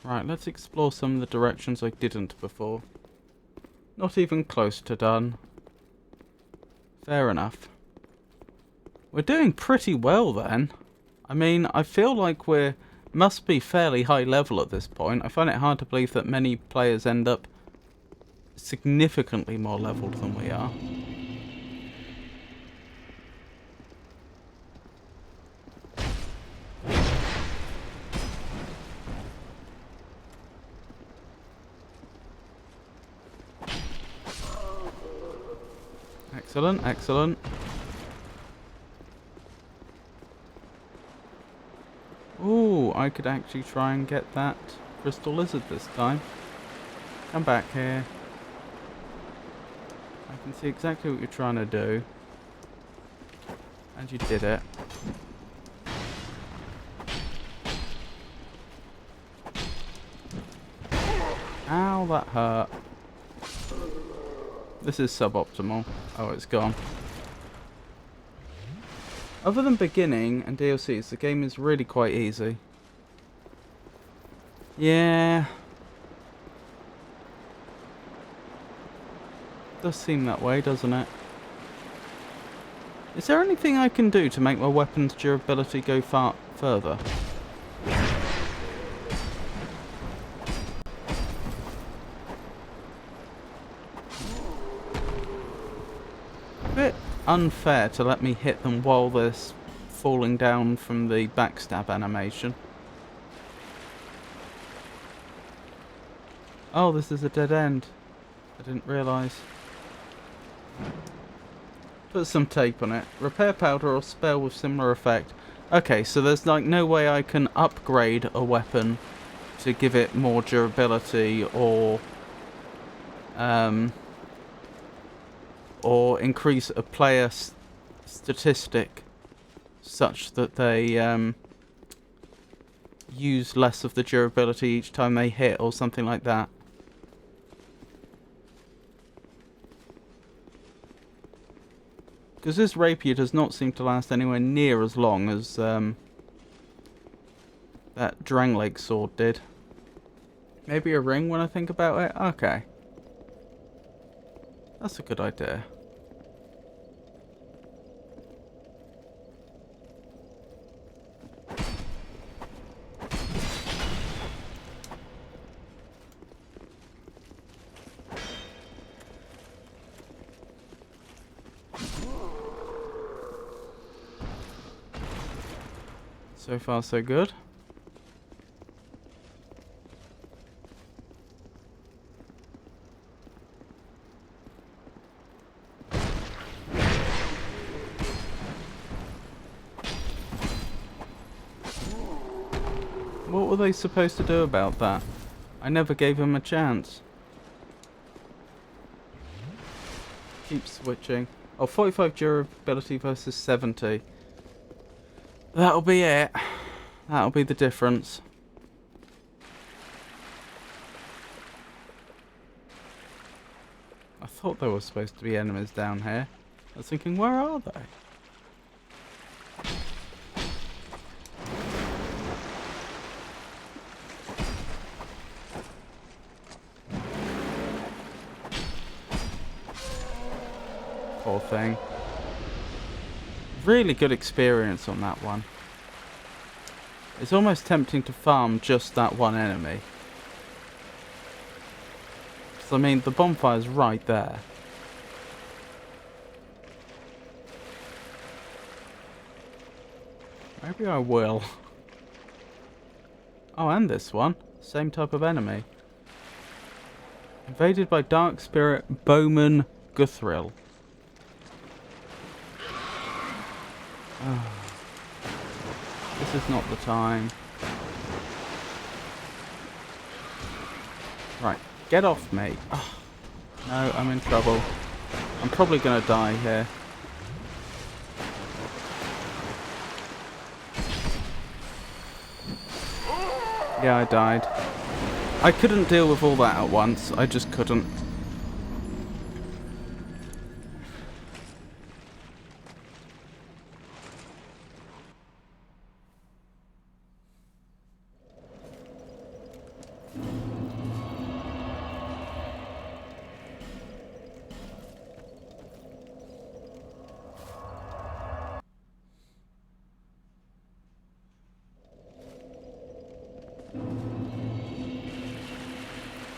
Right, let's explore some of the directions I didn't before. Not even close to done. Fair enough. We're doing pretty well then. I mean, I feel like must be fairly high level at this point. I find it hard to believe that many players end up significantly more leveled than we are. Excellent, excellent. Ooh, I could actually try and get that crystal lizard this time. Come back here. I can see exactly what you're trying to do. And you did it. Ow, that hurt. This is suboptimal. Oh, it's gone. Other than beginning and DLCs, the game is really quite easy. Yeah. Does seem that way, doesn't it? Is there anything I can do to make my weapon's durability go far further? Bit unfair to let me hit them while they're falling down from the backstab animation. Oh, this is a dead end. I didn't realise. Put some tape on it. Repair powder or spell with similar effect. Okay, so there's like no way I can upgrade a weapon to give it more durability or increase a player statistic such that they use less of the durability each time they hit or something like that. Because this rapier does not seem to last anywhere near as long as that Drangleic sword did. Maybe a ring when I think about it? Okay. That's a good idea. So far, so good. What were they supposed to do about that? I never gave him a chance. Keep switching. Oh, 45 durability versus 70. That'll be it. That'll be the difference. I thought there were supposed to be enemies down here. I was thinking, where are they? Poor thing. Really good experience on that one. It's almost tempting to farm just that one enemy. Because, I mean, the bonfire's right there. Maybe I will. Oh, and this one. Same type of enemy. Invaded by Dark Spirit Bowman Guthril. Oh. This is not the time. Right, get off me. Oh. No, I'm in trouble. I'm probably gonna die here. Yeah, I died. I couldn't deal with all that at once. I just couldn't.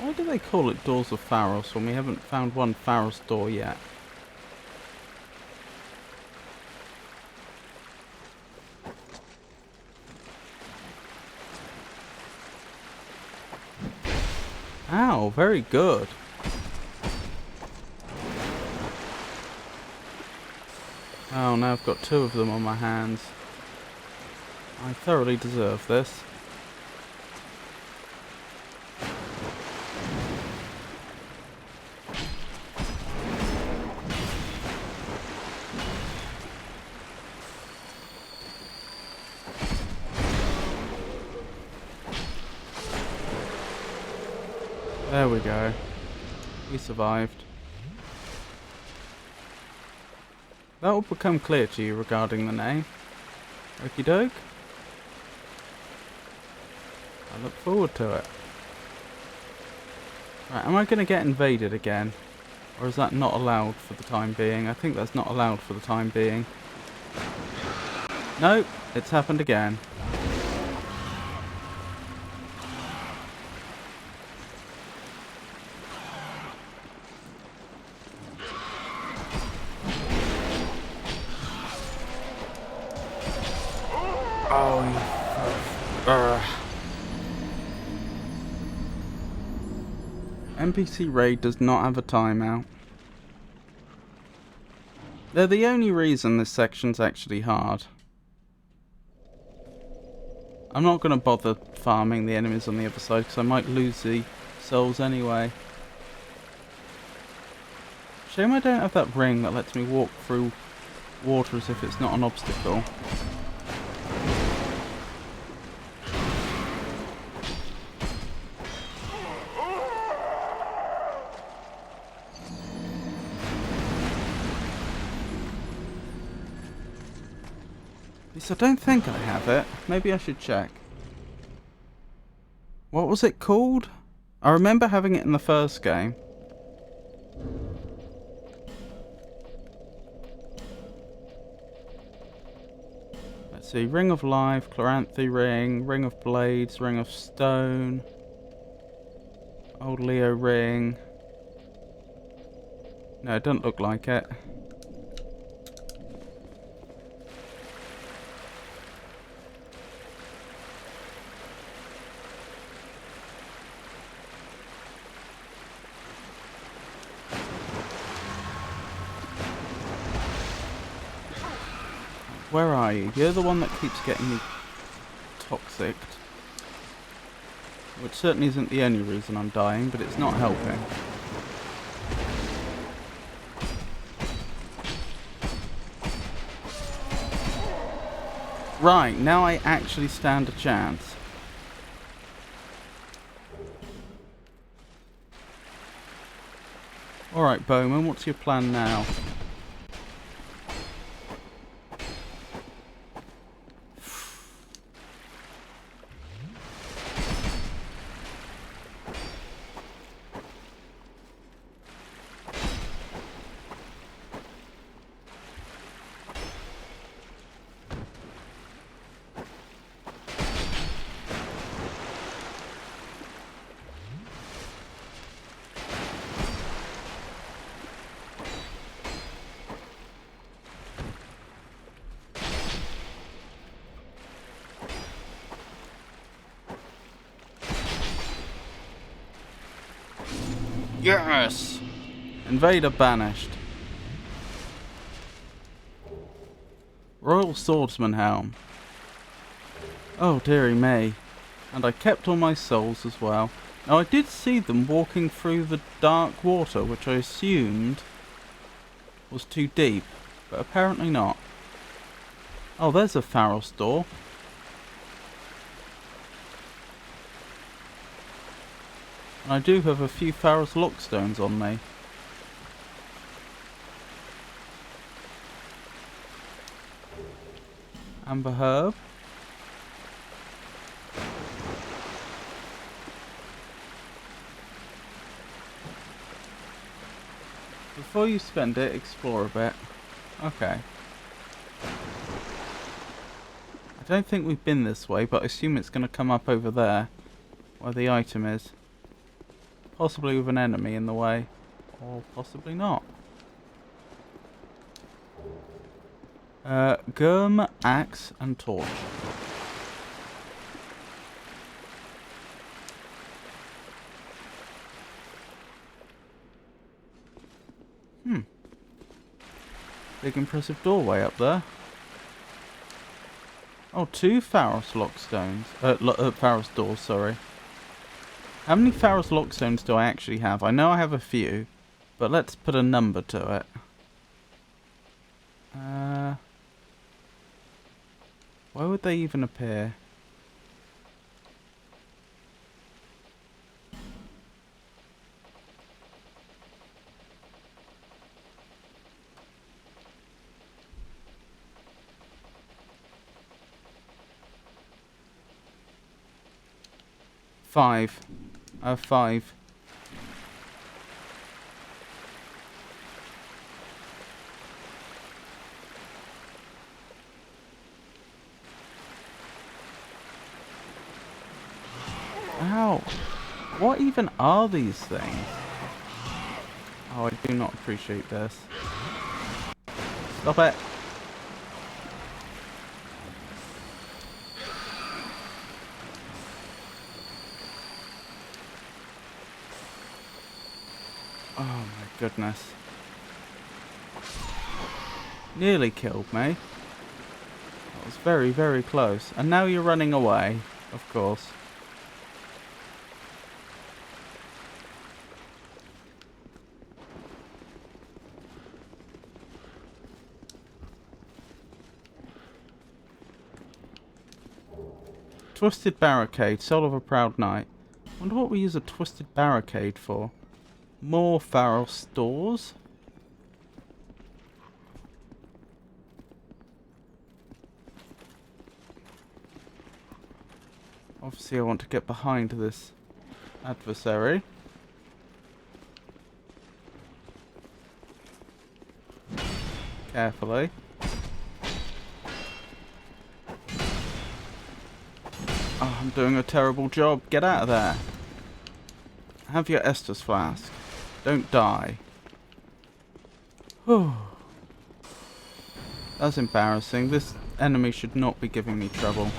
Why do they call it Doors of Pharos when we haven't found one Pharos door yet? Ow, very good. Oh, now I've got two of them on my hands. I thoroughly deserve this. There we go. We survived. That will become clear to you regarding the name. Okie doke. I look forward to it. Right, am I going to get invaded again? Or is that not allowed for the time being? I think that's not allowed for the time being. No, it's happened again. Oh, NPC raid does not have a timeout. They're the only reason this section's actually hard. I'm not going to bother farming the enemies on the other side because I might lose the souls anyway. Shame I don't have that ring that lets me walk through water as if it's not an obstacle. I don't think I have it. Maybe I should check. What was it called? I remember having it in the first game. Let's see. Ring of Life, Chloranthy Ring, Ring of Blades, Ring of Stone, Old Leo Ring. No, it doesn't look like it. Where are you? You're the one that keeps getting me toxic. Which certainly isn't the only reason I'm dying, but it's not helping. Right, now I actually stand a chance. Alright, Bowman, what's your plan now? Yes! Invader banished. Royal Swordsman Helm. Oh dearie me. And I kept all my souls as well. Now I did see them walking through the dark water, which I assumed was too deep, but apparently not. Oh, there's a Pharos door. And I do have a few Pharos lockstones on me. Amber herb. Before you spend it, explore a bit. Okay. I don't think we've been this way, but I assume it's going to come up over there, where the item is. Possibly with an enemy in the way, or possibly not. Gurm, axe, and torch. Big impressive doorway up there. Oh, 2 Pharos lockstones. Pharos doors, sorry. How many Pharos lockstones do I actually have? I know I have a few, but let's put a number to it. Where would they even appear? Five. I have 5. Ow! What even are these things? Oh, I do not appreciate this. Stop it! Oh my goodness. Nearly killed me. That was very, very close. And now you're running away, of course. Twisted barricade, soul of a proud knight. Wonder what we use a twisted barricade for. More Pharos doors. Obviously I want to get behind this adversary. Carefully. Oh, I'm doing a terrible job. Get out of there. Have your Estus flask. Don't die. Whew. That's embarrassing. This enemy should not be giving me trouble.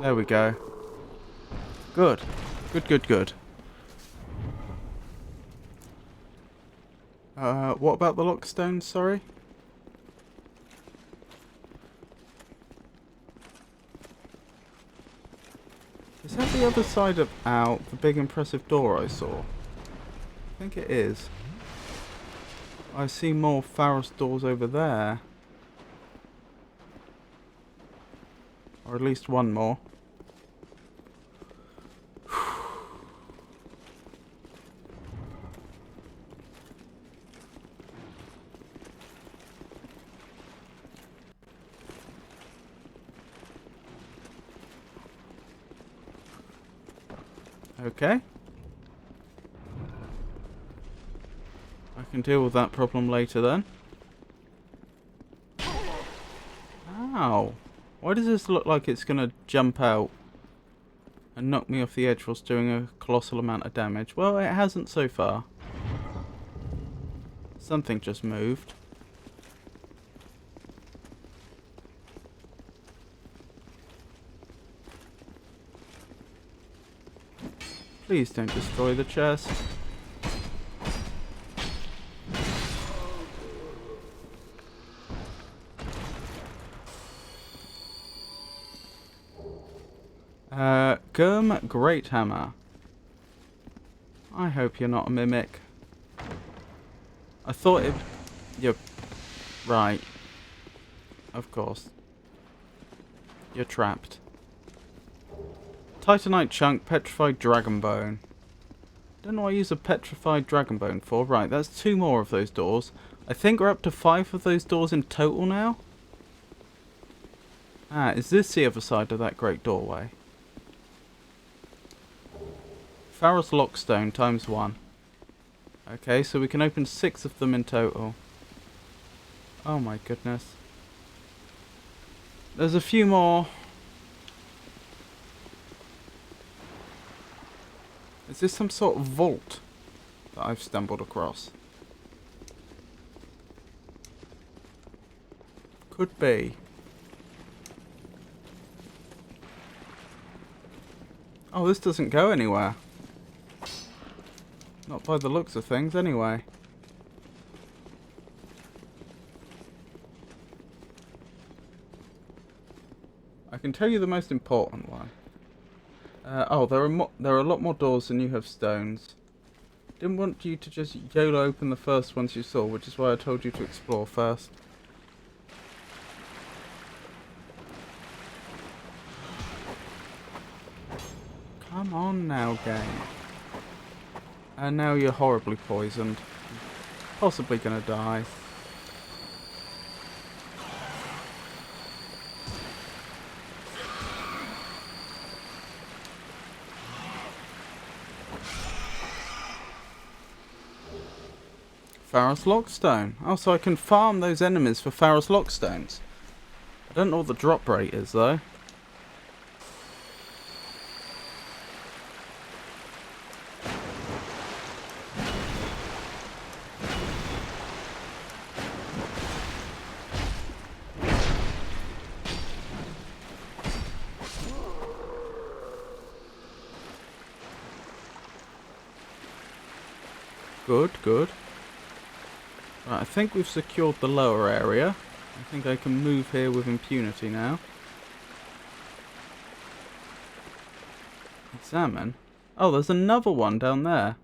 There we go. Good. Good, good, good. What about the lockstone, sorry? Is that the other side of the big impressive door I saw? I think it is. I see more Pharos doors over there. Or at least one more. Okay. I can deal with that problem later then. Ow. Why does this look like it's going to jump out and knock me off the edge whilst doing a colossal amount of damage? Well, it hasn't so far. Something just moved. Please don't destroy the chest. Gurm Great Hammer. I hope you're not a mimic. I thought it... You're... Right. Of course. You're trapped. Titanite chunk, petrified dragon bone. Don't know what I use a petrified dragon bone for. Right, that's 2 more of those doors. I think we're up to 5 of those doors in total now. Ah, is this the other side of that great doorway? Pharos lockstone times 1. Okay, so we can open 6 of them in total. Oh my goodness. There's a few more. Is this some sort of vault that I've stumbled across? Could be. Oh, this doesn't go anywhere. Not by the looks of things, anyway. I can tell you the most important one. Oh, there are a lot more doors than you have stones. Didn't want you to just YOLO open the first ones you saw, which is why I told you to explore first. Come on now, game. And now you're horribly poisoned. Possibly gonna die. Pharos Lockstone. Oh, so I can farm those enemies for Pharos Lockstones. I don't know what the drop rate is, though. Good, good. Right, I think we've secured the lower area. I think I can move here with impunity now. Examine. Oh, there's another one down there.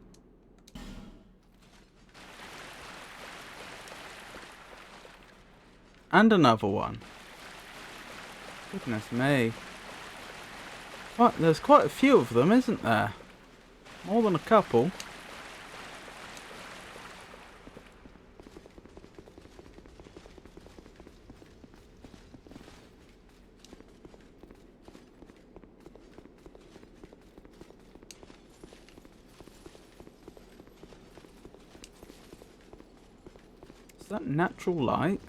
And another one. Goodness me. What? There's quite a few of them, isn't there? More than a couple. Is that natural light?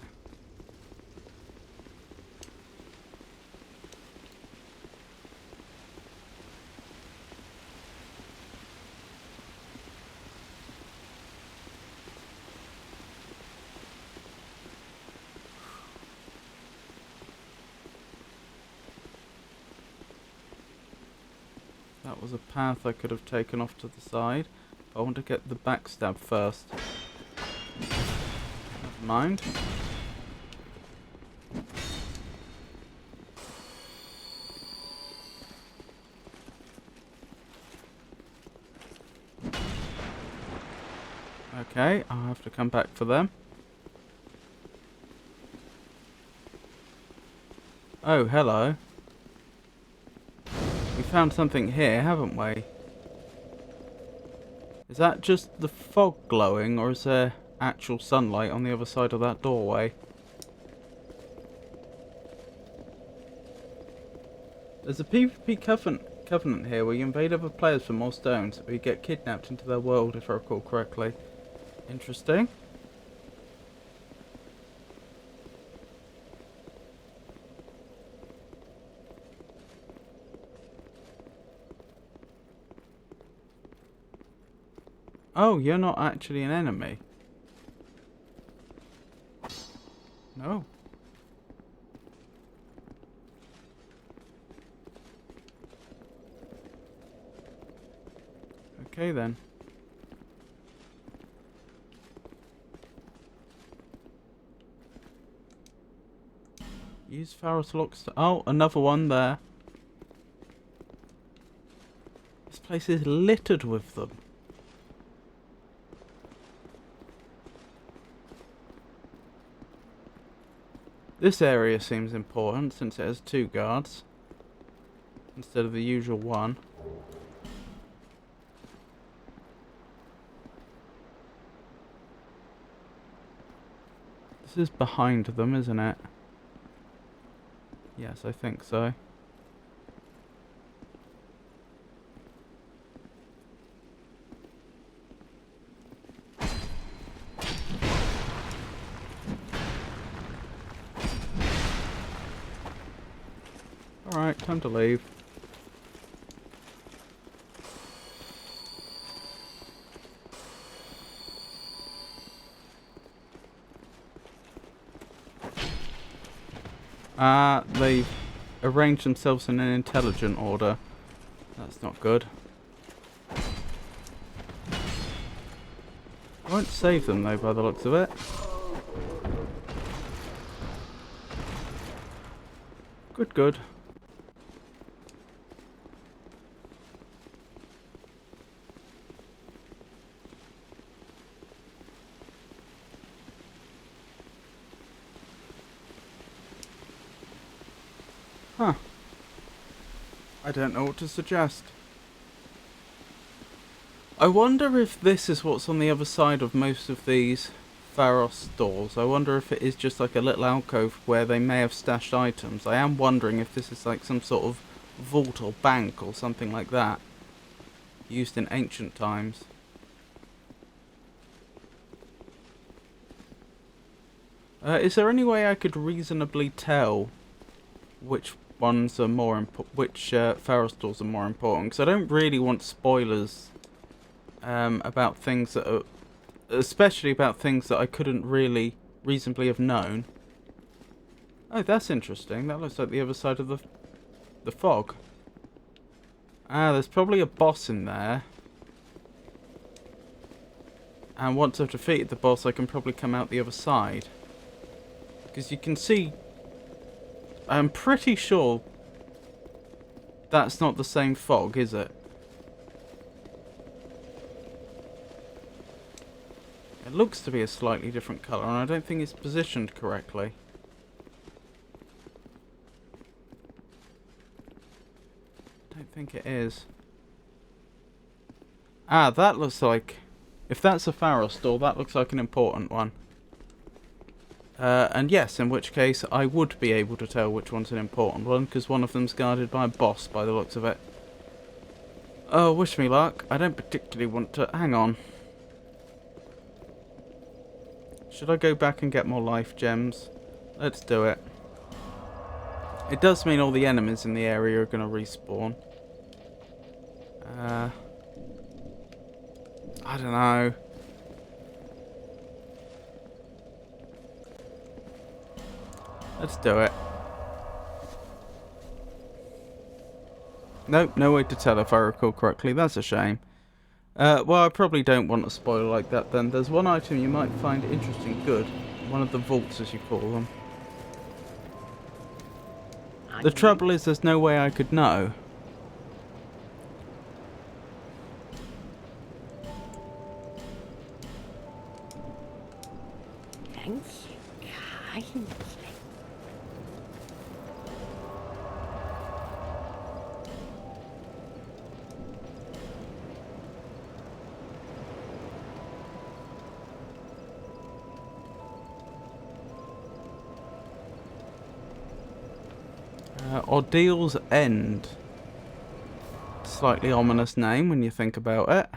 That was a path I could have taken off to the side. I want to get the backstab first. mind. Okay, I'll have to come back for them. Oh, hello. We found something here, haven't we? Is that just the fog glowing, or is there actual sunlight on the other side of that doorway? There's a PvP covenant here where you invade other players for more stones, or you get kidnapped into their world, if I recall correctly. Interesting. Oh, you're not actually an enemy. No. Okay then. Use Pharos locks to... Oh, another one there. This place is littered with them. This area seems important since it has 2 guards instead of the usual 1. This is behind them, isn't it? Yes, I think so. Alright, time to leave. They've arranged themselves in an intelligent order. That's not good. I won't save them though, by the looks of it. Good, good. Huh. I don't know what to suggest. I wonder if this is what's on the other side of most of these Pharos doors. I wonder if it is just like a little alcove where they may have stashed items. I am wondering if this is like some sort of vault or bank or something like that, used in ancient times. Is there any way I could reasonably tell which ones are more which Pharos doors are more important? Because I don't really want spoilers about things that are, especially about things that I couldn't really reasonably have known. Oh, that's interesting. That looks like the other side of the fog. Ah, there's probably a boss in there. And once I've defeated the boss, I can probably come out the other side. Because you can see, I'm pretty sure that's not the same fog, is it? It looks to be a slightly different colour, and I don't think it's positioned correctly. I don't think it is. Ah, that looks like... If that's a Pharos door, that looks like an important one. And yes, in which case I would be able to tell which one's an important one, because one of them's guarded by a boss by the looks of it. Oh, wish me luck. I don't particularly want to... Hang on. Should I go back and get more life gems? Let's do it. It does mean all the enemies in the area are going to respawn. I don't know. Let's do it. Nope, no way to tell if I recall correctly. That's a shame. Well, I probably don't want a spoiler like that then. There's one item you might find interesting good. One of the vaults, as you call them. On The you. trouble is, there's no way I could know. Thank you kindly. Ordeal's End. Slightly ominous name when you think about it.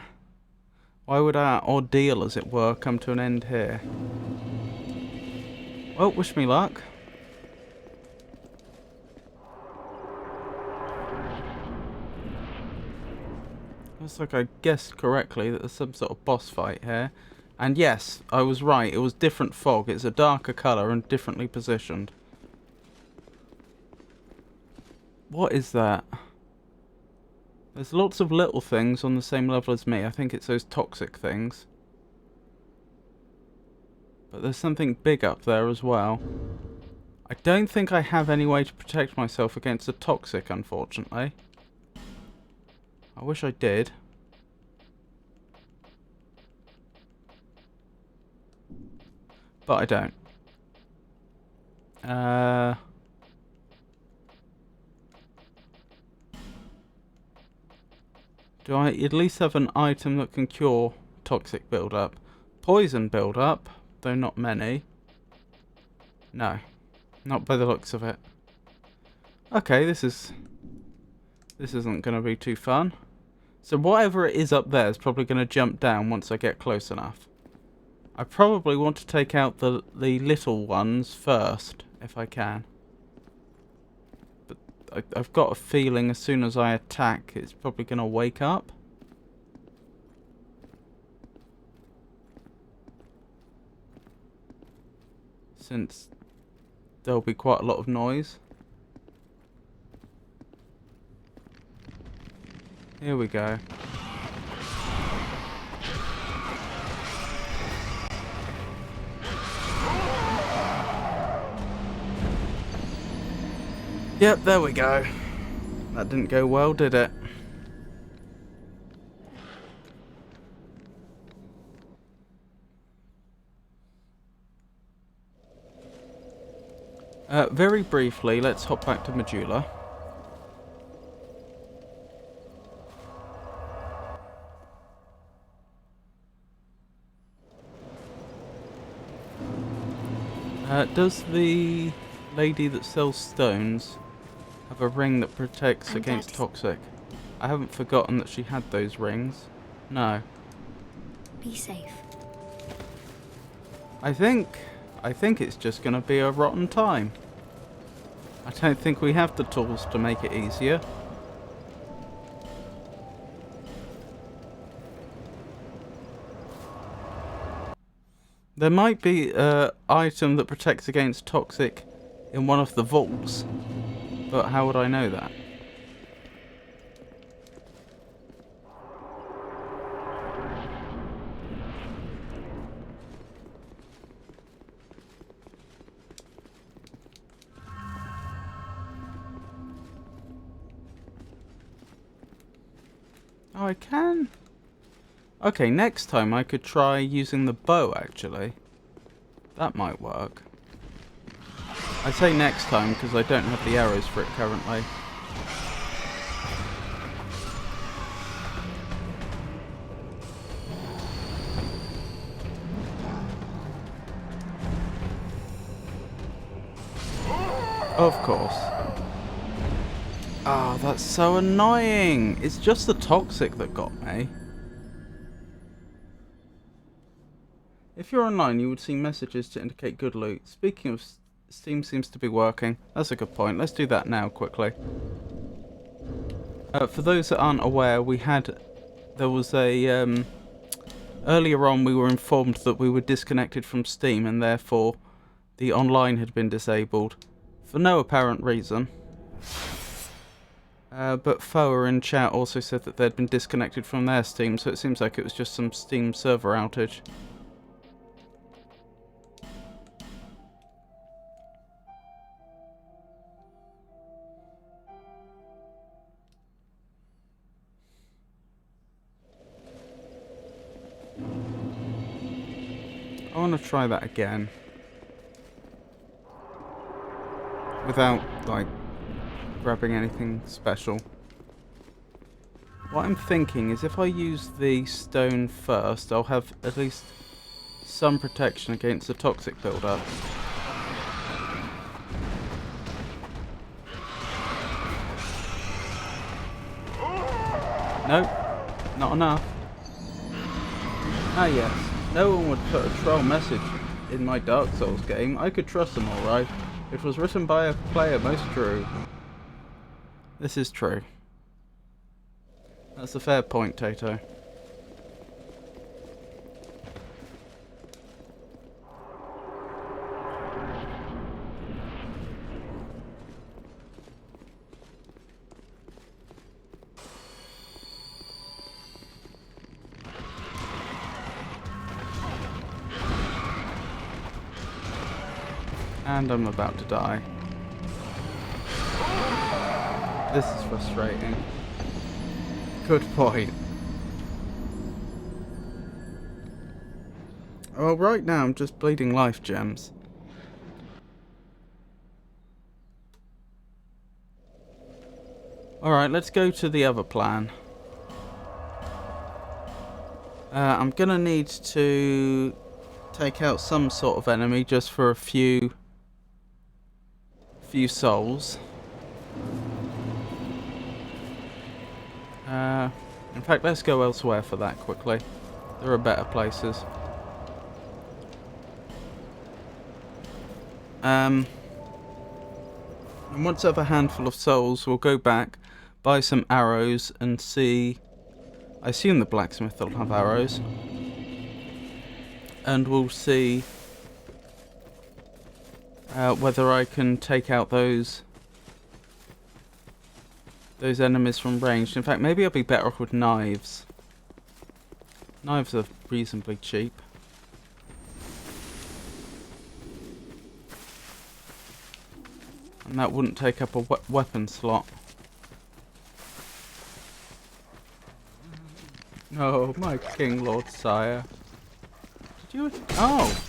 Why would our ordeal, as it were, come to an end here? Well, wish me luck. Looks like I guessed correctly that there's some sort of boss fight here. And yes, I was right. It was different fog. It's a darker colour and differently positioned. What is that? There's lots of little things on the same level as me. I think it's those toxic things. But there's something big up there as well. I don't think I have any way to protect myself against the toxic, unfortunately. I wish I did. But I don't. Do I at least have an item that can cure toxic build-up? Poison build-up, though not many. No. Not by the looks of it. Okay, this isn't going to be too fun. So whatever it is up there is probably going to jump down once I get close enough. I probably want to take out the little ones first, if I can. But I've got a feeling as soon as I attack, it's probably going to wake up. Since there'll be quite a lot of noise. Here we go. Yep, there we go. That didn't go well, did it? Very briefly, let's hop back to Medulla. Does the lady that sells stones have a ring that protects against toxic? I haven't forgotten that she had those rings. No. Be safe. I think it's just going to be a rotten time. I don't think we have the tools to make it easier. There might be an item that protects against toxic in one of the vaults, but how would I know that? Oh, I can? Okay, next time I could try using the bow, actually. That might work. I say next time because I don't have the arrows for it currently. Of course. Ah, that's so annoying! It's just the toxic that got me. If you're online, you would see messages to indicate good loot. Speaking of, Steam seems to be working. That's a good point. Let's do that now, quickly. For those that aren't aware, there was a, earlier on we were informed that we were disconnected from Steam and therefore the online had been disabled. For no apparent reason. But Foa in chat also said that they'd been disconnected from their Steam, so it seems like it was just some Steam server outage. want to try that again. Without, like, grabbing anything special. What I'm thinking is if I use the stone first, I'll have at least some protection against the toxic build-up. Nope, not enough. Ah yes, no one would put a troll message in my Dark Souls game. I could trust them alright. It was written by a player, most true. This is true. That's a fair point, Tato. And I'm about to die. This is frustrating. Good point. Well, right now I'm just bleeding life gems. Alright, let's go to the other plan. I'm gonna need to take out some sort of enemy just for a few souls. In fact, let's go elsewhere for that quickly. There are better places. And once I have a handful of souls, we'll go back, buy some arrows, and see... I assume the blacksmith will have arrows. And we'll see whether I can take out those enemies from range. In fact, maybe I'll be better off with knives. Knives are reasonably cheap. And that wouldn't take up a weapon slot. Oh, my King Lord Sire. Did you... Oh!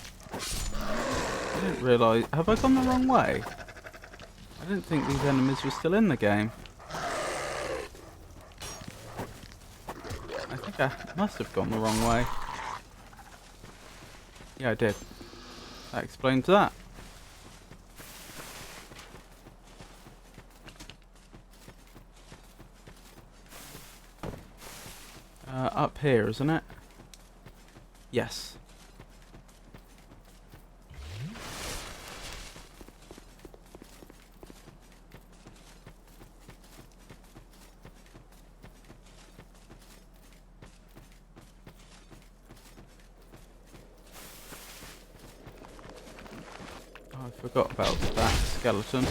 I didn't realise... Have I gone the wrong way? I didn't think these enemies were still in the game. I think I must have gone the wrong way. Yeah, I did. That explains that. Up here, isn't it? Yes. Oh, I forgot about that skeleton.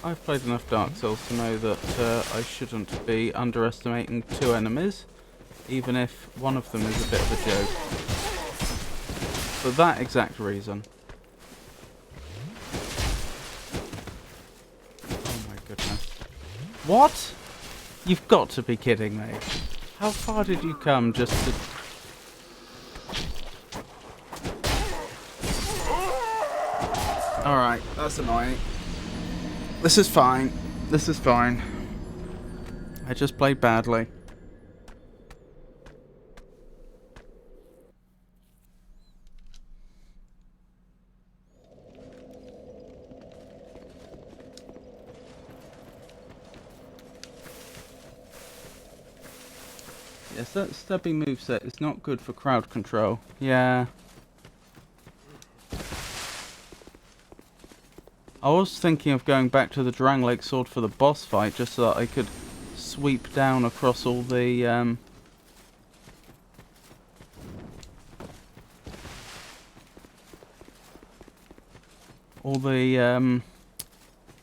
I've played enough Dark Souls to know that I shouldn't be underestimating two enemies, even if one of them is a bit of a joke. For that exact reason. Oh my goodness. What? You've got to be kidding me. How far did you come just to... Alright, that's annoying. This is fine. This is fine. I just played badly. Yes, that stubby moveset is not good for crowd control. Yeah. I was thinking of going back to the Drang Lake Sword for the boss fight, just so that I could sweep down across all the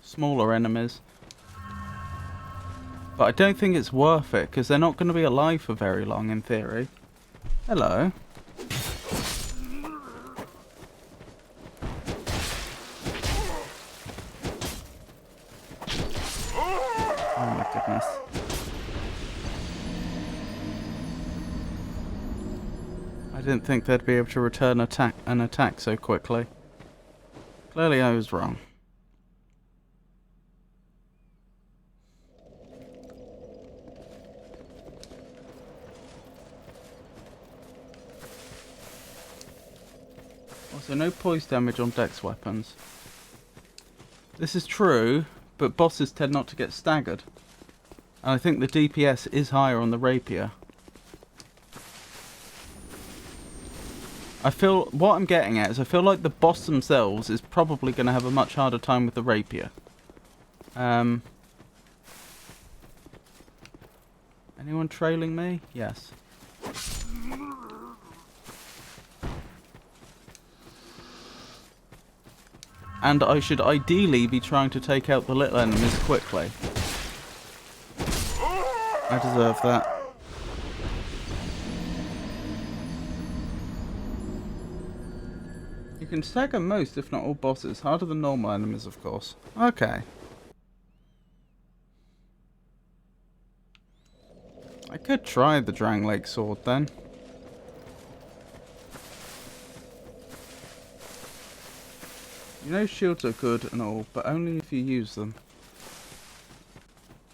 smaller enemies. But I don't think it's worth it, because they're not going to be alive for very long, in theory. Hello. Oh my goodness. I didn't think they'd be able to return an attack so quickly. Clearly I was wrong. Also, no poise damage on dex weapons. This is true, but bosses tend not to get staggered. And I think the DPS is higher on the Rapier. What I'm getting at is I feel like the boss themselves is probably going to have a much harder time with the Rapier. Anyone trailing me? Yes. And I should ideally be trying to take out the little enemies quickly. I deserve that. You can stagger most, if not all bosses. Harder than normal enemies, of course. Okay. I could try the Drang Lake Sword then. You know shields are good and all, but only if you use them.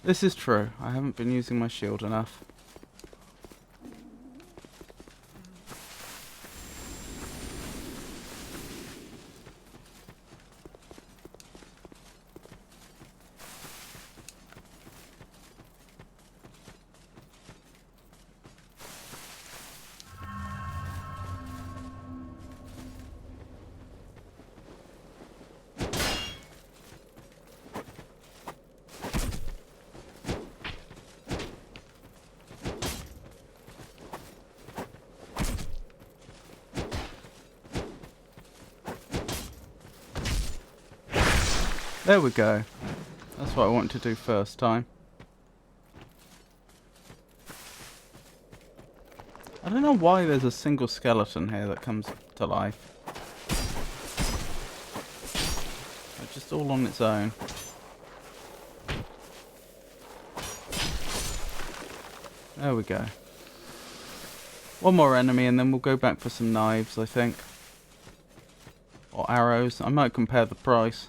This is true. I haven't been using my shield enough. There we go. That's what I wanted to do first time. I don't know why there's a single skeleton here that comes to life. It's just all on its own. There we go. One more enemy and then we'll go back for some knives, I think. Or arrows. I might compare the price.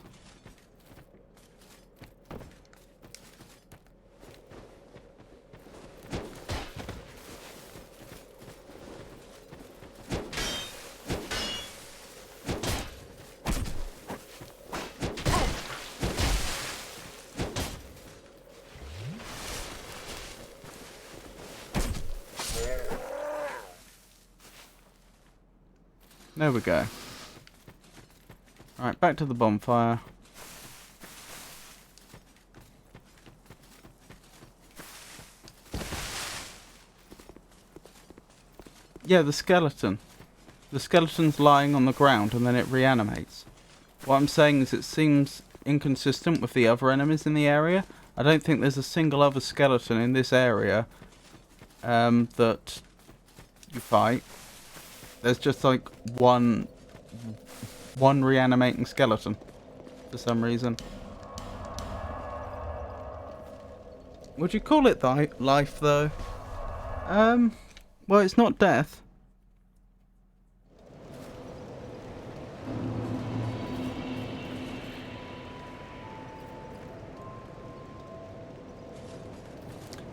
There we go. Alright, back to the bonfire. Yeah, the skeleton. The skeleton's lying on the ground and then it reanimates. What I'm saying is it seems inconsistent with the other enemies in the area. I don't think there's a single other skeleton in this area that you fight. There's just like one reanimating skeleton for some reason. Would you call it life though? Well, it's not death.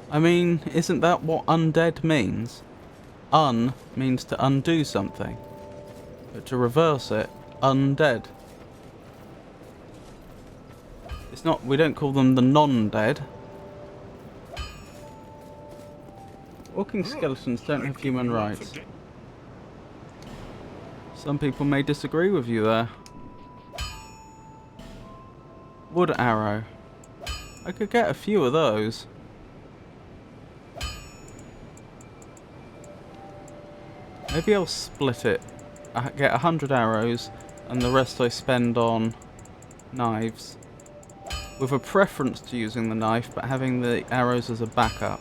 I mean, isn't that what undead means? Un means to undo something, but to reverse it, undead. It's not, we don't call them the non-dead. Walking skeletons don't have human rights. Some people may disagree with you there. Wood arrow. I could get a few of those. Maybe I'll split it. I get 100 arrows and the rest I spend on knives. With a preference to using the knife, but having the arrows as a backup.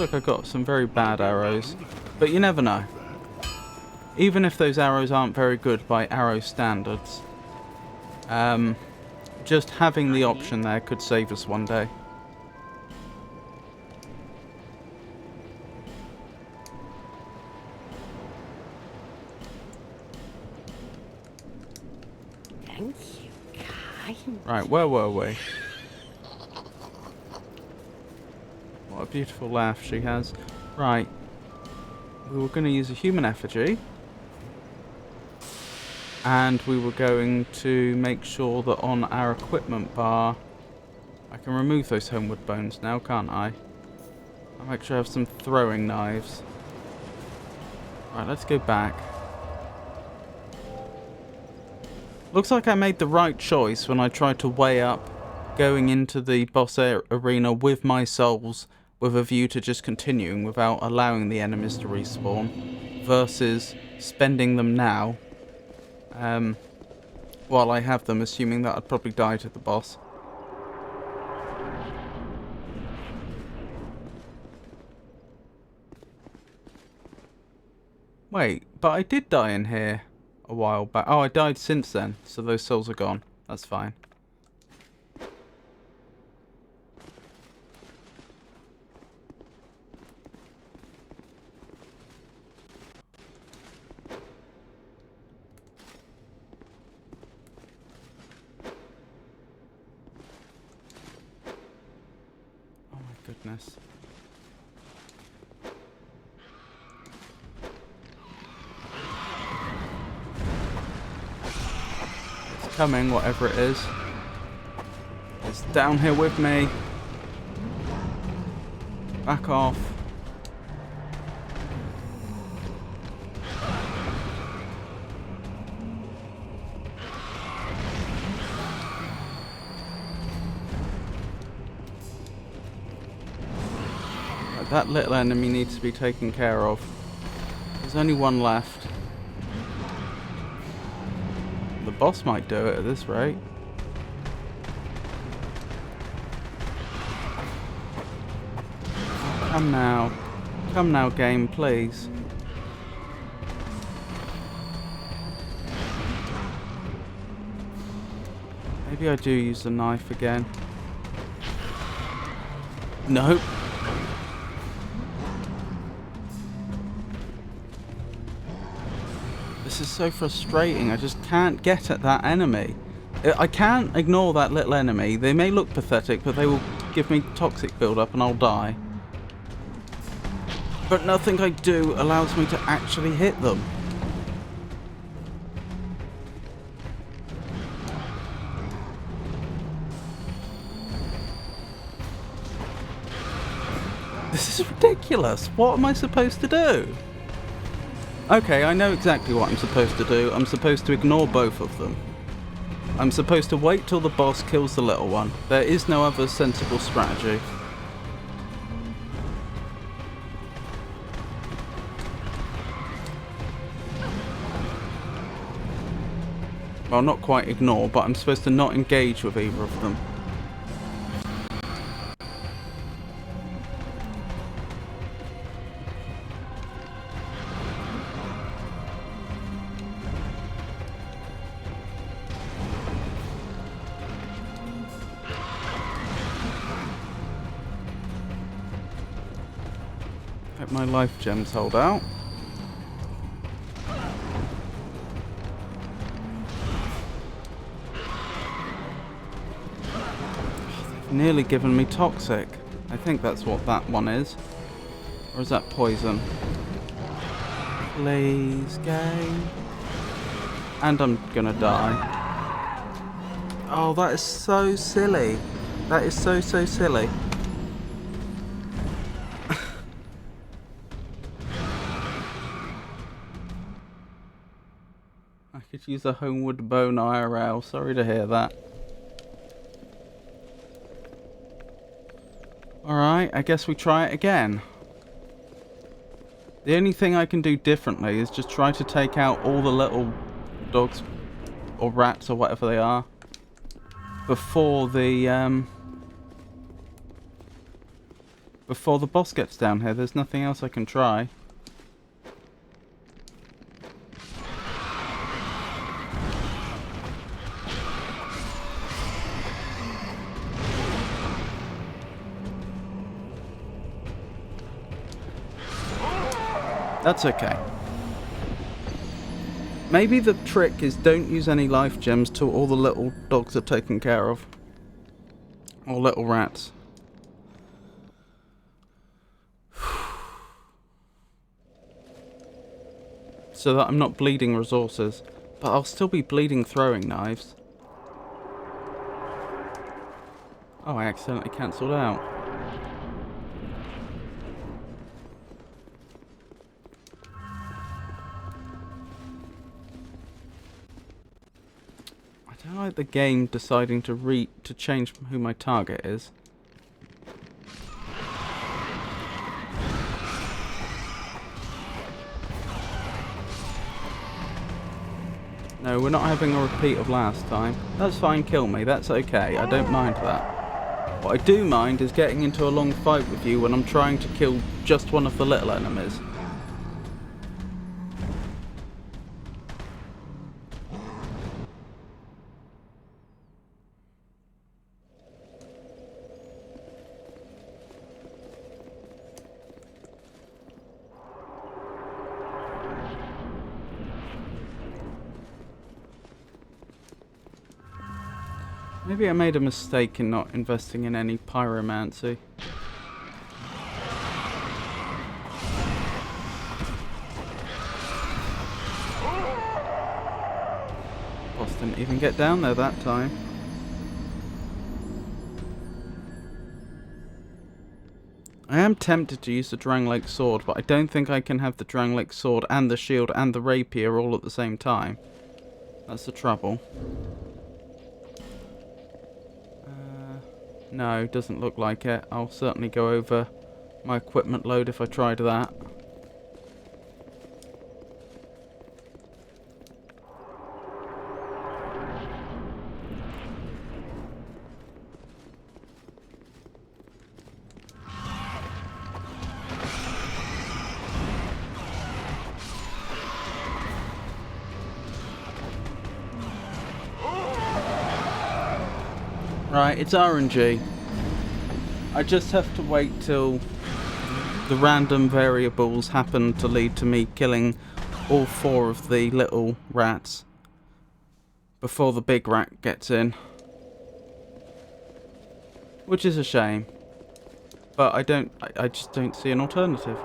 like I got some very bad arrows, but you never know. Even if those arrows aren't very good by arrow standards, just having the option there could save us one day. Thank you, kind. Right, where were we? What a beautiful laugh she has. Right. We were going to use a human effigy. And we were going to make sure that on our equipment bar... I can remove those homeward bones now, can't I? I'll make sure I have some throwing knives. Right, let's go back. Looks like I made the right choice when I tried to weigh up going into the boss arena with my souls with a view to just continuing without allowing the enemies to respawn versus spending them now while I have them, assuming that I'd probably die to the boss. Wait, but I did die in here a while back. Oh, I died since then, so those souls are gone. That's fine. Oh my goodness. Coming, whatever it is. It's down here with me. Back off. Right, that little enemy needs to be taken care of. There's only one left. The boss might do it at this rate. Come now. Come now, game, please. Maybe I do use the knife again. Nope. This is so frustrating. I just can't get at that enemy. I can't ignore that little enemy. They may look pathetic, but they will give me toxic build-up and I'll die. But nothing I do allows me to actually hit them. This is ridiculous. What am I supposed to do? Okay, I know exactly what I'm supposed to do. I'm supposed to ignore both of them. I'm supposed to wait till the boss kills the little one. There is no other sensible strategy. Well, not quite ignore, but I'm supposed to not engage with either of them. Hope my life gems hold out. They've nearly given me toxic. I think that's what that one is. Or is that poison? Please, game. And I'm gonna die. Oh, that is so silly. That is so silly. I could use a homeward bone IRL. Sorry to hear that. Alright, I guess we try it again. The only thing I can do differently is just try to take out all the little dogs or rats or whatever they are before the before the boss gets down here. There's nothing else I can try. That's okay. Maybe the trick is don't use any life gems till all the little dogs are taken care of. Or little rats. So that I'm not bleeding resources. But I'll still be bleeding throwing knives. Oh, I accidentally cancelled out. I don't like the game deciding to change who my target is. No, we're not having a repeat of last time. That's fine, kill me, that's okay, I don't mind that. What I do mind is getting into a long fight with you when I'm trying to kill just one of the little enemies. Maybe I made a mistake in not investing in any pyromancy. Boss didn't even get down there that time. I am tempted to use the Drang sword, but I don't think I can have the Drang sword and the shield and the rapier all at the same time. That's the trouble. No, doesn't look like it. I'll certainly go over my equipment load if I tried that. Right, it's RNG. I just have to wait till the random variables happen to lead to me killing all 4 of the little rats before the big rat gets in. Which is a shame. But I just don't see an alternative.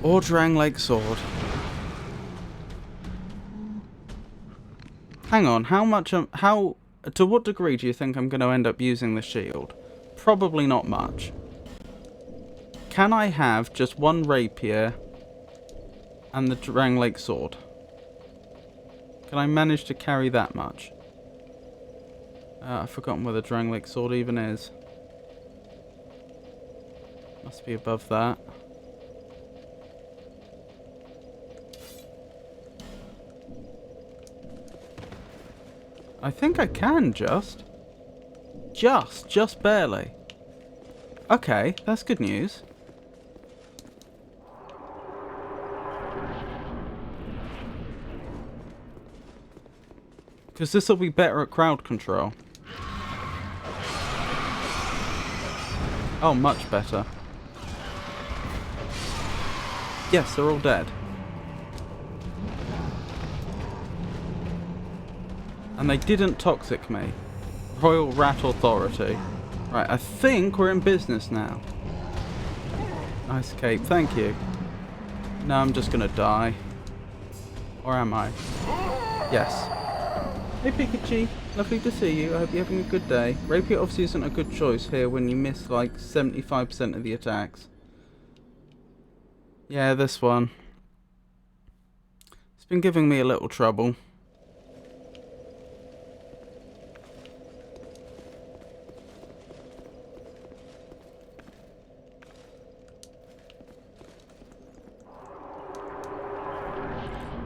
Or Drang sword. Hang on, to what degree do you think I'm going to end up using the shield? Probably not much. Can I have just one rapier and the Drang sword? Can I manage to carry that much? I've forgotten where the Drang sword even is. Must be above that. I think I can just barely. Okay, that's good news. Because this will be better at crowd control. Oh, much better. Yes, they're all dead. And they didn't toxic me. Royal Rat Authority. Right, I think we're in business now. Nice cape, thank you. No, I'm just gonna die. Or am I? Yes. Hey Pikachu, lovely to see you. I hope you're having a good day. Rapier obviously isn't a good choice here when you miss like 75% of the attacks. Yeah, this one. It's been giving me a little trouble.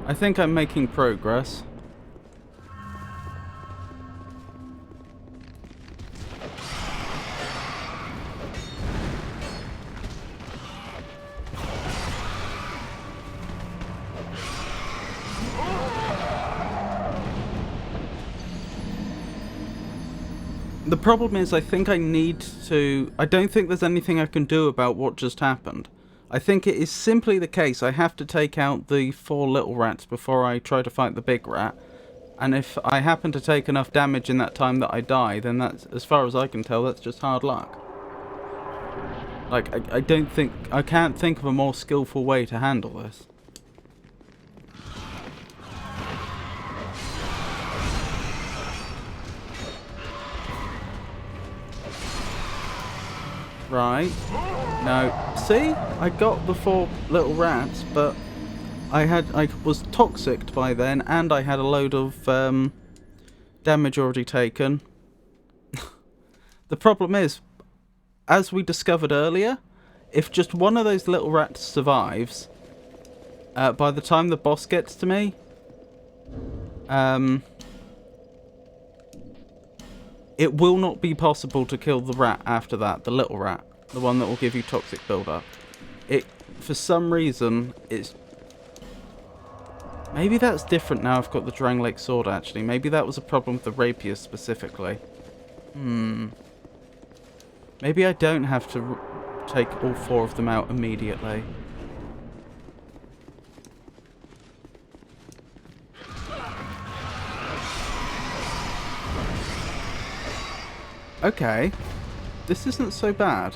I think I'm making progress. The problem is, I think I need to... I don't think there's anything I can do about what just happened. I think it is simply the case I have to take out the 4 little rats before I try to fight the big rat. And if I happen to take enough damage in that time that I die, then that's, as far as I can tell, that's just hard luck. Like, I don't think... I can't think of a more skillful way to handle this. Right. No. See? I got the 4 little rats, but I was toxic by then, and I had a load of damage already taken. The problem is, as we discovered earlier, if just one of those little rats survives, by the time the boss gets to me, it will not be possible to kill the rat after that, the little rat. The one that will give you toxic build-up. It, for some reason, it's... Maybe that's different now I've got the Drang Lake sword, actually. Maybe that was a problem with the Rapier specifically. Maybe I don't have to take all 4 of them out immediately. Okay, this isn't so bad.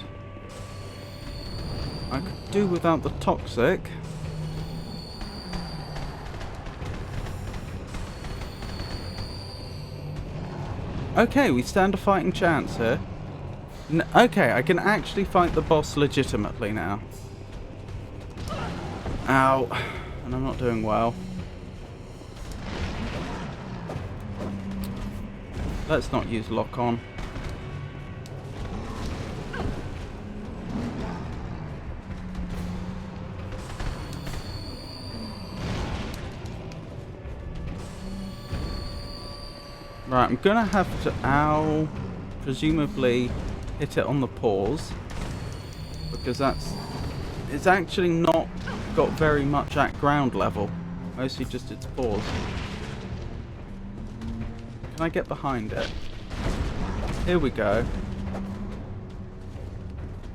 I could do without the toxic. Okay, we stand a fighting chance here. Okay, I can actually fight the boss legitimately now. Ow. And I'm not doing well. Let's not use lock-on. Right, I'm gonna have to, presumably hit it on the paws, because it's actually not got very much at ground level, mostly just its paws. Can I get behind it? Here we go.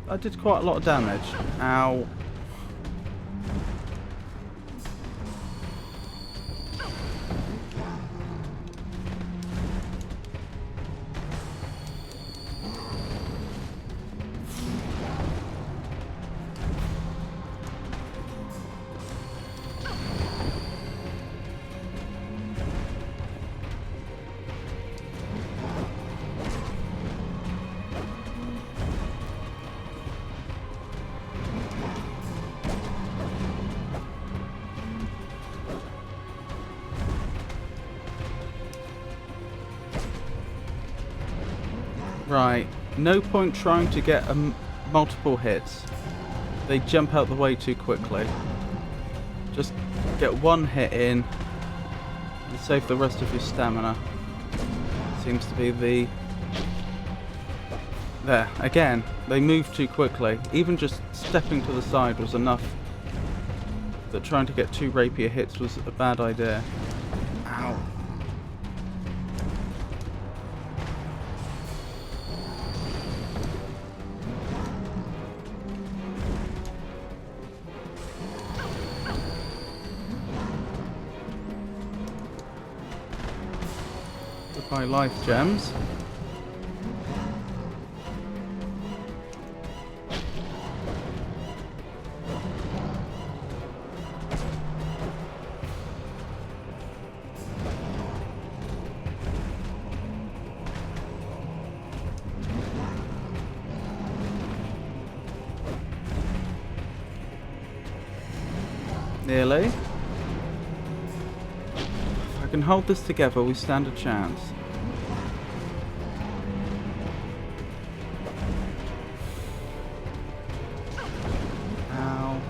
I did quite a lot of damage. Ow. Right, no point trying to get multiple hits. They jump out the way too quickly. Just get one hit in and save the rest of your stamina. Seems to be the... There, again, they move too quickly. Even just stepping to the side was enough that trying to get 2 rapier hits was a bad idea. Ow. Goodbye life gems. Nearly. If I can hold this together, we stand a chance. Ow.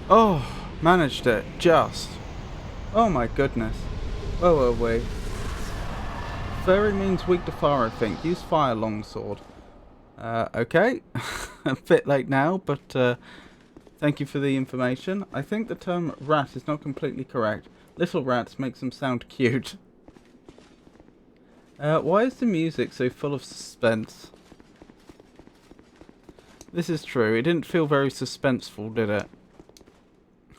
Oh, managed it. Just. Oh my goodness. Where were we? Fairy means weak to fire, I think. Use fire longsword. Okay. A bit late now, but thank you for the information. I think the term rat is not completely correct. Little rats makes them sound cute. Why is the music so full of suspense? This is true. It didn't feel very suspenseful, did it?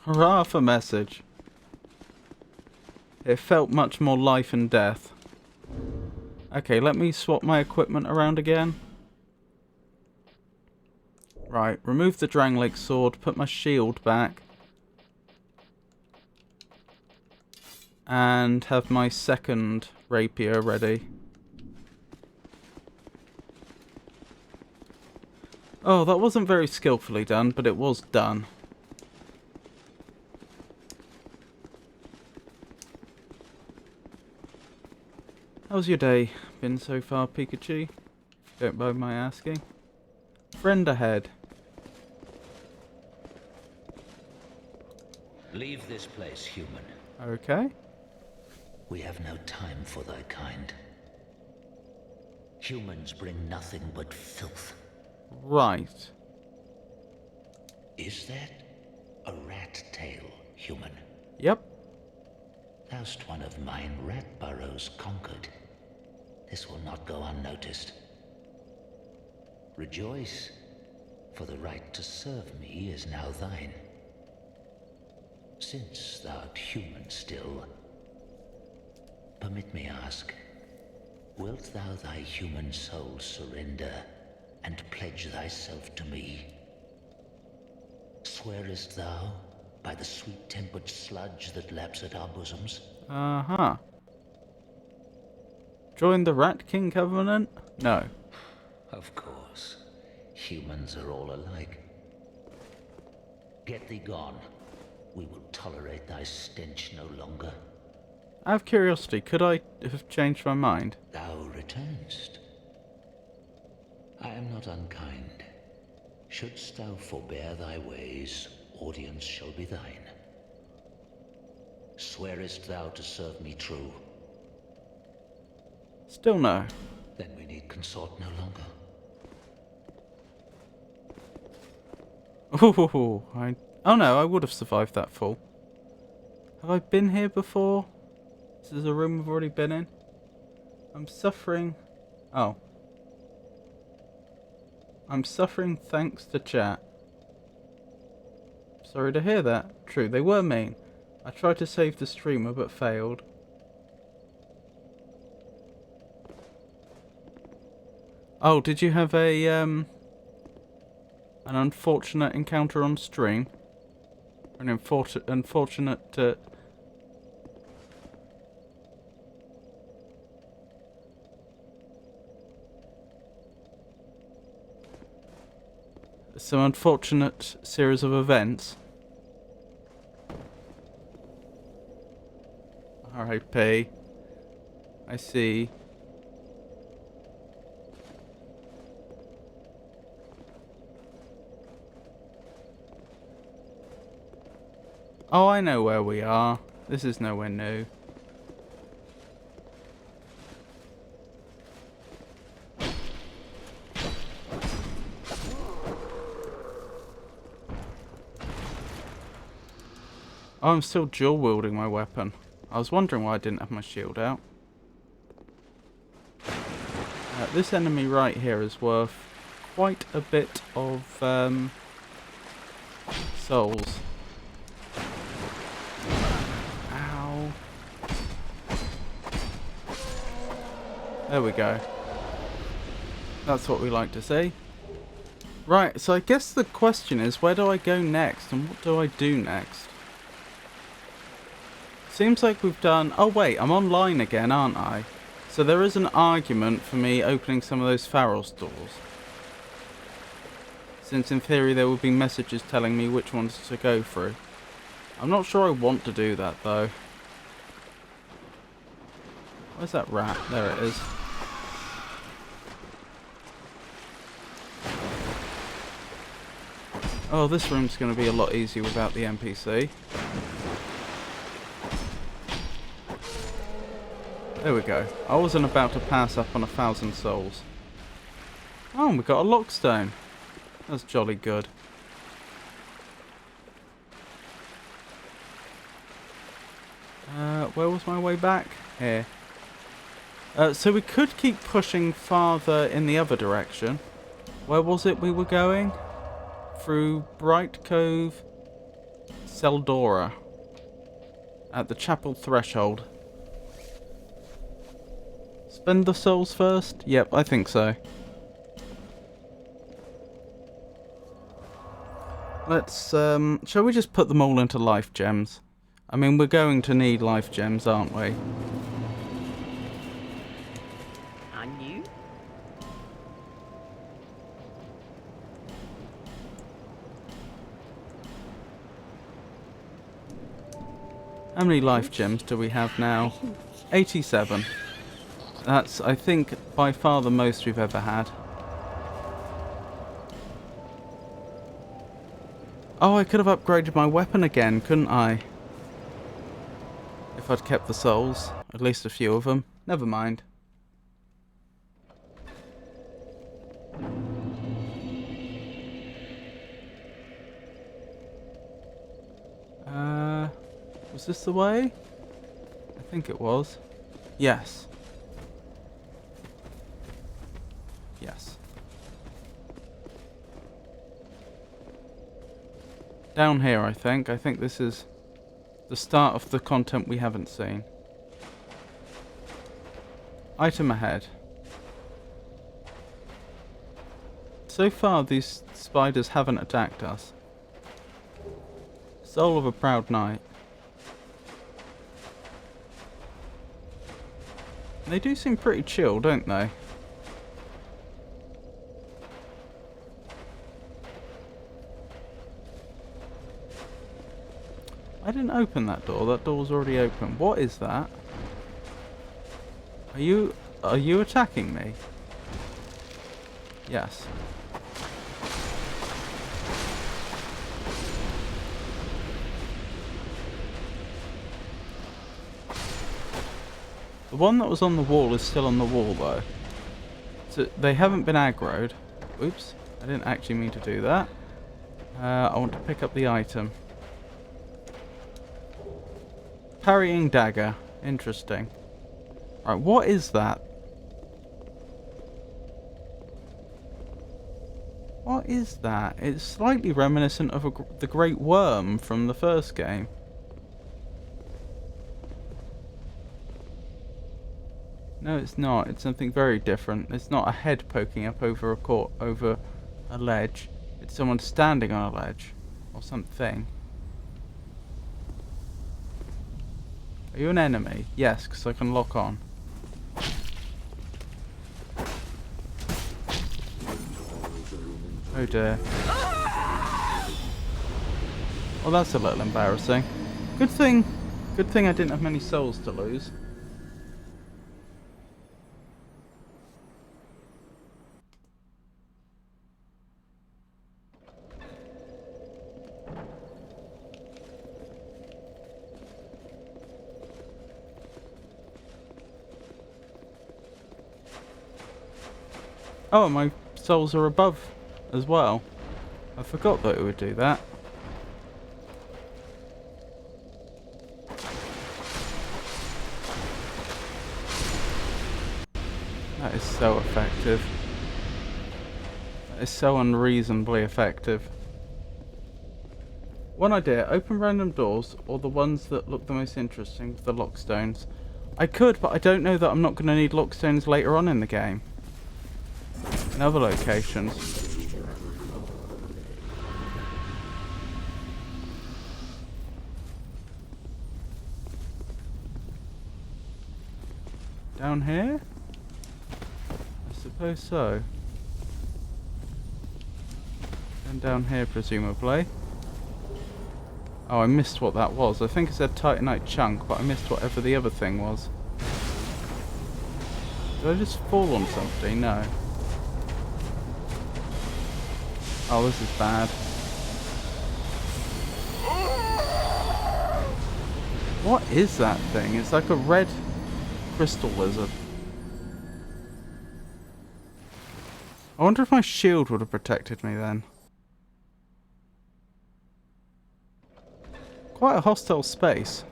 Hurrah for message. It felt much more life and death. Okay, let me swap my equipment around again. Right, remove the Drangleic sword, put my shield back. And have my second rapier ready. Oh, that wasn't very skillfully done, but it was done. How's your day been so far, Pikachu? Don't mind my asking. Friend ahead. Leave this place, human. Okay. We have no time for thy kind. Humans bring nothing but filth. Right. Is that a rat tail, human? Yep. Thou'st one of mine rat burrows conquered. This will not go unnoticed. Rejoice, for the right to serve me is now thine. Since thou'rt human still, permit me ask, wilt thou thy human soul surrender and pledge thyself to me? Swearest thou by the sweet-tempered sludge that laps at our bosoms? Uh-huh. Join the Rat King Covenant? No. Of course. Humans are all alike. Get thee gone. We will tolerate thy stench no longer. Out of curiosity, could I have changed my mind? Thou returnst. I am not unkind. Shouldst thou forbear thy ways, audience shall be thine. Swearest thou to serve me true? Still no. Then we need consort no longer. Ooh, oh no, I would have survived that fall. Have I been here before? This is a room I've already been in. I'm suffering. Oh. I'm suffering thanks to chat. Sorry to hear that. True, they were mean. I tried to save the streamer but failed. Oh, did you have a an unfortunate encounter on stream? An unfortunate some unfortunate series of events. R.I.P. I see. Oh, I know where we are. This is nowhere new. Oh, I'm still dual wielding my weapon. I was wondering why I didn't have my shield out. This enemy right here is worth quite a bit of souls. Ow. There we go. That's what we like to see. Right, so I guess the question is, where do I go next and what do I do next? Seems like we've done... Oh wait, I'm online again, aren't I? So there is an argument for me opening some of those Pharros doors. Since in theory there will be messages telling me which ones to go through. I'm not sure I want to do that though. Where's that rat? There it is. Oh, this room's going to be a lot easier without the NPC. There we go. I wasn't about to pass up on 1,000 souls. Oh, and we got a lockstone. That's jolly good. Where was my way back? Here. So we could keep pushing farther in the other direction. Where was it we were going? Through Bright Cove, Seldora. At the chapel threshold. Spend the souls first? Yep, I think so. Let's, shall we just put them all into life gems? I mean, we're going to need life gems, aren't we? And you? How many life gems do we have now? 87. That's, I think, by far the most we've ever had. Oh, I could have upgraded my weapon again, couldn't I? If I'd kept the souls. At least a few of them. Never mind. Was this the way? I think it was. Yes. Yes. Down here, I think. I think this is the start of the content we haven't seen. Item ahead. So far, these spiders haven't attacked us. Soul of a proud knight. They do seem pretty chill, don't they? I didn't open that door. That door was already open. What is that? Are you attacking me? Yes. The one that was on the wall is still on the wall, though. So they haven't been aggroed. Oops, I didn't actually mean to do that. I want to pick up the item. Parrying dagger. Interesting. Right, what is that? What is that? It's slightly reminiscent of the Great Worm from the first game. No, it's not. It's something very different. It's not a head poking up over over a ledge. It's someone standing on a ledge. Or something. Are you an enemy? Yes, because I can lock on. Oh dear. Well, that's a little embarrassing. Good thing I didn't have many souls to lose. Oh, my souls are above as well. I forgot that it would do that. That is so effective. That is so unreasonably effective. One idea, open random doors, or the ones that look the most interesting, the lockstones. I could, but I don't know that I'm not going to need lockstones later on in the game. In other locations. Down here? I suppose so. And down here, presumably. Oh, I missed what that was. I think it said Titanite chunk, but I missed whatever the other thing was. Did I just fall on something? No. Oh, this is bad. What is that thing? It's like a red crystal lizard. I wonder if my shield would have protected me then. Quite a hostile space.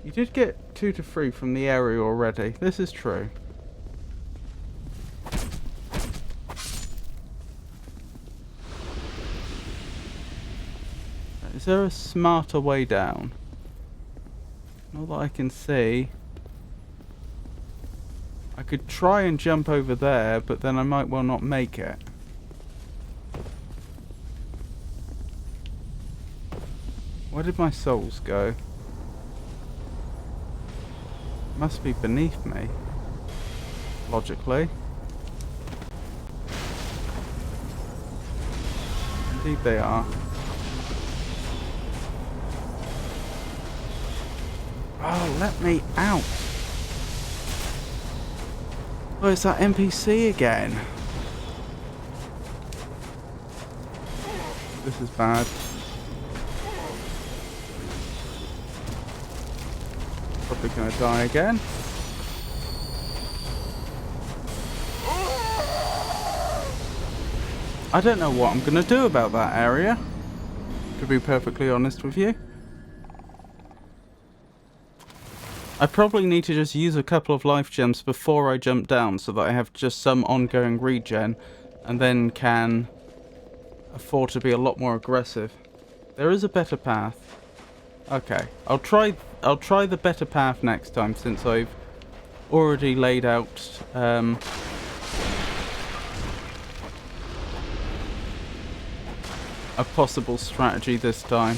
You did get 2 to 3 from the area already. This is true. Is there a smarter way down? Not that I can see. I could try and jump over there, but then I might well not make it. Where did my souls go? Must be beneath me. Logically. Indeed they are. Oh, let me out! Oh, it's that NPC again. This is bad. Probably gonna die again. I don't know what I'm gonna do about that area, to be perfectly honest with you. I probably need to just use a couple of life gems before I jump down so that I have just some ongoing regen and then can afford to be a lot more aggressive. There is a better path. Okay, I'll try the better path next time since I've already laid out a possible strategy this time.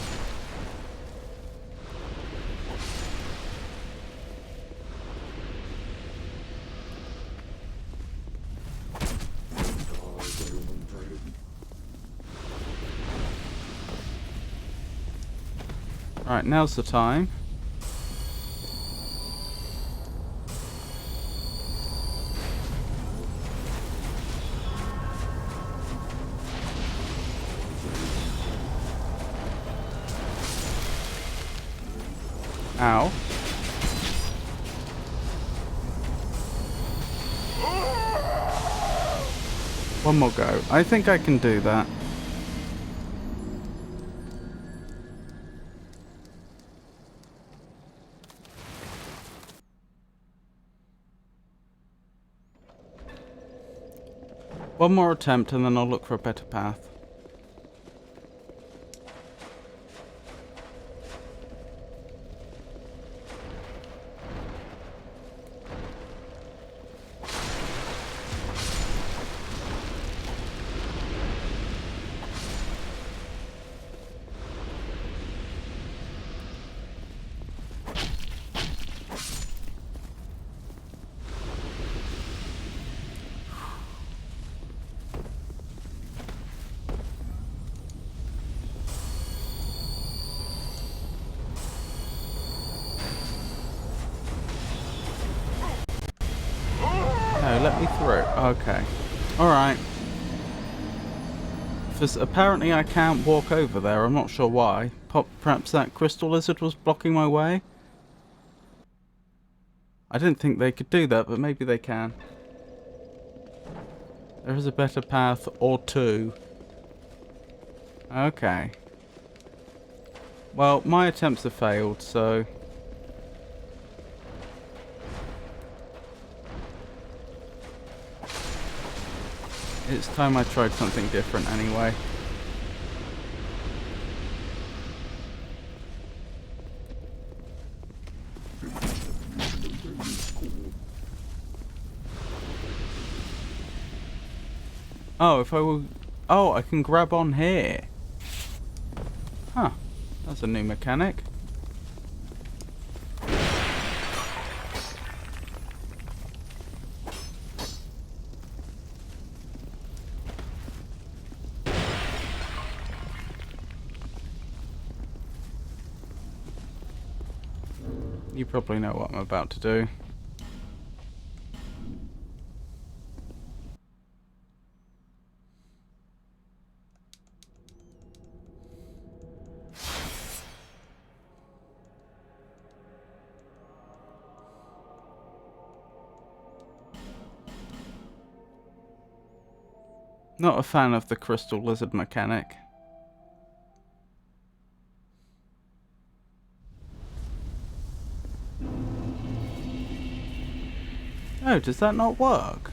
Right, now's the time. Ow. One more go. I think I can do that. One more attempt and then I'll look for a better path. No, let me through. Okay. Alright. Apparently I can't walk over there. I'm not sure why. Perhaps that crystal lizard was blocking my way? I didn't think they could do that, but maybe they can. There is a better path or two. Okay. Well, my attempts have failed, so... it's time I tried something different anyway. Oh, if I will... oh, I can grab on here. Huh. That's a new mechanic. You probably know what I'm about to do. Not a fan of the crystal lizard mechanic. Oh, does that not work?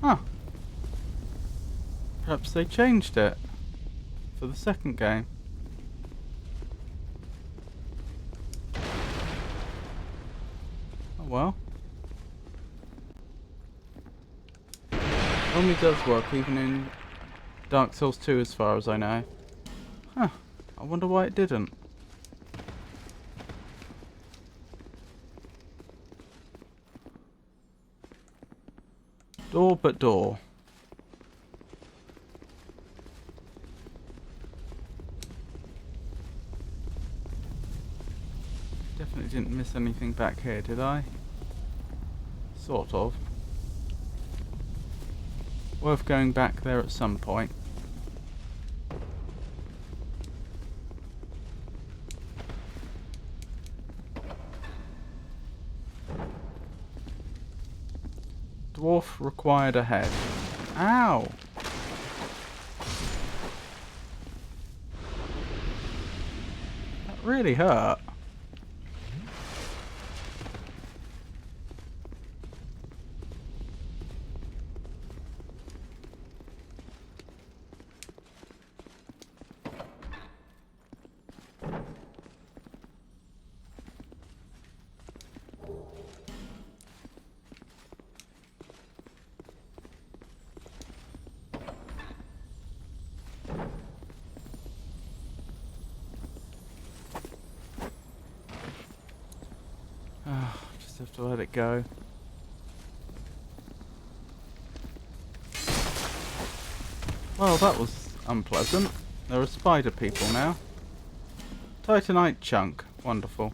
Huh. Perhaps they changed it for the second game. Oh well. Only does work even in Dark Souls 2 as far as I know. Huh. I wonder why it didn't. Door but door. Definitely didn't miss anything back here, did I? Sort of. Worth going back there at some point. Dwarf required ahead. Ow! That really hurt. Just have to let it go. Well, that was unpleasant. There are spider people now. Titanite chunk. Wonderful.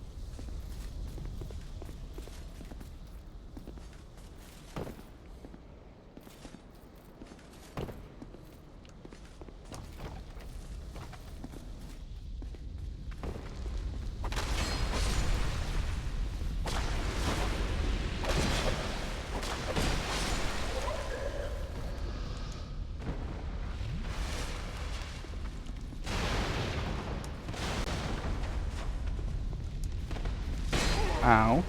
Ow.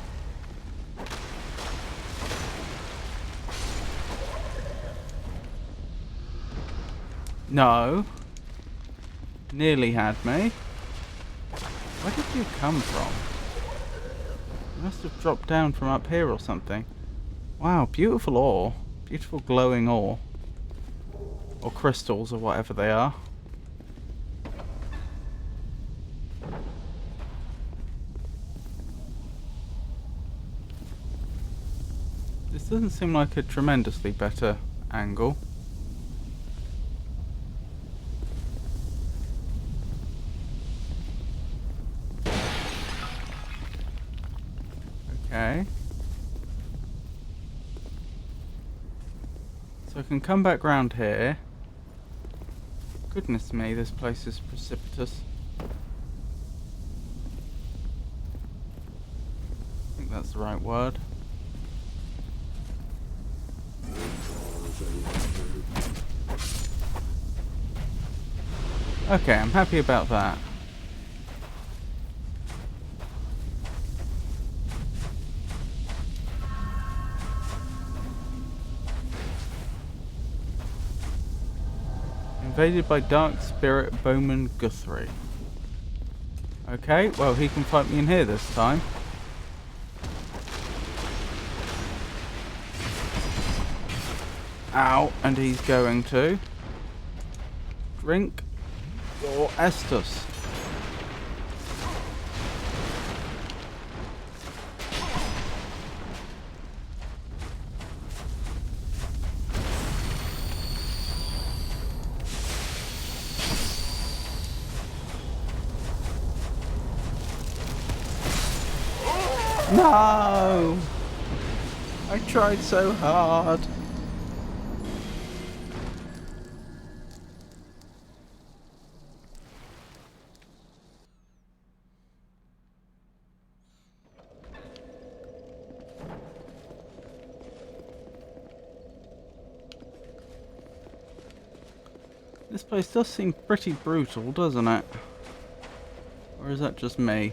No. Nearly had me. Where did you come from? You must have dropped down from up here or something. Wow, beautiful ore. Beautiful glowing ore. Or crystals or whatever they are. This doesn't seem like a tremendously better angle. Okay. So I can come back round here. Goodness me, this place is precipitous. I think that's the right word. Okay, I'm happy about that. Invaded by Dark Spirit Bowman Guthrie. Okay, well he can fight me in here this time. Ow, and he's going to drink your Estus. No! I tried so hard. This place does seem pretty brutal, doesn't it? Or is that just me?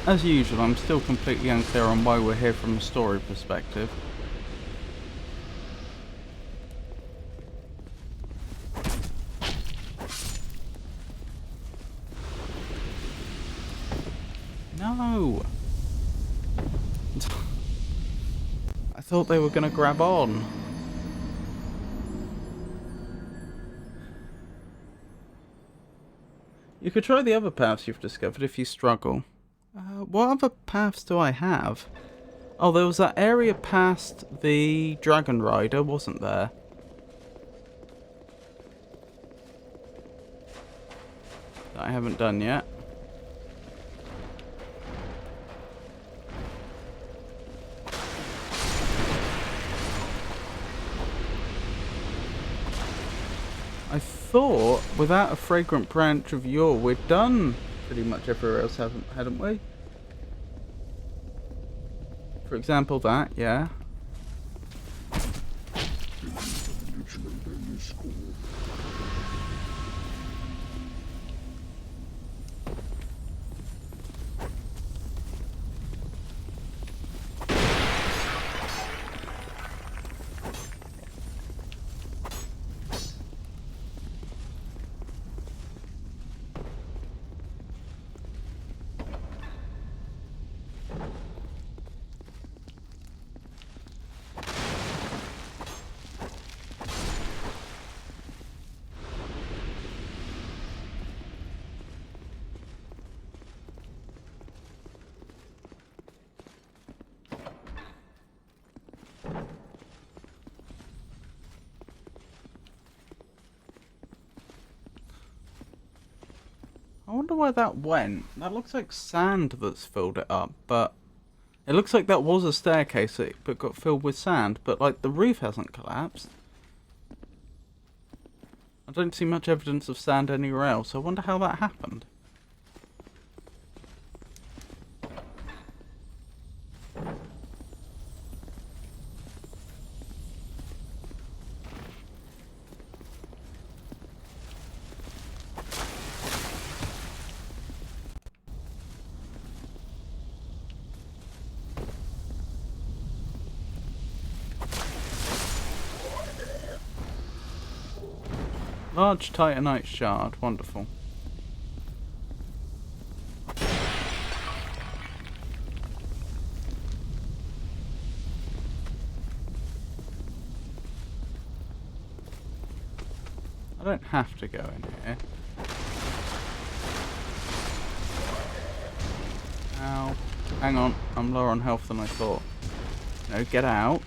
As usual, I'm still completely unclear on why we're here from a story perspective. No! I thought they were going to grab on. You could try the other paths you've discovered if you struggle. What other paths do I have? Oh, there was that area past the Dragon Rider, wasn't there? That I haven't done yet. I thought without a fragrant branch of yore we'd done pretty much everywhere else, hadn't we? For example, that, yeah. I wonder where that went. That looks like sand that's filled it up, but it looks like that was a staircase but got filled with sand, but like the roof hasn't collapsed. I don't see much evidence of sand anywhere else. I wonder how that happened. Large titanite shard, wonderful. I don't have to go in here. Ow. Hang on, I'm lower on health than I thought. No, get out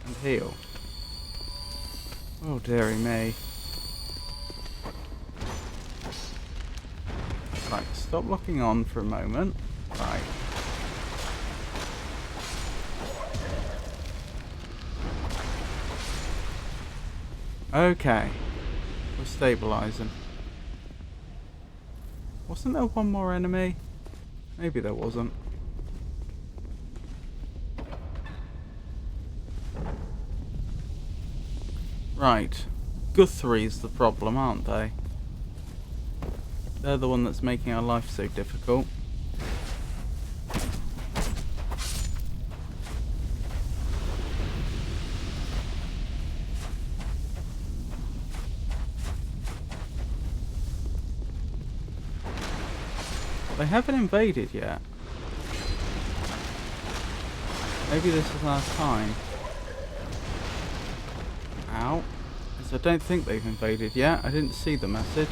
and heal. Oh dearie me. Right, stop locking on for a moment. Right. Okay. We're stabilising. Wasn't there one more enemy? Maybe there wasn't. Right. Guthrie's the problem, aren't they? They're the one that's making our life so difficult. They haven't invaded yet. Maybe this is our time. Ow. Because I don't think they've invaded yet. I didn't see the message.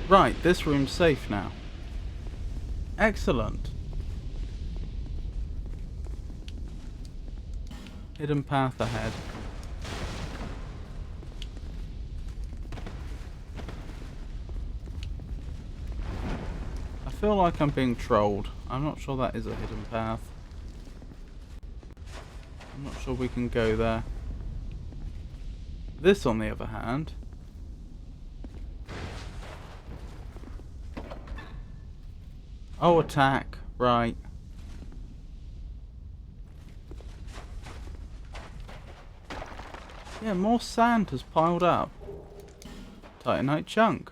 Right, this room's safe now. Excellent. Hidden path ahead. feel like I'm being trolled. I'm not sure that is a hidden path. I'm not sure we can go there. This, on the other hand... Oh, attack. Right. Yeah, more sand has piled up. Titanite chunk.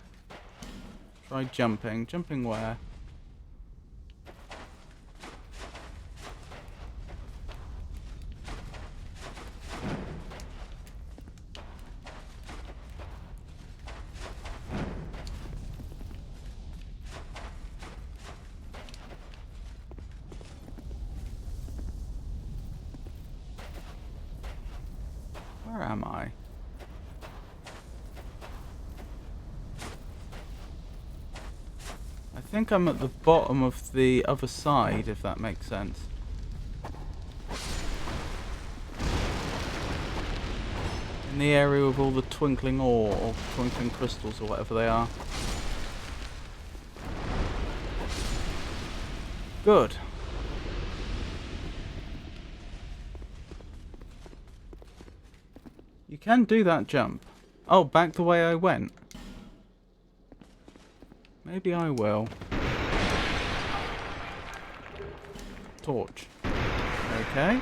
Try jumping. Jumping where? Where am I? I think I'm at the bottom of the other side, if that makes sense. In the area with all the twinkling ore, or twinkling crystals, or whatever they are. Good. You can do that jump. Oh, back the way I went. Maybe I will. Torch. Okay.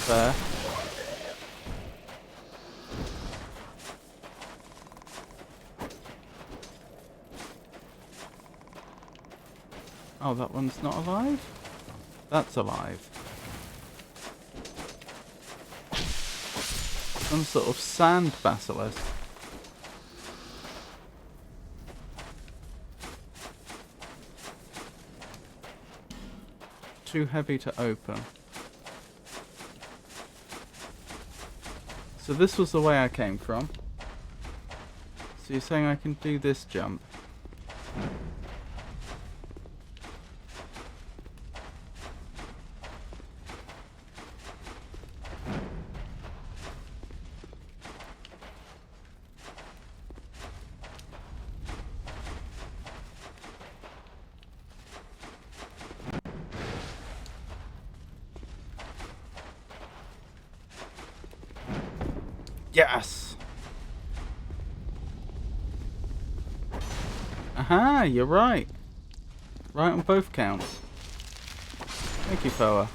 Fair. Oh, that one's not alive? That's alive. Some sort of sand basilisk. Too heavy to open. So this was the way I came from. So you're saying I can do this jump? Yes! Aha, you're right. Right on both counts. Thank you, fella.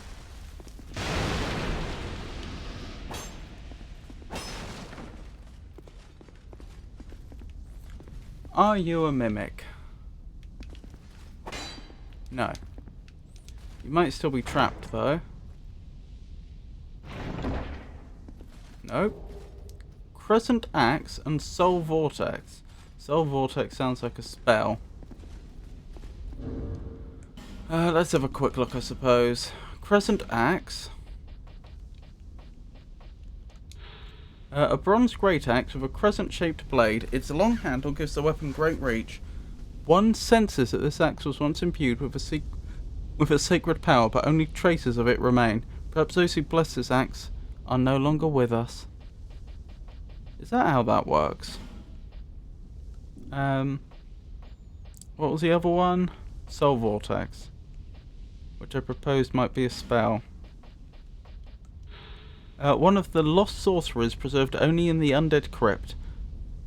Are you a mimic? No. You might still be trapped, though. Nope. Crescent Axe and Soul Vortex. Soul Vortex sounds like a spell. Let's have a quick look, I suppose. Crescent Axe. A bronze great axe with a crescent-shaped blade. Its long handle gives the weapon great reach. One senses that this axe was once imbued with a sacred power, but only traces of it remain. Perhaps those who bless this axe are no longer with us. Is that how that works? What was the other one? Soul Vortex. Which I proposed might be a spell. One of the lost sorcerers preserved only in the undead crypt.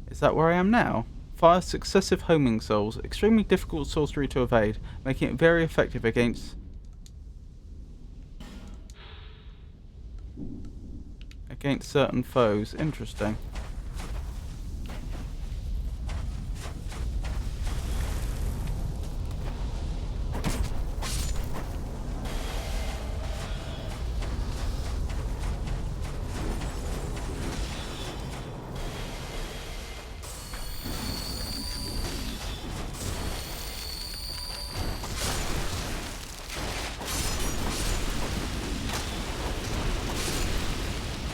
Is that where I am now? Fires successive homing souls. Extremely difficult sorcery to evade, making it very effective against certain foes. Interesting.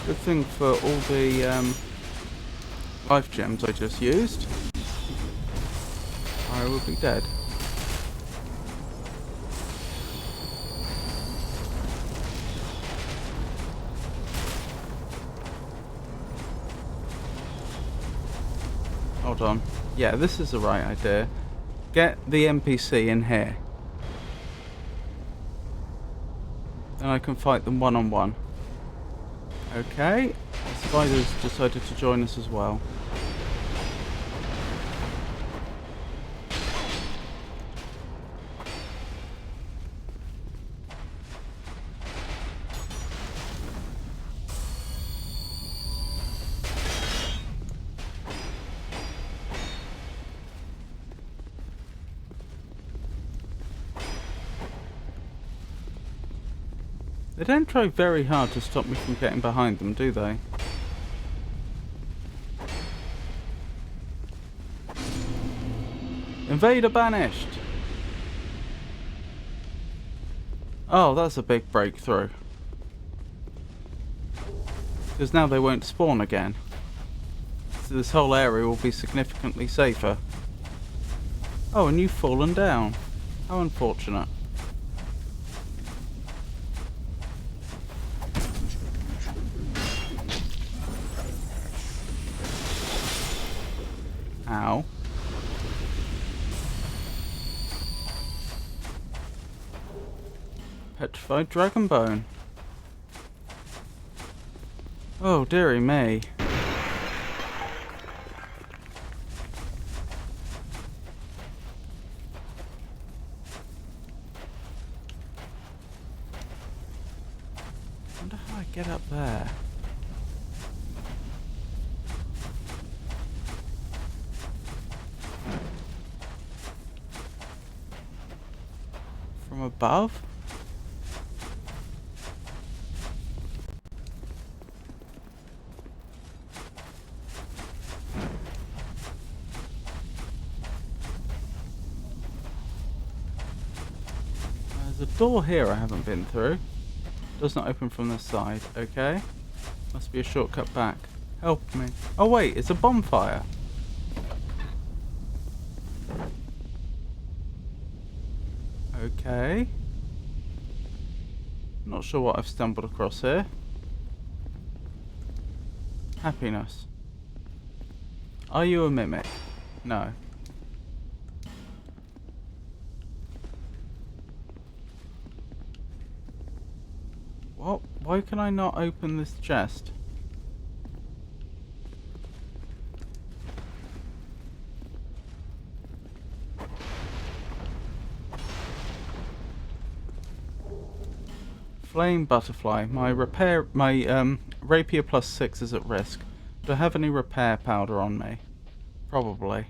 Good thing for all the life gems I just used, I will be dead. hold on. Yeah, this is the right idea. Get the NPC in here. Then I can fight them one-on-one. Okay. The spiders decided to join us as well. They don't try very hard to stop me from getting behind them, do they? Invader banished! Oh, that's a big breakthrough. Because now they won't spawn again. So this whole area will be significantly safer. Oh, and you've fallen down. How unfortunate. Ow. Petrified dragon bone. Oh, dearie me. Wonder how I get up there. From above? There's a door here I haven't been through. Does not open from this side. Okay. Must be a shortcut back. Help me. Oh wait, it's a bonfire. Okay. Not sure what I've stumbled across here. Happiness. Are you a mimic? No. What? Why can I not open this chest? Flame butterfly. My rapier +6 is at risk. Do I have any repair powder on me? Probably.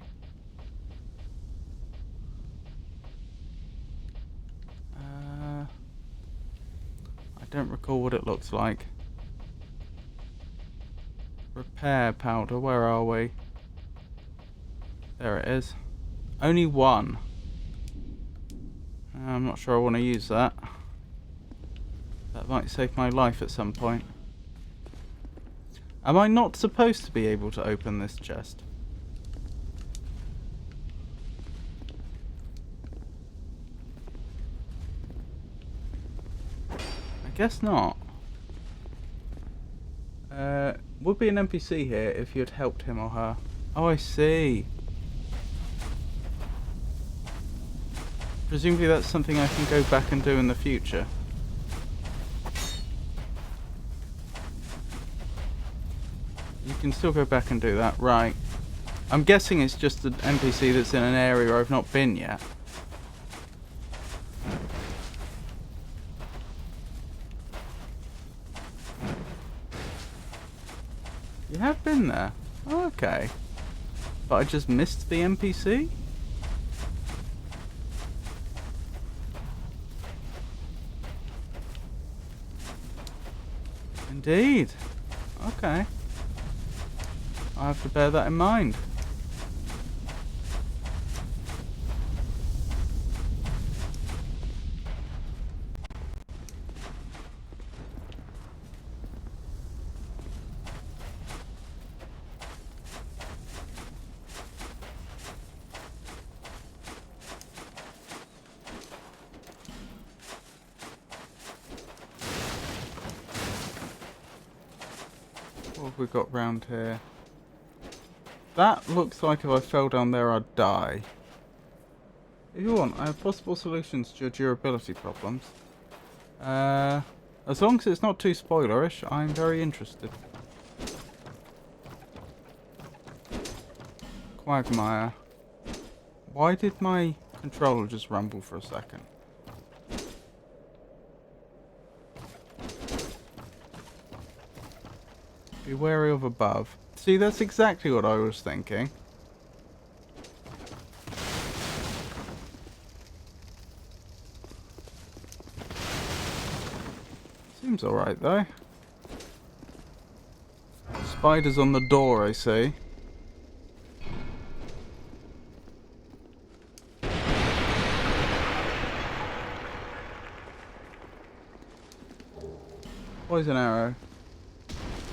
I don't recall what it looks like. Repair powder, where are we? There it is. Only one. I'm not sure I want to use that. That might save my life at some point. Am I not supposed to be able to open this chest? I guess not. Would be an NPC here if you'd helped him or her. Oh, I see. Presumably that's something I can go back and do in the future. You can still go back and do that, right. I'm guessing it's just an NPC that's in an area I've not been yet. You have been there? Oh, okay. But I just missed the NPC? Indeed. Okay. I have to bear that in mind. What have we got round here? That looks like if I fell down there, I'd die. If you want, I have possible solutions to your durability problems. As long as it's not too spoilerish, I'm very interested. Quagmire. Why did my controller just rumble for a second? Be wary of above. See, that's exactly what I was thinking. Seems alright though. Spiders on the door, I see. Poison arrow.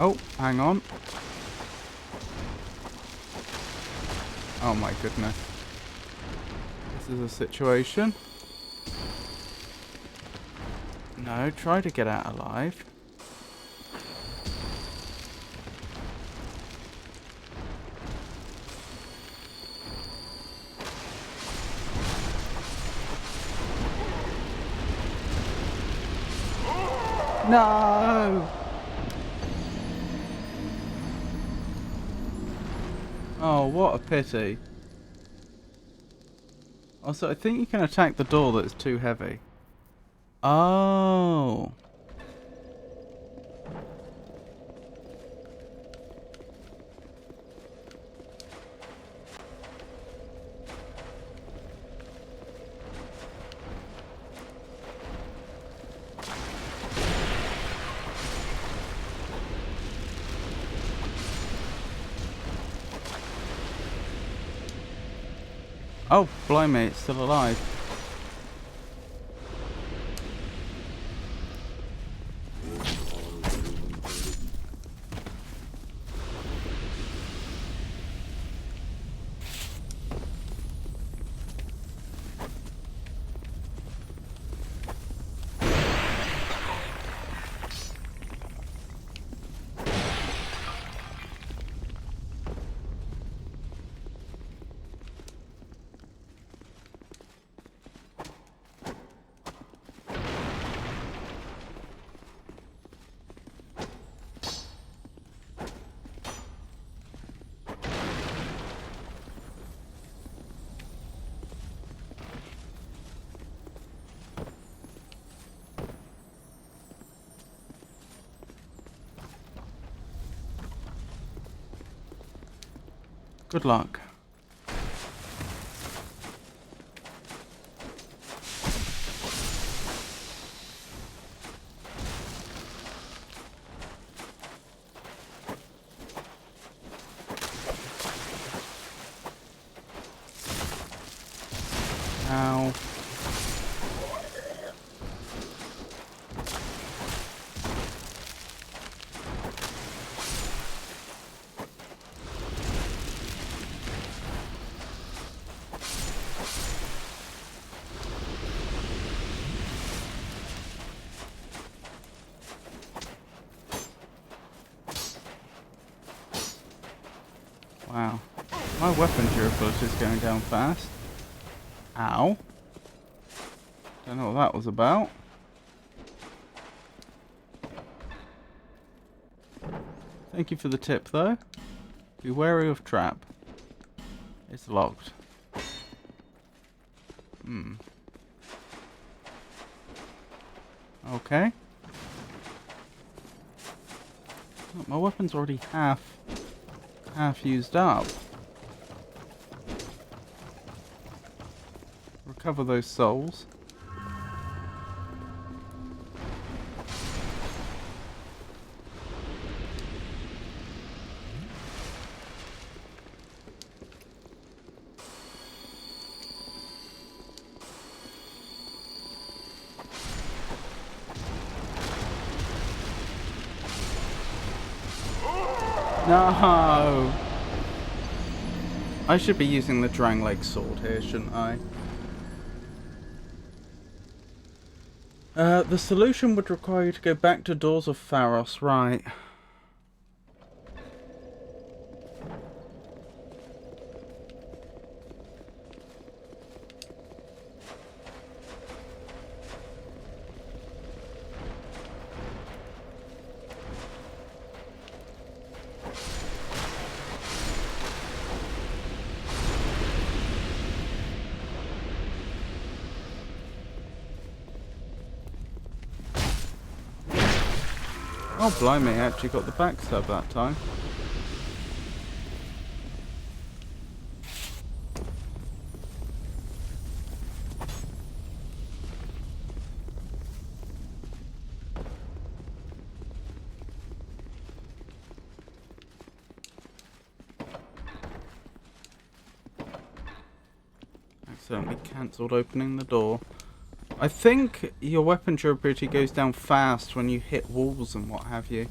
Oh, hang on. Oh my goodness. This is a situation. No, try to get out alive. No! Oh, what a pity. Also, I think you can attack the door that's too heavy. Oh. Oh, blimey, it's still alive. Good luck. Ow. Wow. My weapon durability is going down fast. Ow. Don't know what that was about. Thank you for the tip though. Be wary of trap. It's locked. Okay. Oh, my weapon's already half used up. Recover those souls. No! I should be using the Drang Leg sword here, shouldn't I? The solution would require you to go back to Doors of Pharos, right. Oh, blimey, I actually got the backstab that time. Accidentally cancelled opening the door. I think your weapon durability goes down fast when you hit walls and what have you.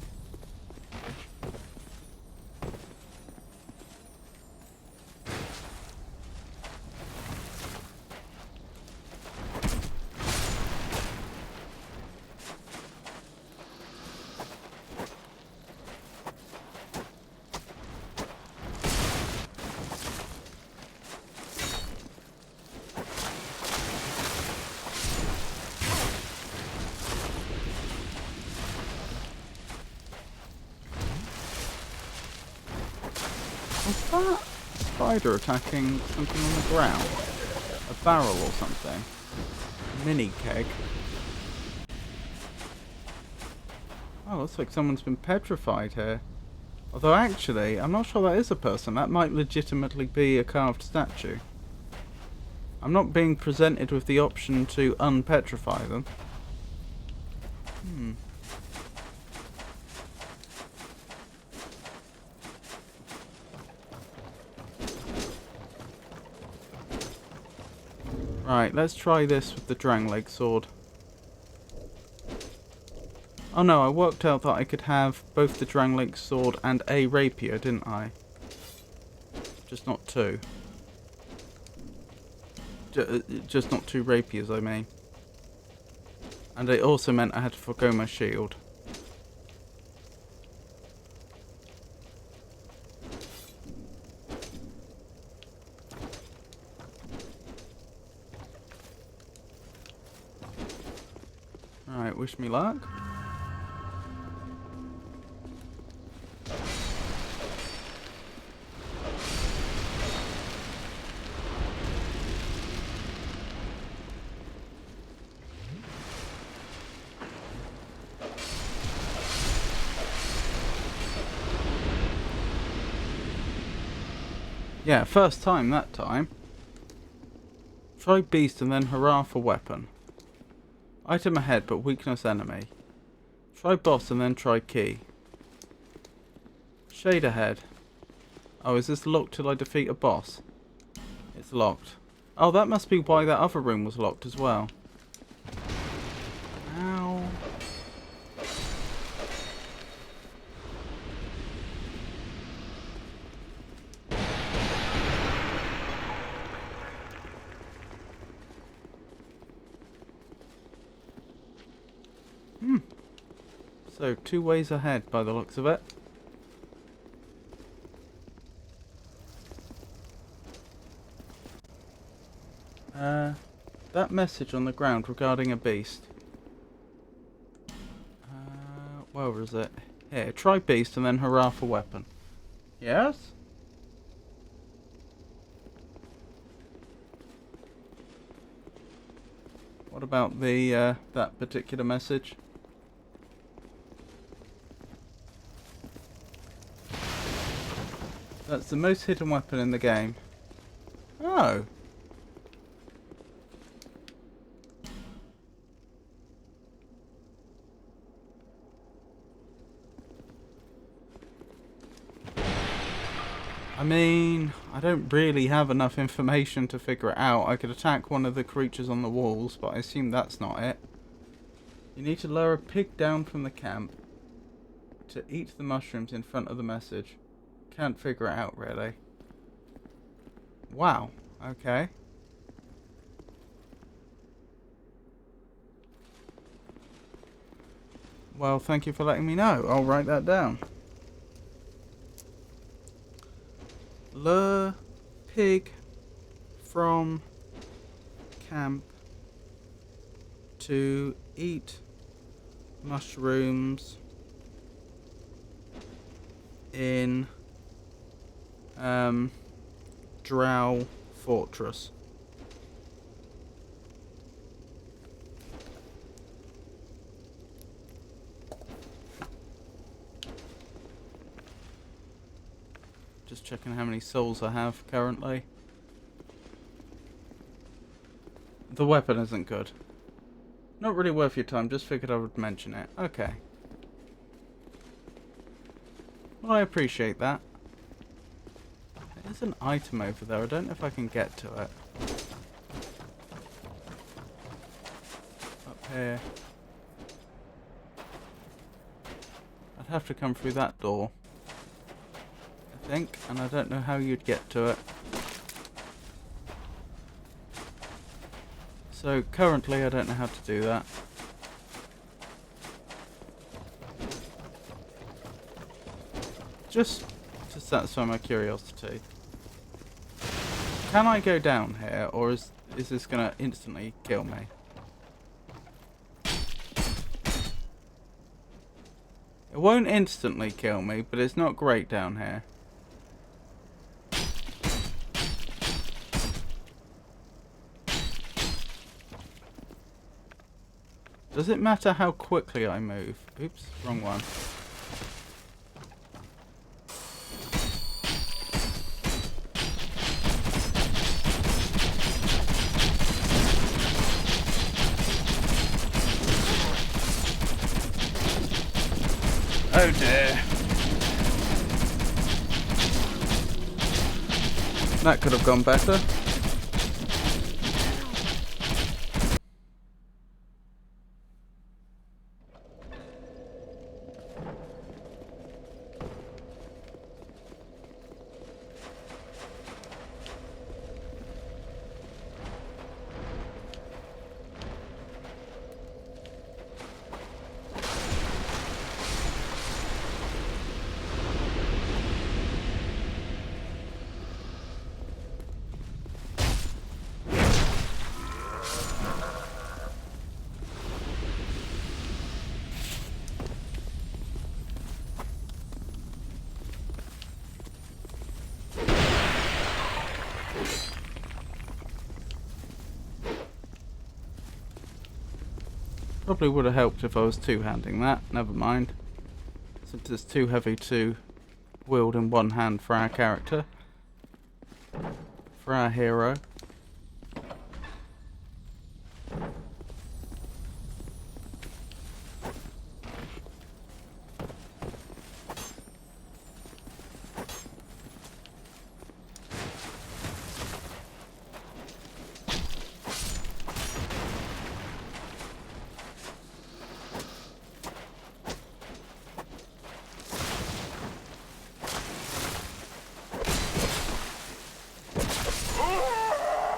Was that spider attacking something on the ground? A barrel or something? Mini keg. Oh, looks like someone's been petrified here. Although actually, I'm not sure that is a person. That might legitimately be a carved statue. I'm not being presented with the option to unpetrify them. Right, let's try this with the Drangleg sword. Oh no, I worked out that I could have both the Drangleg sword and a rapier, didn't I? Just not two. Just not two rapiers, I mean. And it also meant I had to forgo my shield. Alright, wish me luck. Yeah, first time that time. Try beast and then hurrah for weapon. Item ahead, but weakness enemy. Try boss and then try key. Shade ahead. Oh, is this locked till I defeat a boss? It's locked. Oh, that must be why that other room was locked as well. Ow. So, 2 ways ahead by the looks of it. That message on the ground regarding a beast. Where is it? Here, try beast and then hurrah for weapon. Yes? What about the, that particular message? That's the most hidden weapon in the game. Oh. I mean, I don't really have enough information to figure it out. I could attack one of the creatures on the walls, but I assume that's not it. You need to lure a pig down from the camp to eat the mushrooms in front of the message. Can't figure it out, really. Wow. Okay. Well, thank you for letting me know. I'll write that down. Lure pig from camp to eat mushrooms in Drow Fortress. Just checking how many souls I have currently. The weapon isn't good. Not really worth your time, just figured I would mention it. Okay. Well, I appreciate that. There's an item over there. I don't know if I can get to it. Up here. I'd have to come through that door, I think, and I don't know how you'd get to it. So currently I don't know how to do that. Just to satisfy my curiosity. Can I go down here, or is this gonna instantly kill me? It won't instantly kill me, but it's not great down here. Does it matter how quickly I move? Oops, wrong one. Oh dear. That could have gone better. Probably would have helped if I was two-handing that. Never mind. Since it's too heavy to wield in one hand for our character. For our hero.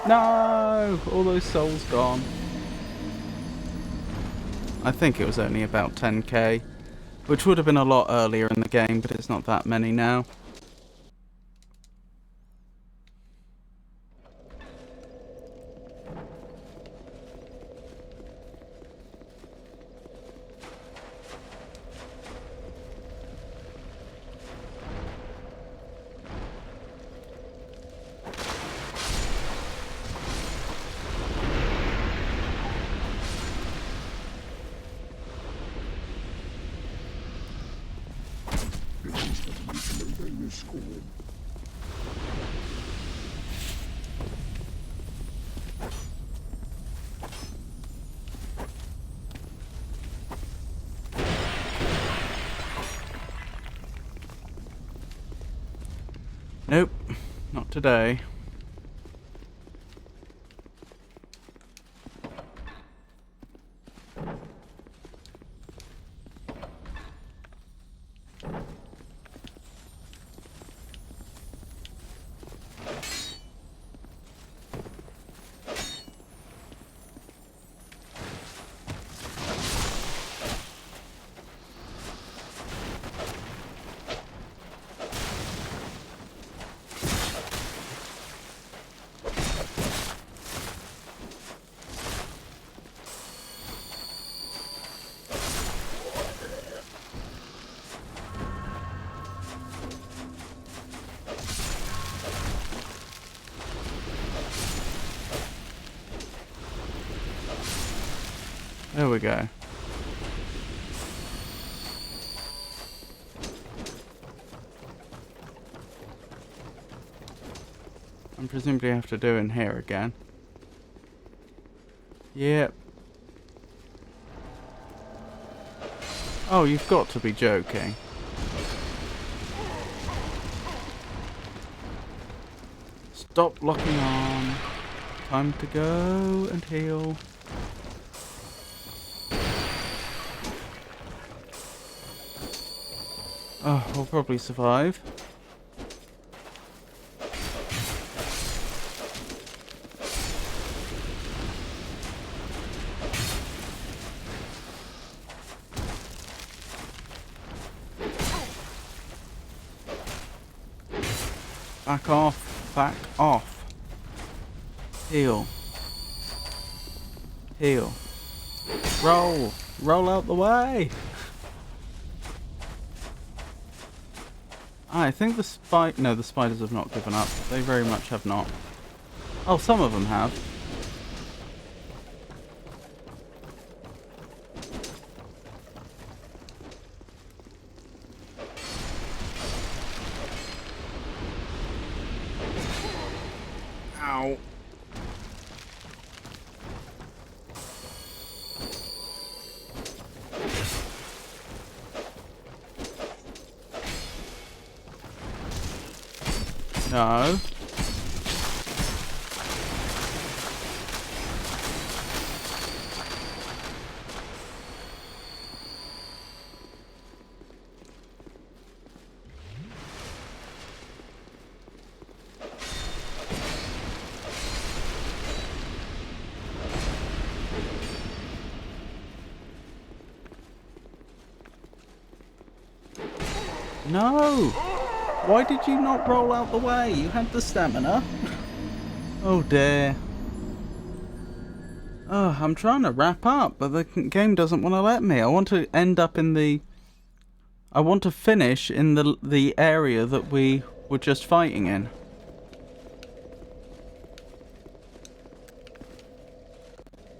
No! All those souls gone. I think it was only about 10k, which would have been a lot earlier in the game, but it's not that many now. Nope, not today. There we go. presumably have to do in here again. Yep. Oh, you've got to be joking. Stop locking on. Time to go and heal. Oh, we'll probably survive. Back off. Back off. Heal. Heal. Roll. Roll out the way. I think the no, the spiders have not given up. They very much have not. Oh, some of them have. Ow. No. No! Why did you not roll out the way? You had the stamina. Oh dear. Oh, I'm trying to wrap up, but the game doesn't want to let me. I want to end up in the... I want to finish in the area that we were just fighting in.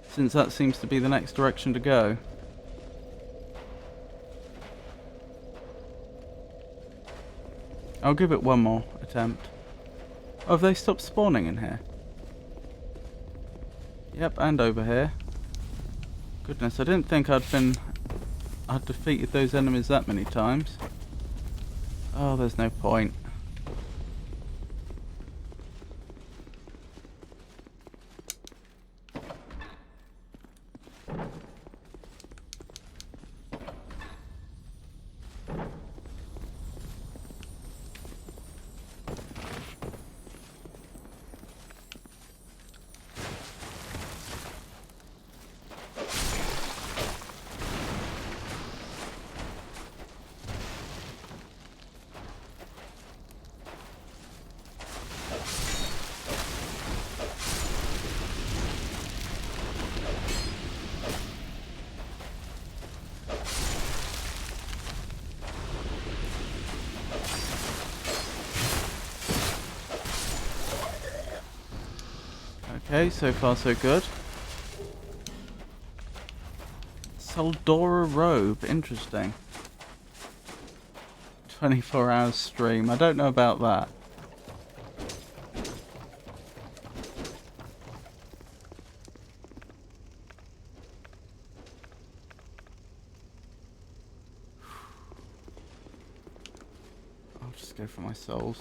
Since that seems to be the next direction to go. I'll give it one more attempt. Oh, have they stopped spawning in here? Yep, and over here. Goodness, I didn't think I'd defeated those enemies that many times. Oh, there's no point. Okay, so far so good. Saldora robe, interesting. 24 hours stream, I don't know about that. I'll just go for my souls.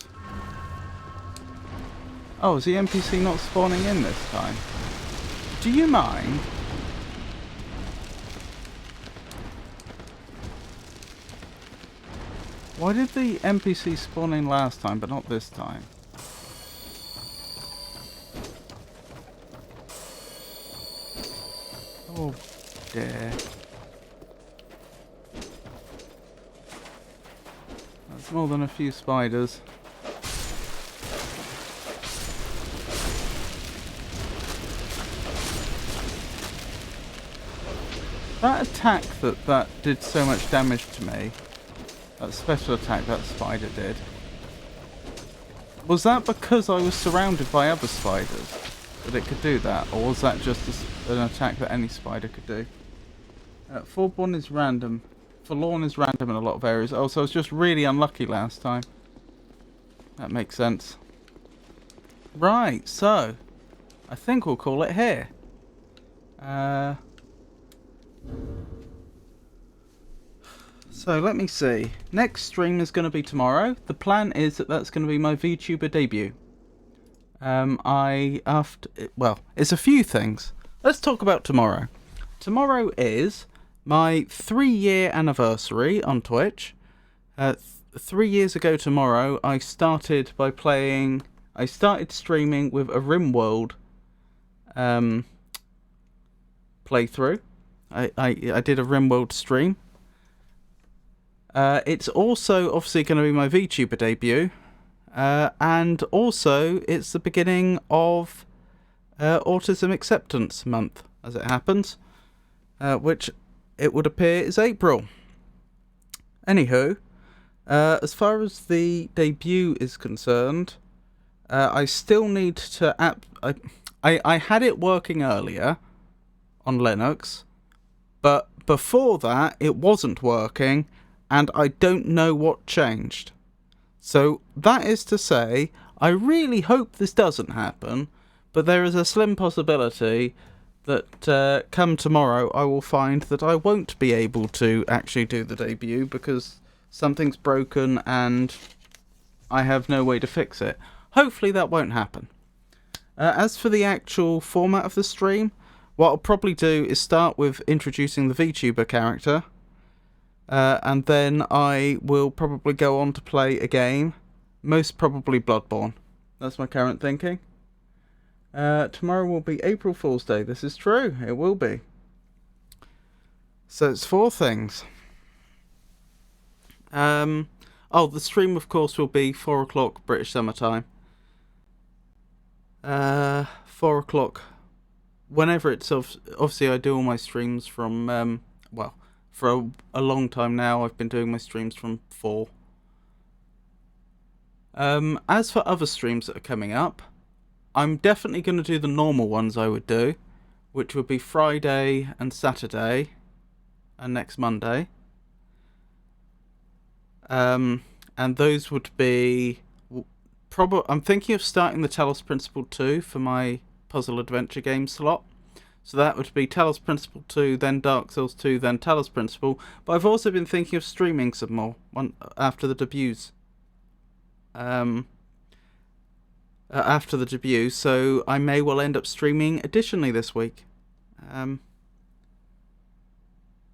Oh, is the NPC not spawning in this time? Do you mind? Why did the NPC spawn in last time, but not this time? Oh, dear. That's more than a few spiders. That attack that did so much damage to me, that special attack that spider did, was that because I was surrounded by other spiders that it could do that, or was that just an attack that any spider could do? Forlorn is random. Forlorn is random in a lot of areas. Oh, so I was just really unlucky last time. That makes sense. Right, so I think we'll call it here. So let me see. Next stream is going to be tomorrow. The plan is that that's going to be my VTuber debut. It's a few things. Let's talk about tomorrow. Tomorrow is my 3-year anniversary on Twitch. 3 years ago tomorrow, I started streaming with a RimWorld playthrough. I did a RimWorld stream. It's also obviously going to be my VTuber debut. And also, it's the beginning of Autism Acceptance Month, as it happens, which it would appear is April. Anywho, as far as the debut is concerned, I still need to... I had it working earlier on Linux, but before that, it wasn't working, and I don't know what changed. So, that is to say, I really hope this doesn't happen, but there is a slim possibility that come tomorrow I will find that I won't be able to actually do the debut because something's broken and I have no way to fix it. Hopefully that won't happen. As for the actual format of the stream, what I'll probably do is start with introducing the VTuber character. And then I will probably go on to play a game. Most probably Bloodborne. That's my current thinking. Tomorrow will be April Fool's Day. This is true. It will be. So it's 4 things. The stream, of course, will be 4 o'clock British Summer Time. 4 o'clock. Whenever it's... Obviously, I do all my streams from... for a long time now, I've been doing my streams from 4. As for other streams that are coming up, I'm definitely going to do the normal ones I would do, which would be Friday and Saturday, and next Monday. And those would be... I'm thinking of starting the Talos Principle 2 for my puzzle adventure game slot. So that would be Talos Principle 2, then Dark Souls 2, then Talos Principle. But I've also been thinking of streaming some more after the debuts. After the debut, so I may well end up streaming additionally this week.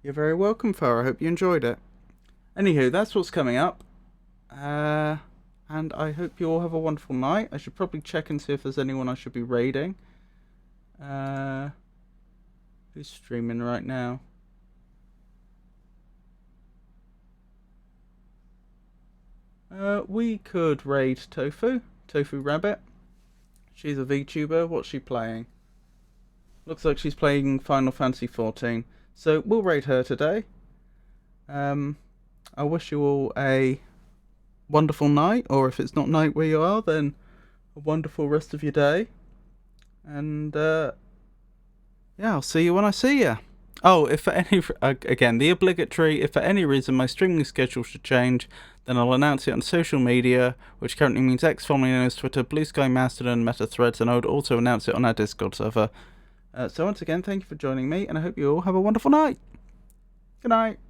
You're very welcome, Farah. I hope you enjoyed it. Anywho, that's what's coming up. And I hope you all have a wonderful night. I should probably check and see if there's anyone I should be raiding. Who's streaming right now? We could raid Tofu Rabbit. She's a VTuber. What's she playing? Looks like she's playing Final Fantasy XIV. So we'll raid her today. I wish you all a wonderful night, or if it's not night where you are, then a wonderful rest of your day. And I'll see you when I see you. Oh, if for any... Again, the obligatory, if for any reason my streaming schedule should change, then I'll announce it on social media, which currently means X, formerly known as Twitter, Blue Sky, Mastodon, Meta Threads, and I would also announce it on our Discord server. So once again, thank you for joining me, and I hope you all have a wonderful night. Good night.